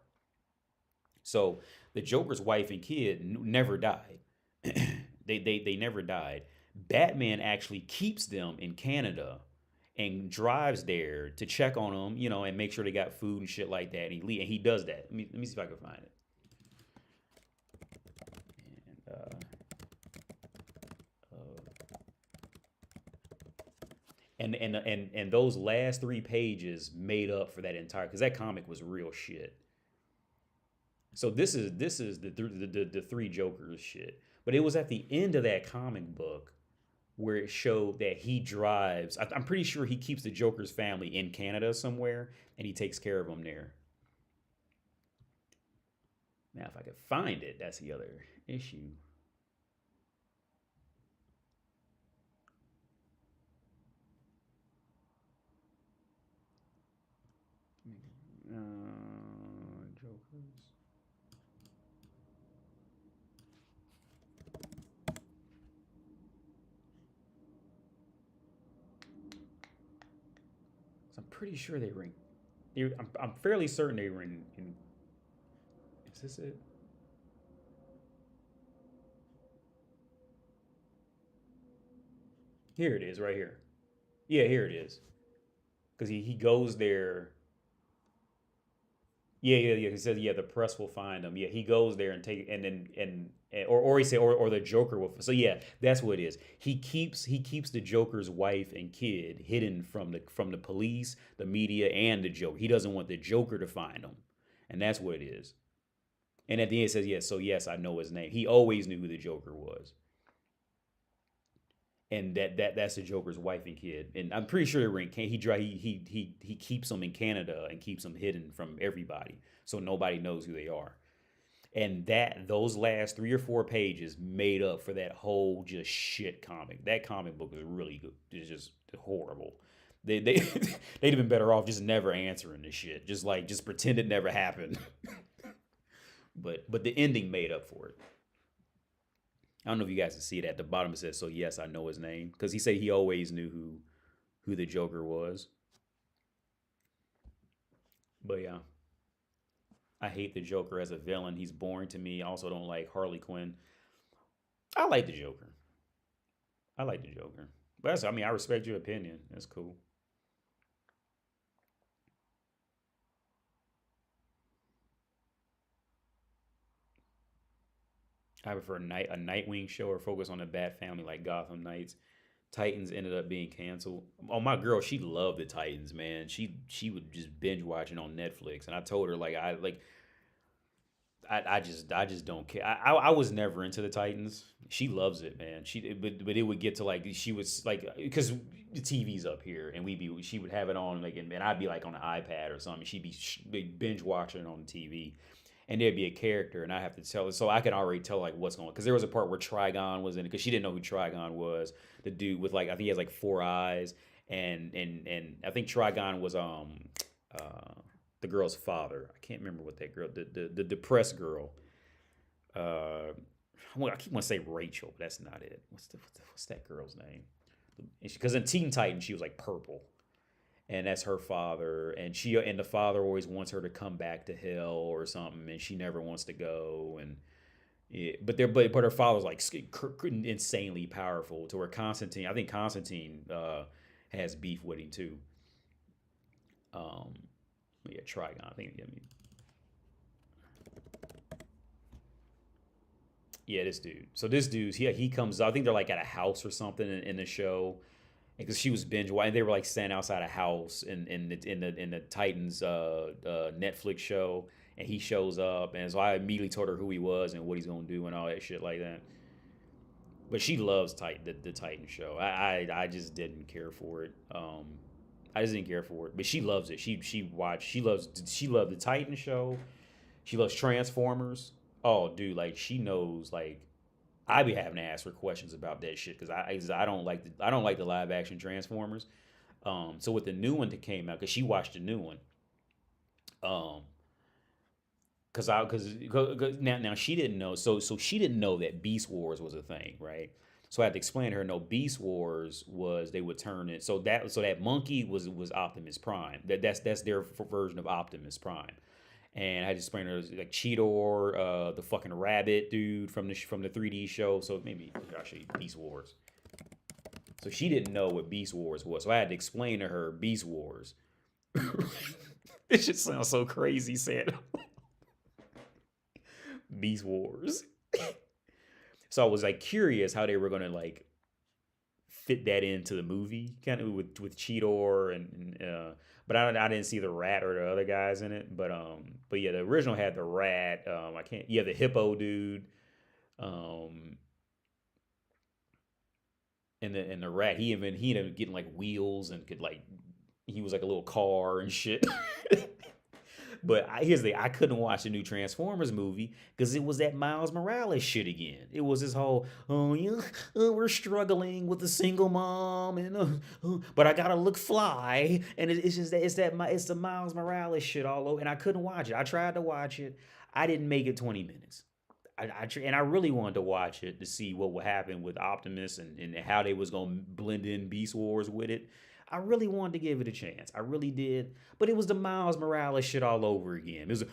So the Joker's wife and kid never died. They never died. Batman actually keeps them in Canada and drives there to check on them, and make sure they got food and shit like that. And he does that. Let me see if I can find it. And those last 3 pages made up for that entire because that comic was real shit. So this is the 3 Jokers shit. But it was at the end of that comic book where it showed that he drives. I'm pretty sure he keeps the Joker's family in Canada somewhere, and he takes care of them there. Now, if I could find it, that's the other issue. Jokers. I'm pretty sure they were I'm fairly certain they were in. Is this it? Here it is, right here. Yeah, here it is. Because he goes there. Yeah. He says, yeah, the press will find him. Yeah, he goes there and take and then or he said or the Joker will. So yeah, that's what it is. He keeps the Joker's wife and kid hidden from the police, the media, and the Joker. He doesn't want the Joker to find them, and that's what it is. And at the end, it says, yes. So yes, I know his name. He always knew who the Joker was, and that's the Joker's wife and kid. And I'm pretty sure they're in he keeps them in Canada and keeps them hidden from everybody, so nobody knows who they are. And those last 3 or 4 pages made up for that whole just shit comic. That comic book is really good. It's just horrible. They'd have been better off just never answering this shit. Just pretend it never happened. but the ending made up for it. I don't know if you guys can see it at the bottom. It says, "So yes, I know his name," because he said he always knew who the Joker was. But yeah, I hate the Joker as a villain. He's boring to me. I also don't like Harley Quinn. I like the Joker. I like the Joker. But that's, I mean, I respect your opinion. That's cool. I prefer a Nightwing show or focus on the Bat family like Gotham Knights. Titans ended up being canceled. Oh, my girl, she loved the Titans, man. She would just binge watching on Netflix, and I told her like I just don't care. I was never into the Titans. She loves it, man. But it would get to like she was like because the TV's up here and she would have it on like and I'd be like on an iPad or something. She'd be binge watching it on the TV, and there'd be a character and I have to tell her so I can already tell like what's going on because there was a part where Trigon was in it because she didn't know who Trigon was. The dude with like I think he has like four eyes and I think Trigon was uh the girl's father. I can't remember what that girl, the depressed girl. Uh, I keep want to say Rachel, but that's not it. What's that girl's name? Because in Teen Titans she was like purple, and that's her father. And the father always wants her to come back to hell or something, and she never wants to go. And yeah, but her father's like insanely powerful to where Constantine. I think Constantine has beef with him too. Um, yeah, Trigon. I think. I mean, yeah, this dude. So this dude, he comes. I think they're like at a house or something in the show, because she was binge watching. They were like standing outside a house in the Titans Netflix show, and he shows up, and so I immediately told her who he was and what he's gonna do and all that shit like that. But she loves the Titan show. I just didn't care for it. I just didn't care for it, but she loves it. She loved the Titan show. She loves Transformers. Oh, dude, like she knows. Like I be having to ask her questions about that shit because I don't like the live action Transformers. So with the new one that came out, because she watched the new one. Um, because now she didn't know. So she didn't know that Beast Wars was a thing, right? So I had to explain to her. No, Beast Wars was they would turn it. So that monkey was Optimus Prime. That's their version of Optimus Prime. And I had to explain to her like Cheetor, the fucking rabbit dude from the 3D show. So maybe I'll show you Beast Wars. So she didn't know what Beast Wars was. So I had to explain to her Beast Wars. This shit sounds so crazy, said Beast Wars. So I was like curious how they were gonna like fit that into the movie, kind of with Cheetor but I didn't see the rat or the other guys in it. But yeah, the original had the rat. I can't. Yeah, the hippo dude. Um, and the rat. He ended up getting like wheels and could like he was like a little car and shit. But here's the thing, I couldn't watch the new Transformers movie because it was that Miles Morales shit again. It was this whole, oh yeah, we're struggling with a single mom, and but I gotta look fly, and it's just that it's the Miles Morales shit all over, and I couldn't watch it. I tried to watch it, I didn't make it 20 minutes. And I really wanted to watch it to see what would happen with Optimus and how they was gonna blend in Beast Wars with it. I really wanted to give it a chance. I really did. But it was the Miles Morales shit all over again. It was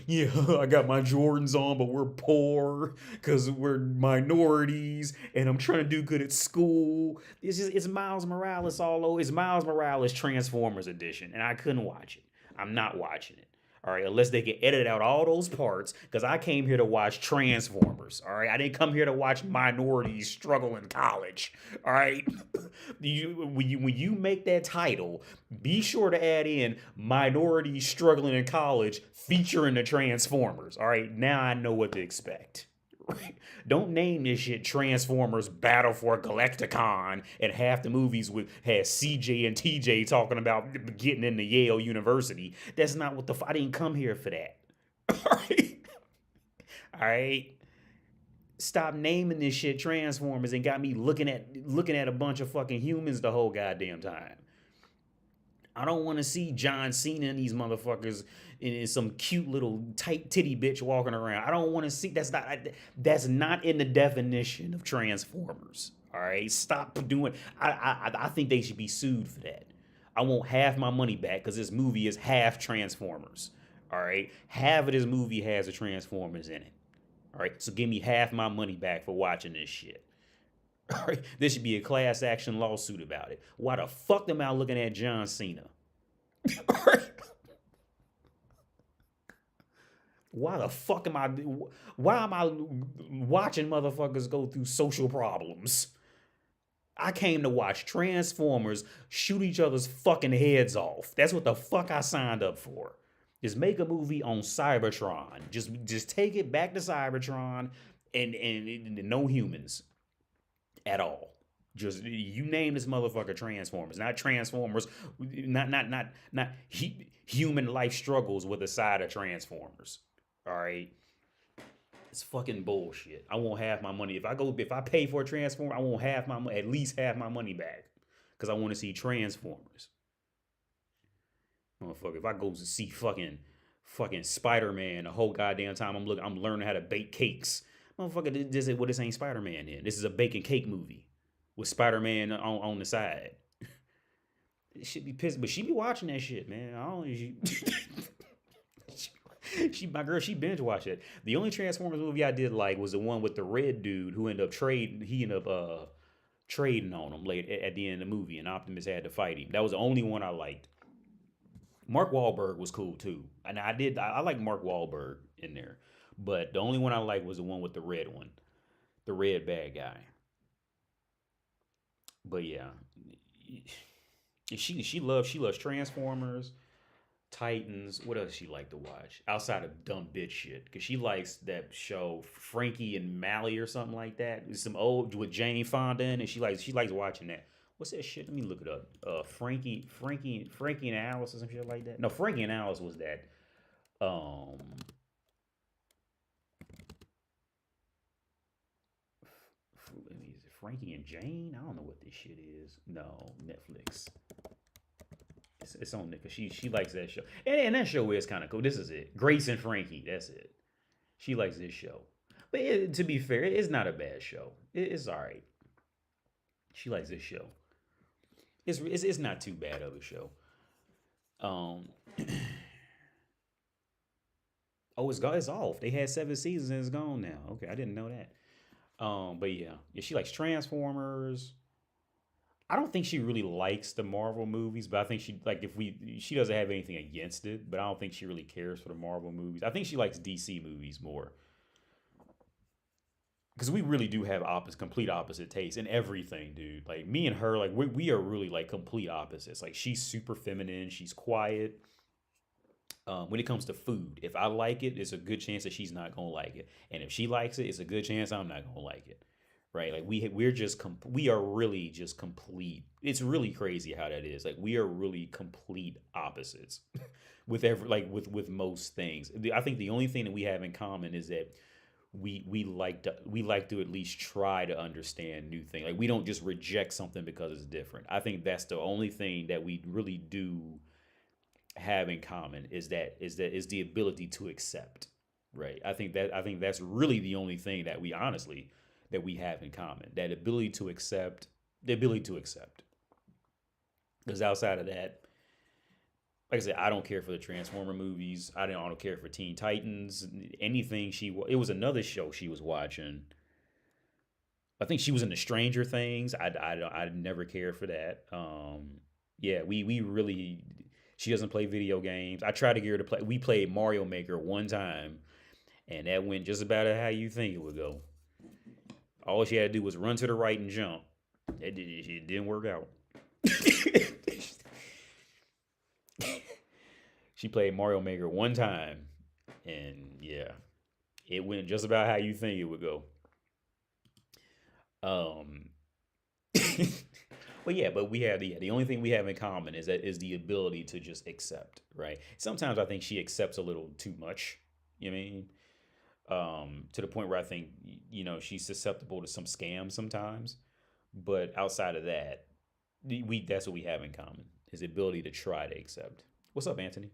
yeah, I got my Jordans on, but we're poor because we're minorities and I'm trying to do good at school. It's Miles Morales all over. It's Miles Morales Transformers edition, and I couldn't watch it. I'm not watching it. All right, unless they can edit out all those parts, because I came here to watch Transformers. All right, I didn't come here to watch minorities struggle in college. All right, when you make that title, be sure to add in minorities struggling in college featuring the Transformers. All right, now I know what to expect. Right? Don't name this shit Transformers Battle for Galacticon and half the movies has CJ and TJ talking about getting into Yale University. That's not what I didn't come here for that. All right? All right? Stop naming this shit Transformers and got me looking at a bunch of fucking humans the whole goddamn time. I don't want to see John Cena and these motherfuckers in some cute little tight titty bitch walking around. I don't want to see. That's not in the definition of Transformers. All right, stop doing. I think they should be sued for that. I want half my money back because this movie is half Transformers. All right, half of this movie has the Transformers in it. All right, so give me half my money back for watching this shit. There should be a class action lawsuit about it. Why the fuck am I looking at John Cena? Why the fuck am I? Why am I watching motherfuckers go through social problems? I came to watch Transformers shoot each other's fucking heads off. That's what the fuck I signed up for. Just make a movie on Cybertron. Just take it back to Cybertron and no humans at all. Just you name this motherfucker Transformers, not Transformers, not human life struggles with a side of Transformers. All right. It's fucking bullshit. I won't have my money. If I pay for a Transformer, I won't have at least half my money back. Because I want to see Transformers. Motherfucker, if I go to see fucking Spider-Man the whole goddamn time I'm learning how to bake cakes. Motherfucker, this ain't Spider-Man then. This is a baking cake movie. With Spider-Man on the side. It should be pissed, but she be watching that shit, man. I don't my girl, she binge watched it. The only Transformers movie I did like was the one with the red dude who ended up trading on him late at the end of the movie, and Optimus had to fight him. That was the only one I liked. Mark Wahlberg was cool too, and I like Mark Wahlberg in there, but the only one I liked was the one with the red bad guy. But yeah, she loves Transformers, Titans. What else she like to watch outside of dumb bitch shit? Because she likes that show Frankie and Mally or something like that. It's some old with Jane Fonda in, and she likes watching that. What's that shit? Let me look it up. Frankie and Alice or some shit like that. No, Frankie and Alice was that. Frankie and Jane? I don't know what this shit is. No, Netflix. It's on there because she likes that show. And that show is kind of cool. This is it. Grace and Frankie. That's it. She likes this show. But to be fair, it's not a bad show. It's all right. She likes this show. It's not too bad of a show. Oh, it's off. They had 7 seasons and it's gone now. Okay, I didn't know that. But yeah, she likes Transformers. I don't think she really likes the Marvel movies, but I think she doesn't have anything against it, but I don't think she really cares for the Marvel movies. I think she likes DC movies more. Because we really do have complete opposite tastes in everything, dude. Like me and her, like we are really like complete opposites. Like she's super feminine, she's quiet. When it comes to food, if I like it, it's a good chance that she's not gonna like it, and if she likes it, it's a good chance I'm not gonna like it, right? Like we are really just complete. It's really crazy how that is. Like we are really complete opposites with with most things. I think the only thing that we have in common is that we like to at least try to understand new things. Like we don't just reject something because it's different. I think that's the only thing that we really do have in common is the ability to accept, right? I think that's really the only thing that we have in common, the ability to accept. Because outside of that, like I said, I don't care for the Transformer movies. I don't care for Teen Titans. Anything it was another show she was watching. I think she was in the Stranger Things. I never cared for that. Yeah, we really. She doesn't play video games. I tried to get her to play. We played Mario Maker one time, and that went just about how you think it would go. All she had to do was run to the right and jump. It didn't work out. She played Mario Maker one time, and yeah, it went just about how you think it would go. But we have the only thing we have in common is the ability to just accept, right? Sometimes I think she accepts a little too much. You know what I mean? To the point where I think she's susceptible to some scams sometimes. But outside of that, that's what we have in common is the ability to try to accept. What's up, Anthony?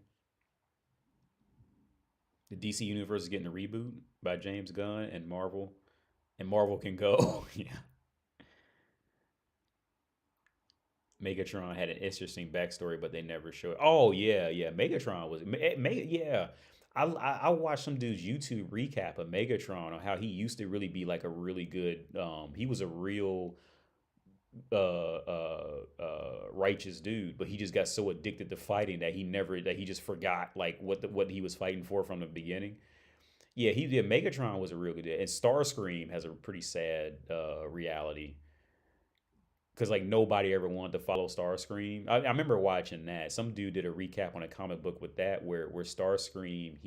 The DC universe is getting a reboot by James Gunn and Marvel can go. Yeah. Megatron had an interesting backstory, but they never showed. Oh yeah. Megatron was yeah. I watched some dude's YouTube recap of Megatron on how he used to really be like a really good. He was a real righteous dude, but he just got so addicted to fighting that he just forgot like what he was fighting for from the beginning. Yeah, he did. Megatron was a real good, and Starscream has a pretty sad reality because like nobody ever wanted to follow Starscream. I remember watching that. Some dude did a recap on a comic book with that where Starscream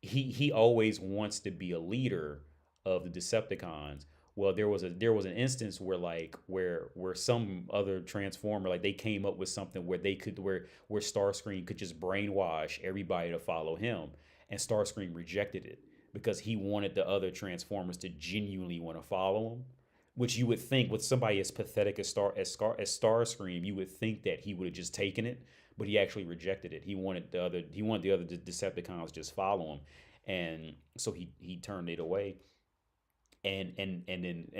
he always wants to be a leader of the Decepticons. Well, there was an instance where like where some other Transformer like they came up with something where they could where Starscream could just brainwash everybody to follow him, and Starscream rejected it because he wanted the other Transformers to genuinely want to follow him. Which you would think with somebody as pathetic as Starscream, you would think that he would have just taken it, but he actually rejected it. He wanted the other Decepticons to just follow him, and so he turned it away. And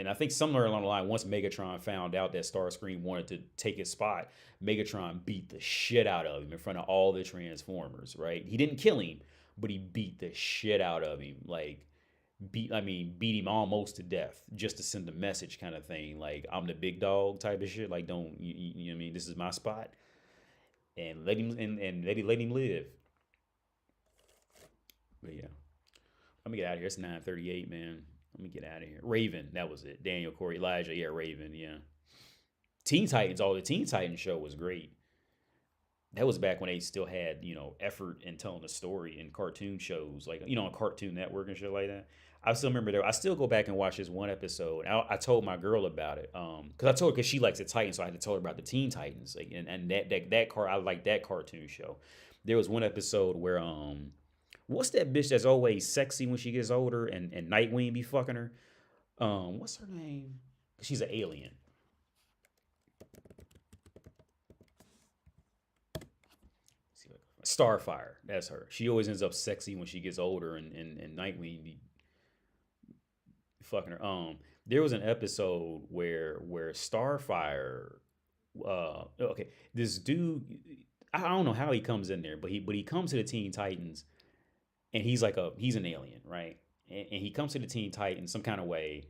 I think somewhere along the line, once Megatron found out that Starscream wanted to take his spot, Megatron beat the shit out of him in front of all the Transformers. Right? He didn't kill him, but he beat the shit out of him. Like beat him almost to death just to send a message, kind of thing. Like I'm the big dog type of shit. Like don't you know what I mean? This is my spot, and let him live. But yeah, let me get out of here. It's 9:38, man. Let me get out of here. Raven, that was it. Daniel, Corey, Elijah, yeah, Raven, yeah. Teen Titans, the Teen Titans show was great. That was back when they still had, effort in telling the story in cartoon shows, like, on Cartoon Network and shit like that. I still remember I still go back and watch this one episode. I told my girl about it, because she likes the Titans, so I had to tell her about the Teen Titans, like, and I like that cartoon show. There was one episode where what's that bitch that's always sexy when she gets older and Nightwing be fucking her? What's her name? She's an alien. Starfire, that's her. She always ends up sexy when she gets older, and Nightwing be fucking her. There was an episode where Starfire, okay, this dude, I don't know how he comes in there, but he comes to the Teen Titans, and he's an alien, right? And he comes to the Teen Titans some kind of way,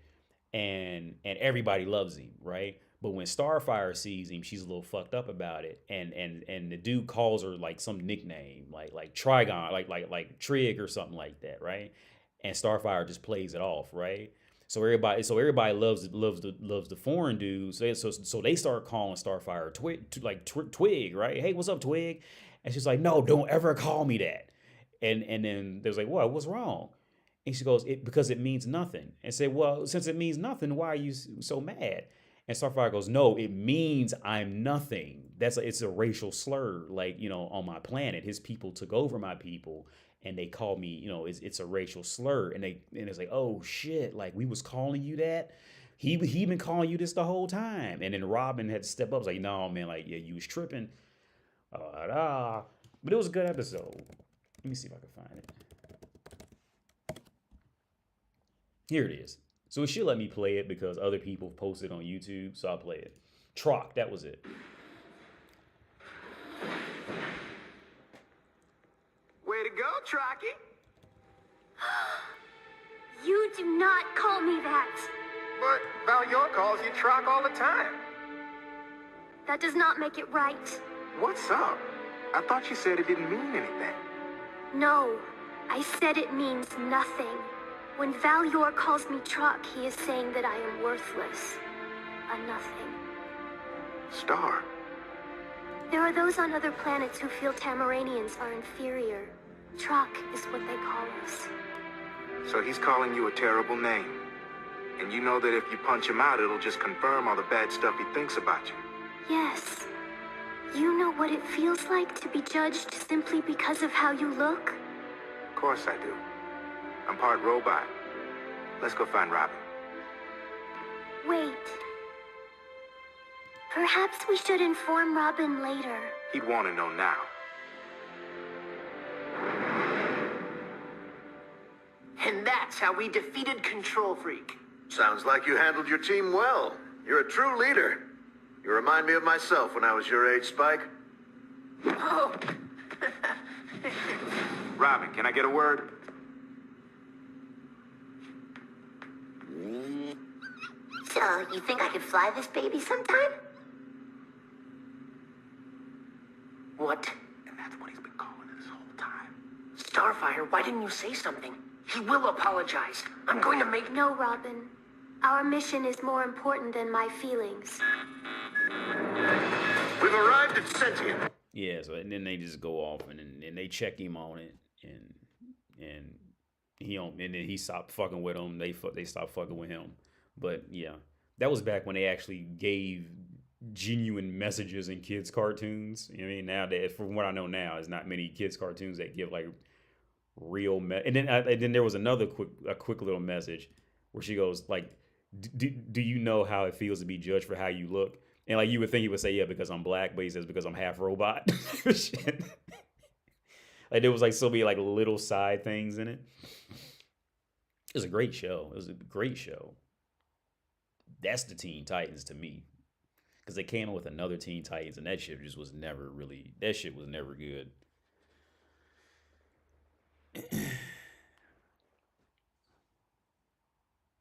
and everybody loves him, right? But when Starfire sees him, she's a little fucked up about it, and the dude calls her like some nickname, like Trigon, like Trig or something like that, right? And Starfire just plays it off, right? So everybody loves the foreign dudes. So they start calling Starfire Twig, right? Hey, what's up, Twig? And she's like, no, don't ever call me that. And then there's like, what? What's wrong? And she goes, because it means nothing. And say, well, since it means nothing, why are you so mad? And Starfire goes, no, it means I'm nothing. It's a racial slur. Like, on my planet, his people took over my people, and they call me, it's a racial slur. And it's like, oh shit, like we was calling you that. He been calling you this the whole time. And then Robin had to step up, was like, no man, like yeah, you was tripping. But it was a good episode. Let me see if I can find it. Here it is. So it should let me play it because other people posted on YouTube, so I'll play it. Troc, that was it. Way to go, Trocky. You do not call me that. But Valior calls you Troc all the time. That does not make it right. What's up? I thought you said it didn't mean anything. No, I said it means nothing. When Valior calls me Troc, he is saying that I am worthless. A nothing. Star. There are those on other planets who feel Tamaranians are inferior. Troc is what they call us. So he's calling you a terrible name. And you know that if you punch him out, it'll just confirm all the bad stuff he thinks about you. Yes. You know what it feels like to be judged simply because of how you look? Of course I do. I'm part robot. Let's go find Robin. Wait. Perhaps we should inform Robin later. He'd want to know now. And that's how we defeated Control Freak. Sounds like you handled your team well. You're a true leader. You remind me of myself when I was your age, Spike. Oh. Robin, can I get a word? So, So, you think I could fly this baby sometime? What? And that's what he's been calling it this whole time. Starfire, why didn't you say something? He will apologize. I'm going to make... No, Robin. Our mission is more important than my feelings. We've arrived at Sentient. Yeah, so and then they just go off and they check him on it and he don't, and then he stopped fucking with them. They stopped fucking with him. But yeah, that was back when they actually gave genuine messages in kids' cartoons. You know what I mean? Now that, from what I know now, there's not many kids' cartoons that give like real and then there was another quick little message where she goes like, do you know how it feels to be judged for how you look? And like you would think he would say, yeah, because I'm black, but he says because I'm half robot. Like there was like so many like little side things in it. It was a great show. It was a great show. That's the Teen Titans to me. Because they came in with another Teen Titans and that shit just was never really, that shit was never good.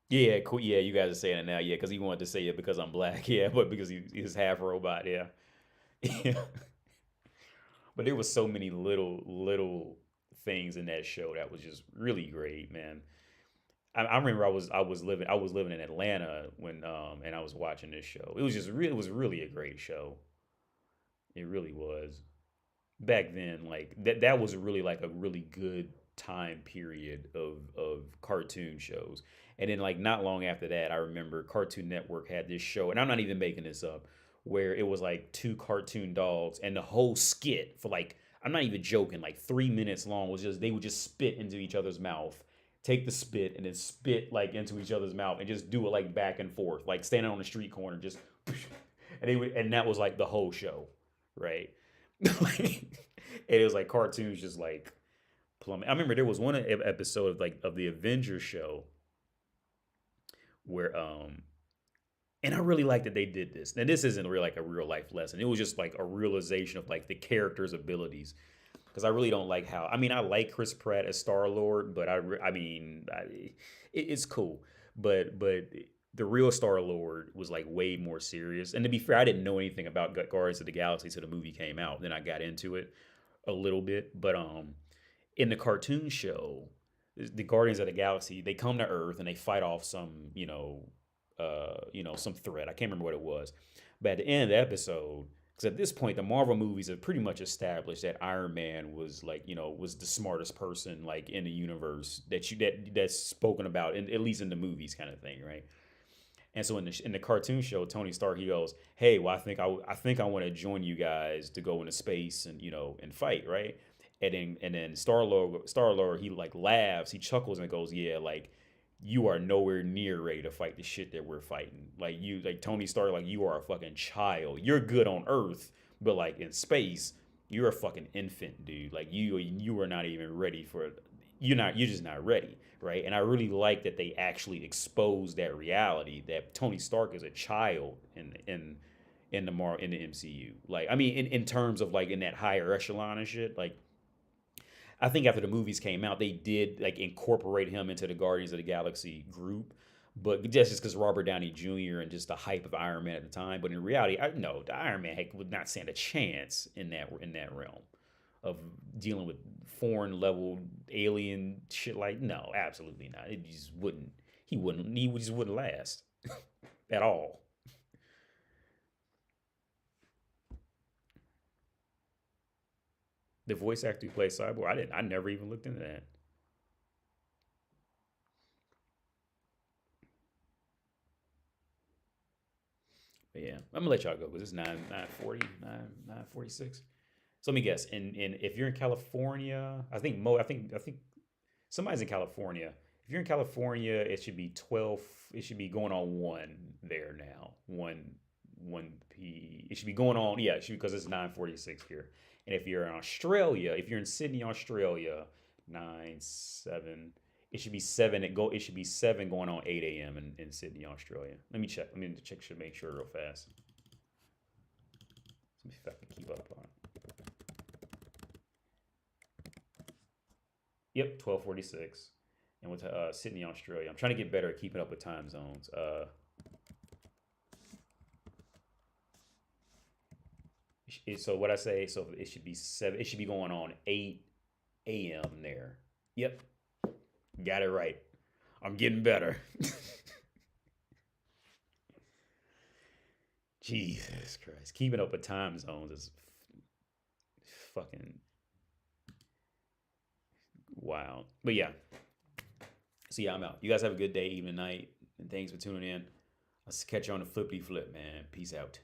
Yeah, cool. Yeah, you guys are saying it now. Yeah, because he wanted to say it because I'm black. Yeah, but because he's half robot. Yeah. Yeah. But there was so many little things in that show that was just really great, man. I remember I was living in Atlanta when and I was watching this show. It was really a great show. It really was. Back then, like that was really like a really good time period of cartoon shows. And then like not long after that, I remember Cartoon Network had this show, and I'm not even making this up, where it was like two cartoon dogs and the whole skit for like, I'm not even joking, like 3 minutes long was just, they would just spit into each other's mouth, take the spit and then spit like into each other's mouth and just do it like back and forth, like standing on the street corner, just, and that was like the whole show, right? And it was like cartoons just like plumbing. I remember there was one episode of the Avengers show where and I really like that they did this. Now this isn't really like a real life lesson. It was just like a realization of like the character's abilities. Because I really don't like how, I mean, I like Chris Pratt as Star-Lord, but it's cool. But the real Star-Lord was like way more serious. And to be fair, I didn't know anything about Guardians of the Galaxy till the movie came out. Then I got into it a little bit. But in the cartoon show, the Guardians of the Galaxy, they come to Earth and they fight off some, some threat. I can't remember what it was. But at the end of the episode, because at this point, the Marvel movies have pretty much established that Iron Man was like, was the smartest person like in the universe that's spoken about, at least in the movies kind of thing, right? And so in the cartoon show, Tony Stark, he goes, "Hey, well, I think I want to join you guys to go into space and and fight, right?" And then Star-Lord, he like laughs, he chuckles and goes, "Yeah, like you are nowhere near ready to fight the shit that we're fighting. Like Tony Stark, like you are a fucking child. You're good on Earth, but like in space, you're a fucking infant, dude. Like you are not even ready for it. You're just not ready, right?" And I really like that they actually exposed that reality that Tony Stark is a child in the MCU. Like, I mean, in terms of like in that higher echelon and shit, like. I think after the movies came out, they did like incorporate him into the Guardians of the Galaxy group, but just because Robert Downey Jr. and just the hype of Iron Man at the time. But in reality, the Iron Man would not stand a chance in that realm of dealing with foreign level alien shit. Like, no, absolutely not. It just wouldn't. He just wouldn't last at all. The voice actor who plays Cyborg, I never even looked into that. But yeah, I'm gonna let y'all go because it's 9:46. So let me guess. And if you're in California, I think somebody's in California. If you're in California, it should be 12. It should be going on 1 there now. 1 p. It should be going on. Yeah, it should, because it's 9:46 here. And if you're in Australia, if you're in Sydney, Australia, 9/7. It should be 7. It should be 7 going on 8 a.m. in Sydney, Australia. Let me check. Should make sure real fast. Let me see if I can keep up on it. Yep, 12:46. And with Sydney, Australia. I'm trying to get better at keeping up with time zones. So what I say, so it should be 7. It should be going on 8 a.m. there. Yep. Got it right. I'm getting better. Jesus Christ. Keeping up with time zones is fucking wild. But yeah. So yeah, I'm out. You guys have a good day, evening, night, and thanks for tuning in. Let's catch you on the flippity flip, man. Peace out.